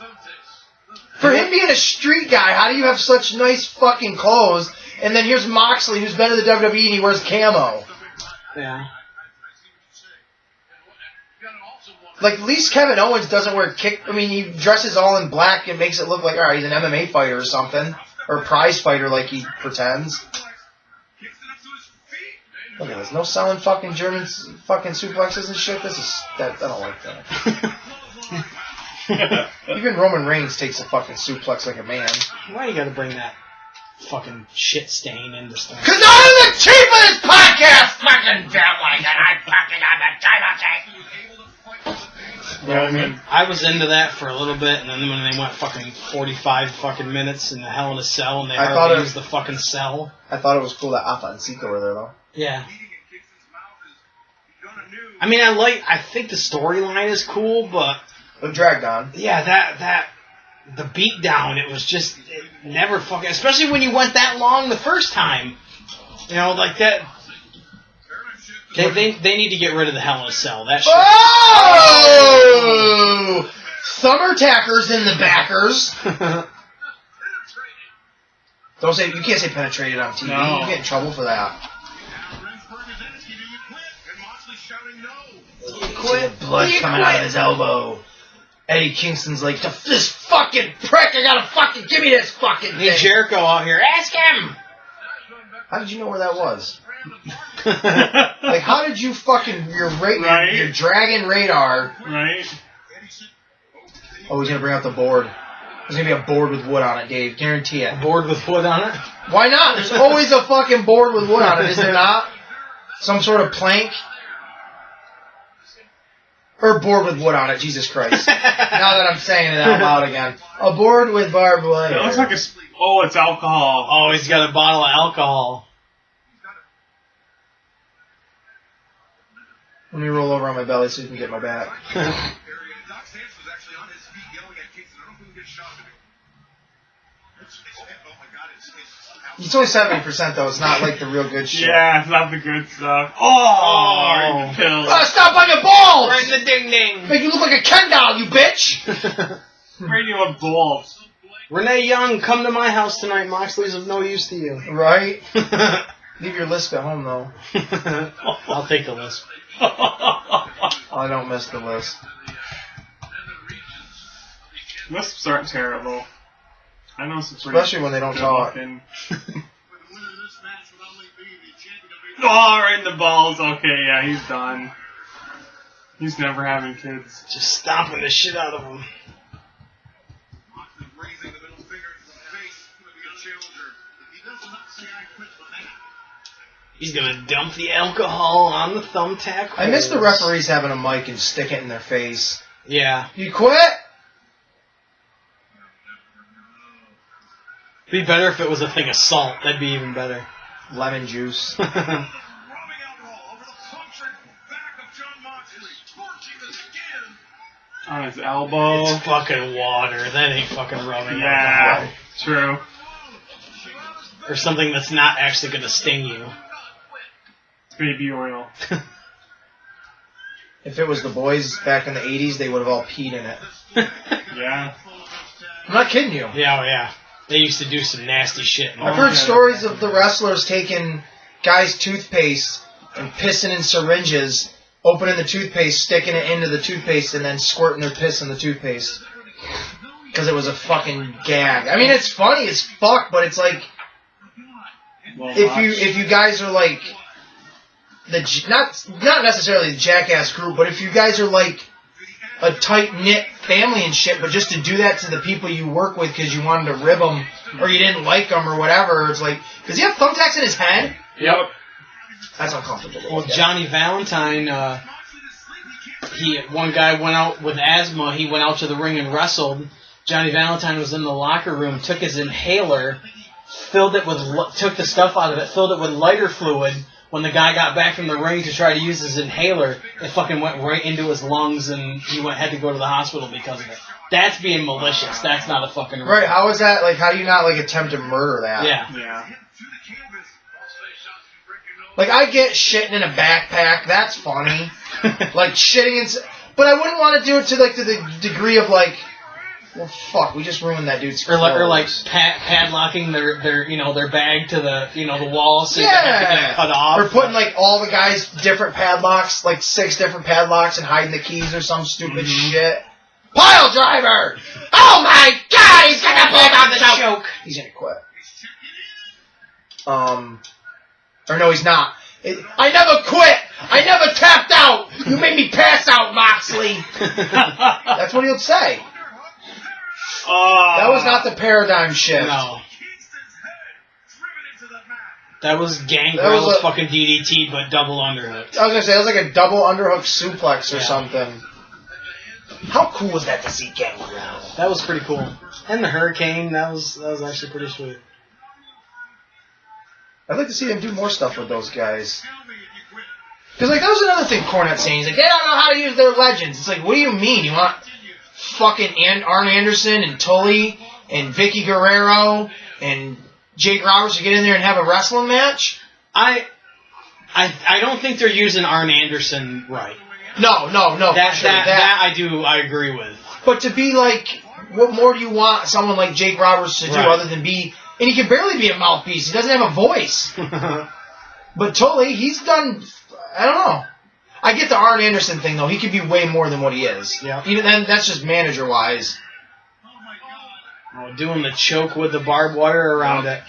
For him being a street guy, how do you have such nice fucking clothes? And then here's Moxley, who's been to the WWE, and he wears camo. Yeah. Like, at least Kevin Owens doesn't wear I mean, he dresses all in black and makes it look like, alright, he's an MMA fighter or something. Or a prize fighter like he pretends. Look at this. No selling fucking German fucking suplexes and shit. I don't like that. Even Roman Reigns takes a fucking suplex like a man. Why you gotta bring that fucking shit stain in this thing. Cause I'm the chief of this podcast, fucking family, and I fucking am the chief. Yeah, I mean, I was into that for a little bit, and then when they went fucking 45 fucking minutes in the Hell in a Cell, and they hardly used the fucking cell. I thought it was cool that Appa and Sika were there, though. Yeah. I mean, I think the storyline is cool, but... It dragged on. Yeah, the beatdown, it was just, it never fucking... Especially when you went that long the first time. You know, like that... They need to get rid of the Hell in a Cell. That shit... Oh! Thumb attackers in the backers. Don't say... You can't say penetrated on TV. No. You get in trouble for that. Quit. Blood coming out of his elbow. Eddie Kingston's like, this fucking prick, I gotta fucking, give me this fucking thing. Need Jericho out here. Ask him! How did you know where that was? Like, how did you fucking, your dragon radar. Right? Oh, he's gonna bring out the board. There's gonna be a board with wood on it, Dave. Guarantee it. A board with wood on it? Why not? There's always a fucking board with wood on it, is there not? Some sort of plank? Or board with wood on it, Jesus Christ. Now that I'm saying it out loud again. A board with barbed wire. It looks like it's alcohol. Oh, he's got a bottle of alcohol. Let me roll over on my belly so you can get my back. It's only 70% though, it's not like the real good shit. Yeah, it's not the good stuff. Oh, pills. Stop on your balls! Right in the ding-ding. Make you look like a Ken doll, you bitch! Radio of balls. Renee Young, come to my house tonight. Moxley's of no use to you. Right? Leave your lisp at home though. I'll take the list. I don't miss the list. Lisps aren't terrible. I know some pretty Especially when they don't talk. looking. Oh, right in the balls. Okay, yeah, he's done. He's never having kids. Just stomping the shit out of him. He's gonna dump the alcohol on the thumbtack. I miss the referees having a mic and stick it in their face. Yeah. You quit? Be better if it was a thing of salt. That'd be even better. Lemon juice. On his elbow. It's fucking water. That ain't fucking rubbing. Yeah, true. Or something that's not actually gonna sting you. Baby oil. If it was the boys back in the 80s, they would have all peed in it. Yeah. I'm not kidding you. Yeah, yeah. They used to do some nasty shit. I've heard stories of the wrestlers taking guys' toothpaste and pissing in syringes, opening the toothpaste, sticking it into the toothpaste, and then squirting their piss in the toothpaste. Because it was a fucking gag. I mean, it's funny as fuck, but it's like, if you guys are like, not necessarily the jackass group, but if you guys are like a tight-knit family and shit, but just to do that to the people you work with because you wanted to rib them or you didn't like them or whatever, it's like, does he have thumbtacks in his head? Yep. That's uncomfortable. Well, Johnny Valentine, one guy went out with asthma. He went out to the ring and wrestled. Johnny Valentine was in the locker room, took his inhaler, took the stuff out of it, filled it with lighter fluid. When the guy got back from the ring to try to use his inhaler, it fucking went right into his lungs, and he had to go to the hospital because of it. That's being malicious. That's not a fucking right. How is that? Like, how do you not like attempt to murder that? Yeah. Like, I get shitting in a backpack. That's funny. Like shitting in, but I wouldn't want to do it to like to the degree of like, well, fuck, we just ruined that dude's clothes. Or like padlocking their bag to the wall so you have to get it cut off. Or putting like all the guys different padlocks, like 6 different padlocks, and hiding the keys or some stupid shit. Pile driver! Oh my god, he's gonna pull on the choke. He's gonna quit. Or no, he's not. I never quit. I never tapped out. You made me pass out, Moxley. That's what he'll say. That was not the paradigm shift. No. That was Gangrel's That was fucking DDT, but double underhook. I was gonna say, it was like a double underhook suplex or Yeah. something. How cool was that to see Gangrel? That was pretty cool. And the Hurricane, that was actually pretty sweet. I'd like to see them do more stuff with those guys. Because, like, that was another thing Cornette saying. He's like, they don't know how to use their legends. It's like, what do you mean? You want fucking Arn Anderson and Tully and Vicky Guerrero and Jake Roberts to get in there and have a wrestling match? I don't think they're using Arn Anderson right. No. I agree with. But to be like, what more do you want someone like Jake Roberts to do Right. other than be... And he can barely be a mouthpiece. He doesn't have a voice. But Tully, he's done... I don't know. I get the Arn Anderson thing, though. He could be way more than what he is. Yeah. And that's just manager-wise. Oh, doing the choke with the barbed wire around it.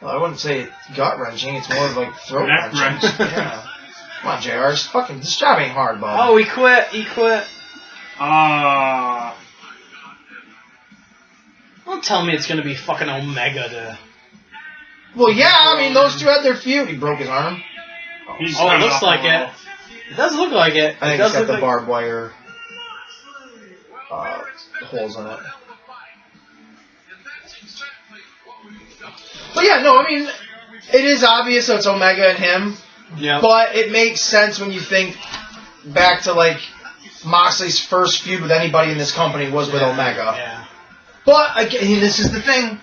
Well, I wouldn't say gut-wrenching. It's more like throat-wrenching. Neck-wrenching. Yeah. Come on, JR. This job ain't hard, bud. Oh, he quit. Don't tell me it's going to be fucking Omega to... Well, yeah. I mean, those two had their feud. He broke his arm. He's Oh, it coming looks up like a little. it. It does look like it. I think it does it's got look the like... barbed wire holes in it. But yeah, no, I mean, it is obvious that it's Omega and him, Yeah. but it makes sense when you think back to, like, Moxley's first feud with anybody in this company was with Omega. Yeah. But, again, this is the thing,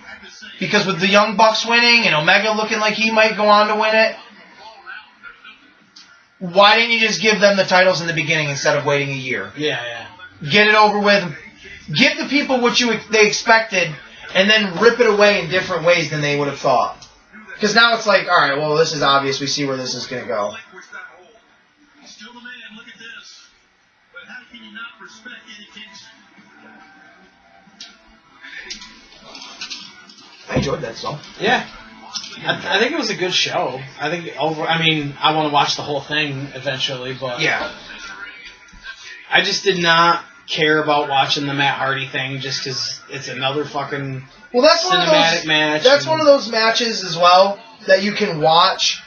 because with the Young Bucks winning and Omega looking like he might go on to win it, why didn't you just give them the titles in the beginning instead of waiting a year? Yeah. Get it over with. Give the people what they expected, and then rip it away in different ways than they would have thought. Because now it's like, all right, well, this is obvious. We see where this is going to go. Still the man, look at this. But how can you not respect Eddie Kingston? I enjoyed that song. Yeah. I think it was a good show. I want to watch the whole thing eventually, but... Yeah. I just did not care about watching the Matt Hardy thing just because it's another fucking Well, cinematic match. That's one of those matches as well that you can watch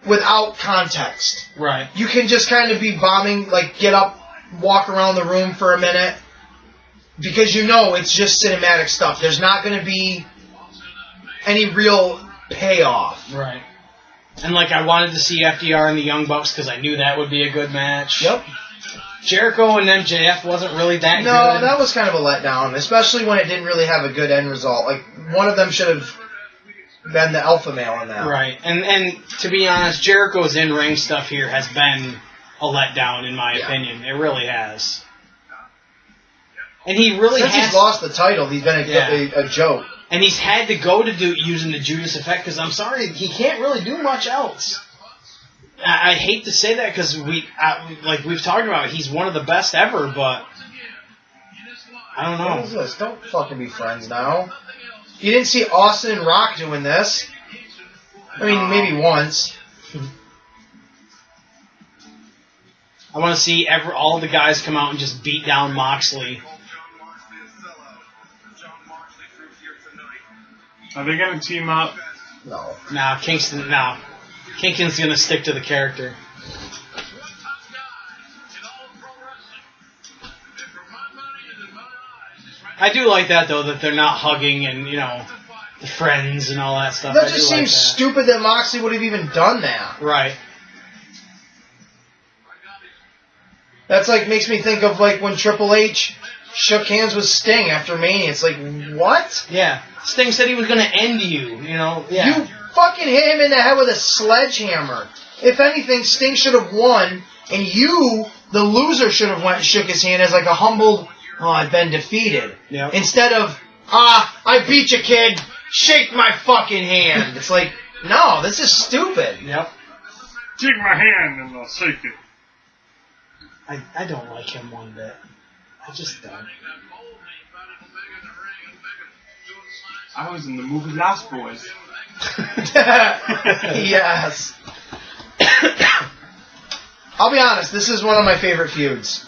without context. Right. You can just kind of be bombing, like get up, walk around the room for a minute, because you know it's just cinematic stuff. There's not going to be any real payoff. Right. And, like, I wanted to see FDR and the Young Bucks because I knew that would be a good match. Yep. Jericho and MJF wasn't really that good. No, that was kind of a letdown, especially when it didn't really have a good end result. Like, one of them should have been the alpha male in that. Right. And to be honest, Jericho's in-ring stuff here has been a letdown, in my opinion. It really has. And he really Since has... he's lost the title, he's been a joke. And he's had to go to using the Judas effect because, I'm sorry, he can't really do much else. I hate to say that because like we've talked about, he's one of the best ever, but I don't know. What is this? Don't fucking be friends now. You didn't see Austin and Rock doing this. I mean, maybe once. I want to see all the guys come out and just beat down Moxley. Are they going to team up? No. Nah, Kingston's going to stick to the character. I do like that, though, that they're not hugging and, the friends and all that stuff. That just seems stupid that Moxley would have even done that. Right. That's like, makes me think of like when Triple H shook hands with Sting after Mania. It's like, what? Yeah. Sting said he was going to end you, Yeah. You fucking hit him in the head with a sledgehammer. If anything, Sting should have won, and you, the loser, should have went and shook his hand as like a humbled, I've been defeated. Yep. Instead of, I beat you, kid. Shake my fucking hand. It's like, no, this is stupid. Yep. Take my hand and I'll shake it. I don't like him one bit. I just don't. I was in the movie Lost Boys. Yes. I'll be honest, this is one of my favorite feuds.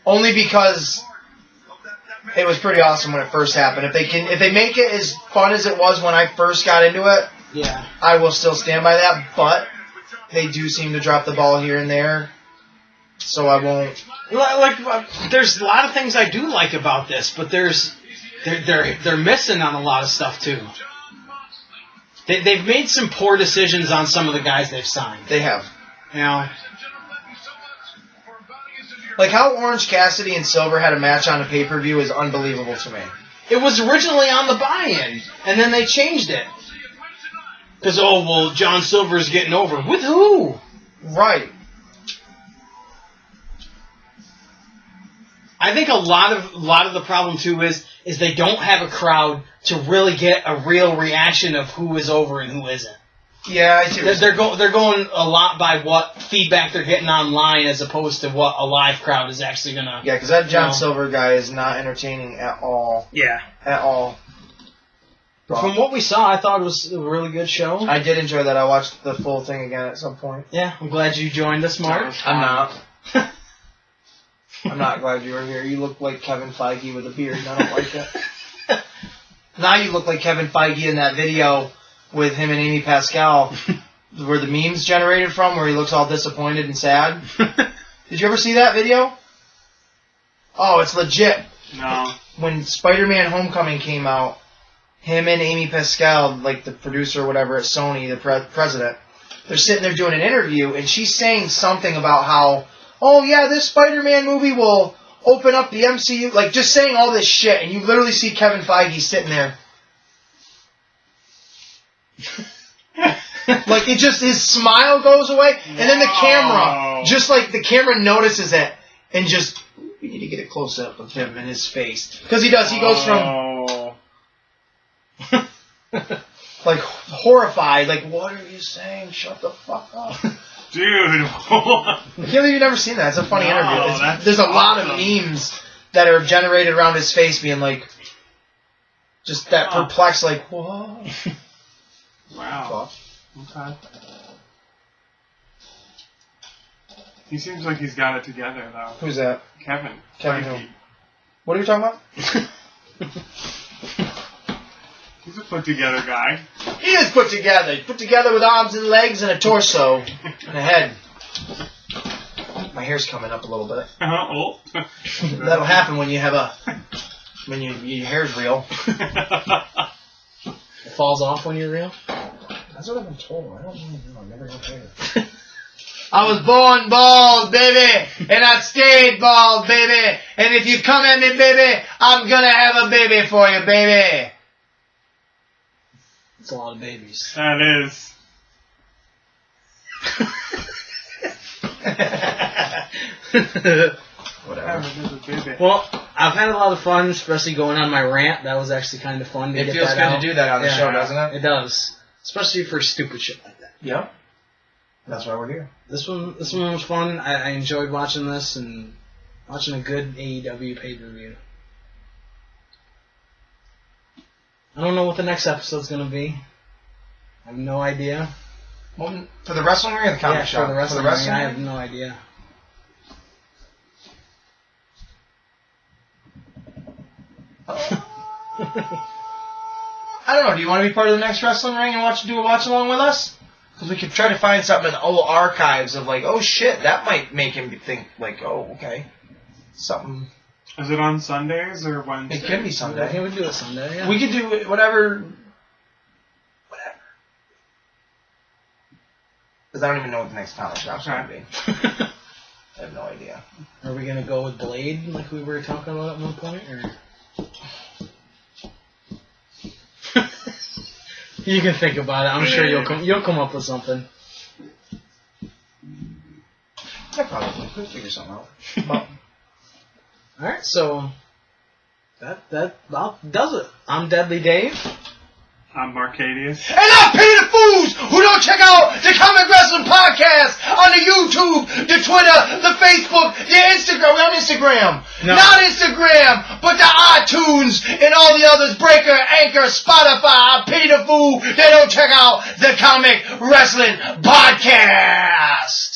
Only because It was pretty awesome when it first happened. If they make it as fun as it was when I first got into it, Yeah. I will still stand by that. But they do seem to drop the ball here and there, so I won't. There's a lot of things I do like about this, but they're missing on a lot of stuff too. They've made some poor decisions on some of the guys they've signed. They have. You know. Like how Orange Cassidy and Silver had a match on a pay-per-view is unbelievable to me. It was originally on the buy-in, and then they changed it. Because, John Silver's getting over. With who? Right. I think a lot of the problem, too, is they don't have a crowd to really get a real reaction of who is over and who isn't. Yeah, I see. They're going a lot by what feedback they're getting online as opposed to what a live crowd is actually going to... Yeah, because that John Silver guy is not entertaining at all. Yeah. At all. From what we saw, I thought it was a really good show. I did enjoy that. I watched the full thing again at some point. Yeah, I'm glad you joined us, Mark. I'm not. I'm not glad you were here. You look like Kevin Feige with a beard, and I don't like it. Now you look like Kevin Feige in that video with him and Amy Pascal, where the memes generated from, where he looks all disappointed and sad. Did you ever see that video? Oh, it's legit. No. When Spider-Man Homecoming came out, him and Amy Pascal, like the producer or whatever at Sony, the president, they're sitting there doing an interview, and she's saying something about how, oh yeah, this Spider-Man movie will open up the MCU, like just saying all this shit, and you literally see Kevin Feige sitting there. Like it just, his smile goes away, and then the camera, just like the camera notices it, and just, we need to get a close up of him and his face. Because he does, he goes from, like, horrified, like, what are you saying? Shut the fuck up. Dude. I can't believe you've never seen that. It's a funny interview. There's a lot of awesome. memes that are generated around his face being like, just that perplexed, like, whoa. Wow. Okay. He seems like he's got it together, though. Who's that? Kevin. Kevin Feige. who? What are you talking about? He's a put-together guy. He is put together. He's put together with arms and legs and a torso and a head. My hair's coming up a little bit. Oh. That'll happen when you have when your hair's real. It falls off when you're real? That's what I've been told. I don't really know. I've never had hair. I was born bald, baby, and I stayed bald, baby. And if you come at me, baby, I'm gonna have a baby for you, baby. It's a lot of babies. That is. Whatever. Well, I've had a lot of fun, especially going on my rant. That was actually kind of fun to It get feels that good out. to do that on the show, doesn't it? It does. Especially for stupid shit like that. Yep. That's why we're here. This one was fun. I enjoyed watching this and watching a good AEW pay-per-view. I don't know what the next episode's going to be. I have no idea. Well, for the wrestling ring or the comic show? For the wrestling ring, I have no idea. I don't know. Do you want to be part of the next wrestling ring and do a watch along with us? Because we could try to find something in the old archives of like, oh shit, that might make him think like, oh okay, something. Is it on Sundays or Wednesdays? It could be Sunday. I think we do it Sunday. Yeah. We could do whatever. Because I don't even know what the next comic shop's going to be. I have no idea. Are we gonna go with Blade like we were talking about at one point, or? You can think about it. I'm sure you'll come up with something. Yeah, probably. We'll figure something out. Well, all right, so that about does it. I'm Deadly Dave. I'm Marcadius. and I'm Peter Fools who don't check out the Comic Wrestling Podcast on the YouTube, the Twitter, the Facebook, the Instagram. We're on Instagram. No. Not Instagram, but the iTunes and all the others. Breaker, Anchor, Spotify. I'm Peter Fool. They don't check out the Comic Wrestling Podcast.